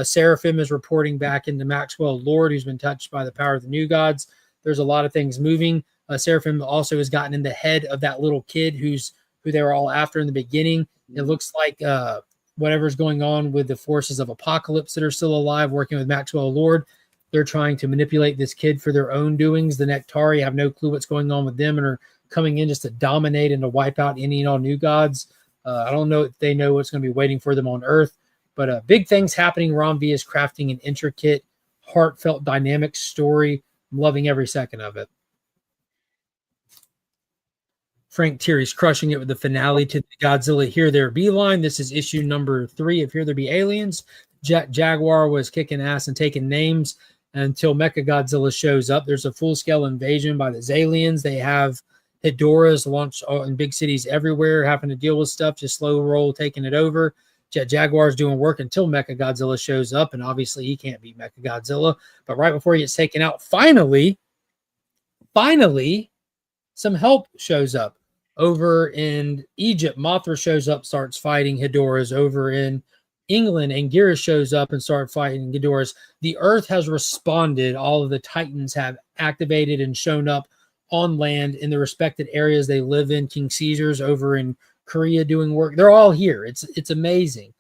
S1: Seraphim is reporting back into Maxwell Lord, who's been touched by the power of the New Gods. There's a lot of things moving. Seraphim also has gotten in the head of that little kid who they were all after in the beginning. It looks like whatever's going on with the forces of Apocalypse that are still alive, working with Maxwell Lord, they're trying to manipulate this kid for their own doings. The Nectari have no clue what's going on with them and are coming in just to dominate and to wipe out any and all New Gods. I don't know if they know what's going to be waiting for them on Earth, but big things happening. Ron V is crafting an intricate, heartfelt, dynamic story. I'm loving every second of it. Frank Thierry's crushing it with the finale to the Godzilla Here There Be line. This is issue number 3 of Here There Be Aliens. Jaguar was kicking ass and taking names until Mechagodzilla shows up. There's a full-scale invasion by the Zalians. They have Hidoras launched in big cities everywhere, having to deal with stuff, just slow roll, taking it over. Jaguar's doing work until Mechagodzilla shows up, and obviously he can't beat Mechagodzilla. But right before he gets taken out, finally, some help shows up. Over in Egypt, Mothra shows up, starts fighting Hidoras. Over in England, Anguirus shows up and starts fighting Ghidorahs. The Earth has responded. All of the Titans have activated and shown up on land in the respected areas they live in. King Caesar's over in Korea doing work. They're all here. It's amazing.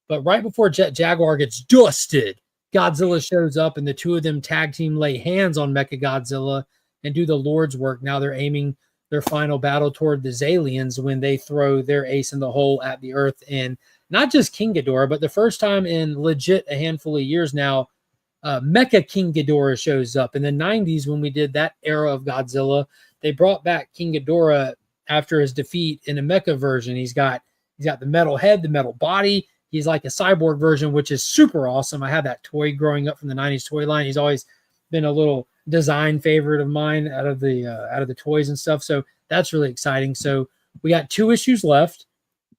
S1: But right before Jaguar gets dusted, Godzilla shows up, and the two of them tag team lay hands on Mechagodzilla and do the Lord's work. Now they're aiming their final battle toward the Zalians when they throw their ace in the hole at the Earth. And not just King Ghidorah, but the first time in legit a handful of years now, Mecha King Ghidorah shows up. In the 90s, when we did that era of Godzilla, they brought back King Ghidorah after his defeat in a mecha version. He's got the metal head, the metal body. He's like a cyborg version, which is super awesome. I had that toy growing up from the 90s toy line. He's always been a little design favorite of mine out of the toys and stuff. So that's really exciting. So we got 2 issues left.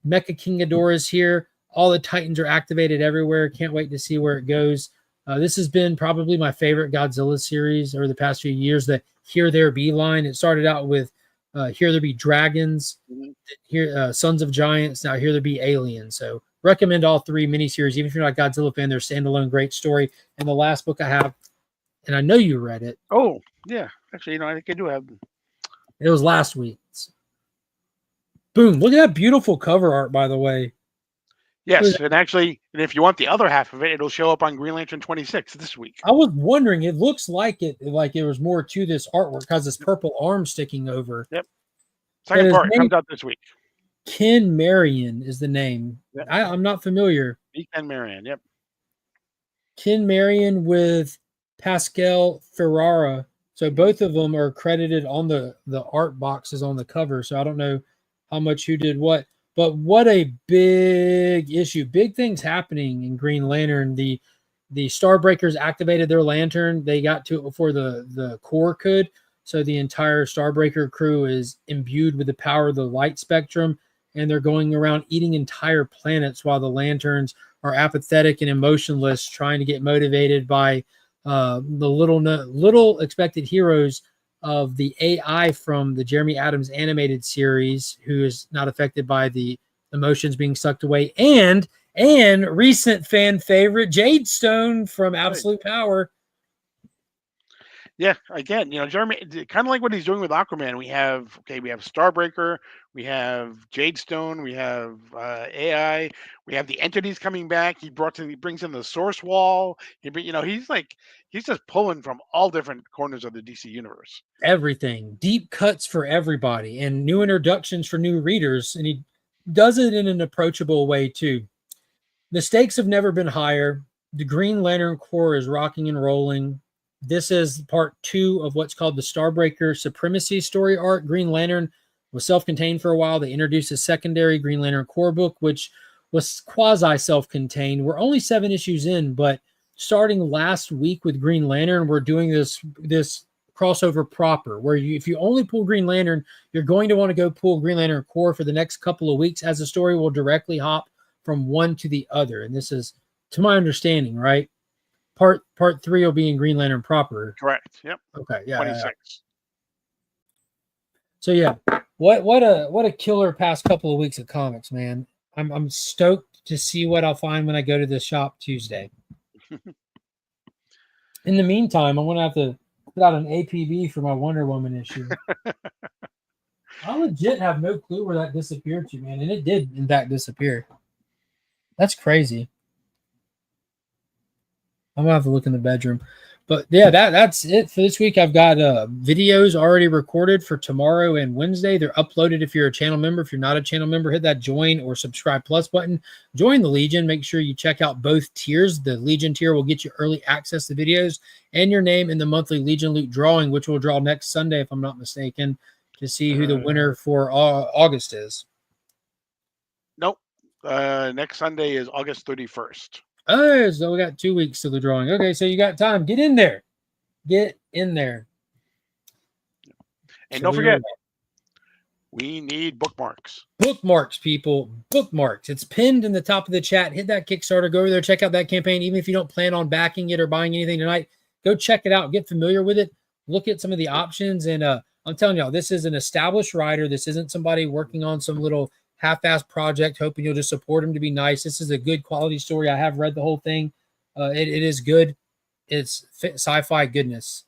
S1: Mecha King Ghidorah is here. All the Titans are activated everywhere. Can't wait to see where it goes. This has been probably my favorite Godzilla series over the past few years. The Here There Be line. It started out with Here There Be Dragons, here Sons of Giants. Now Here There Be Aliens. So recommend all 3 miniseries. Even if you're not a Godzilla fan, they're standalone great story. And the last book I have, and I know you read it.
S2: Oh yeah, actually, I think I do have.
S1: It was last week. Boom! Look at that beautiful cover art, by the way.
S2: Yes, and actually, and if you want the other half of it, it'll show up on Green Lantern 26 this week.
S1: I was wondering, it looks like it was more to this artwork because this purple arm sticking over.
S2: Yep. Second part comes out this week.
S1: Ken Marion is the name. Yep. I'm not familiar.
S2: Ken Marion, yep.
S1: Ken Marion with Pascal Ferrara. So both of them are credited on the art boxes on the cover. So I don't know how much who did what. But what a big issue. Big things happening in Green Lantern. The Starbreakers activated their lantern. They got to it before the Corps could. So the entire Starbreaker crew is imbued with the power of the light spectrum. And they're going around eating entire planets while the lanterns are apathetic and emotionless, trying to get motivated by the little expected heroes of the AI from the Jeremy Adams animated series, who is not affected by the emotions being sucked away, and recent fan favorite Jade Stone from Absolute Power.
S2: Yeah, again, Jeremy, kind of like what he's doing with Aquaman. We have Starbreaker, we have Jade Stone, we have AI, we have the entities coming back. He brings in the Source Wall. He's just pulling from all different corners of the DC universe.
S1: Everything, deep cuts for everybody, and new introductions for new readers, and he does it in an approachable way too. The stakes have never been higher. The Green Lantern Corps is rocking and rolling. This is part 2 of what's called the Starbreaker Supremacy story arc. Green Lantern was self-contained for a while. They introduced a secondary Green Lantern Corps book, which was quasi-self-contained. We're only 7 issues in, but starting last week with Green Lantern, we're doing this crossover proper, where if you only pull Green Lantern, you're going to want to go pull Green Lantern Corps for the next couple of weeks, as the story will directly hop from one to the other. And this is, to my understanding, right? Part 3 will be in Green Lantern proper.
S2: Correct. Yep.
S1: Okay. Yeah.
S2: 26.
S1: Yeah. So yeah, what a killer past couple of weeks of comics, man. I'm stoked to see what I'll find when I go to the shop Tuesday. In the meantime, I'm gonna have to put out an APB for my Wonder Woman issue. I legit have no clue where that disappeared to, man, and it did in fact disappear. That's crazy. I'm gonna have to look in the bedroom. But yeah, that's it for this week. I've got videos already recorded for tomorrow and Wednesday. They're uploaded if you're a channel member. If you're not a channel member, hit that join or subscribe plus button. Join the Legion. Make sure you check out both tiers. The Legion tier will get you early access to videos and your name in the monthly Legion Loot drawing, which will draw next Sunday, if I'm not mistaken. to see who the winner for August is.
S2: Nope. Next Sunday is August 31st.
S1: Oh, so we got 2 weeks to the drawing. Okay, so you got time. Get in there. Get in there.
S2: And don't forget, we need bookmarks.
S1: Bookmarks, people. Bookmarks. It's pinned in the top of the chat. Hit that Kickstarter. Go over there. Check out that campaign. Even if you don't plan on backing it or buying anything tonight, go check it out. Get familiar with it. Look at some of the options. And I'm telling y'all, this is an established writer. This isn't somebody working on some little half-assed project hoping you'll just support him to be nice. This is a good quality story. I have read the whole thing. It is good. It's sci-fi goodness.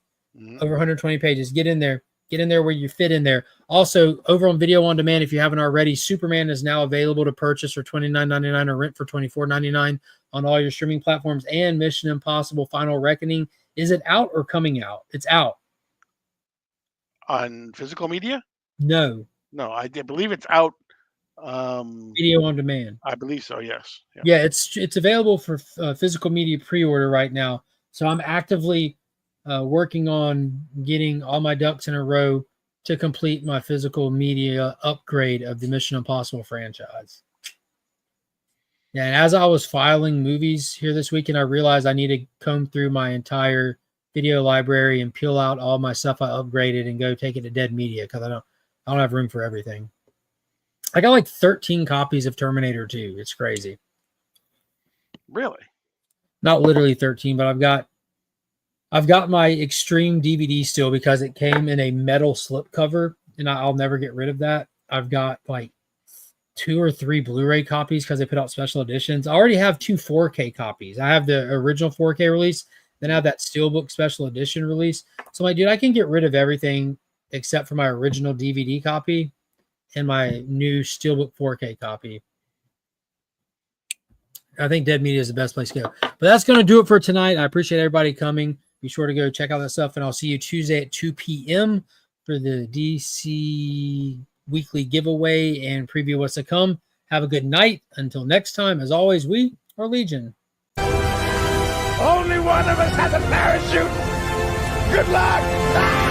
S1: Over 120 pages. Get in there. Get in there where you fit in there. Also, over on Video on Demand, if you haven't already, Superman is now available to purchase for $29.99 or rent for $24.99 on all your streaming platforms. And Mission Impossible Final Reckoning. Is it out or coming out? It's out.
S2: On physical media?
S1: No.
S2: No, I believe it's out.
S1: Video on Demand.
S2: I believe so, yes.
S1: Yeah, it's available for physical media pre-order right now. So I'm actively working on getting all my ducks in a row to complete my physical media upgrade of the Mission Impossible franchise. Yeah, and as I was filing movies here this weekend, I realized I need to comb through my entire video library and peel out all my stuff I upgraded and go take it to Dead Media because I don't have room for everything. I got like 13 copies of Terminator 2. It's crazy.
S2: Really?
S1: Not literally 13, but I've got my Extreme DVD still because it came in a metal slipcover, and I'll never get rid of that. I've got like 2 or 3 Blu-ray copies because they put out special editions. I already have 2 4K copies. I have the original 4K release, then I have that Steelbook special edition release. So I'm like, dude, I can get rid of everything except for my original DVD copy and my new Steelbook 4K copy. I think Dead Media is the best place to go. But that's going to do it for tonight. I appreciate everybody coming. Be sure to go check out that stuff, and I'll see you Tuesday at 2 p.m. for the DC weekly giveaway and preview what's to come. Have a good night. Until next time, as always, we are Legion.
S3: Only one of us has a parachute. Good luck.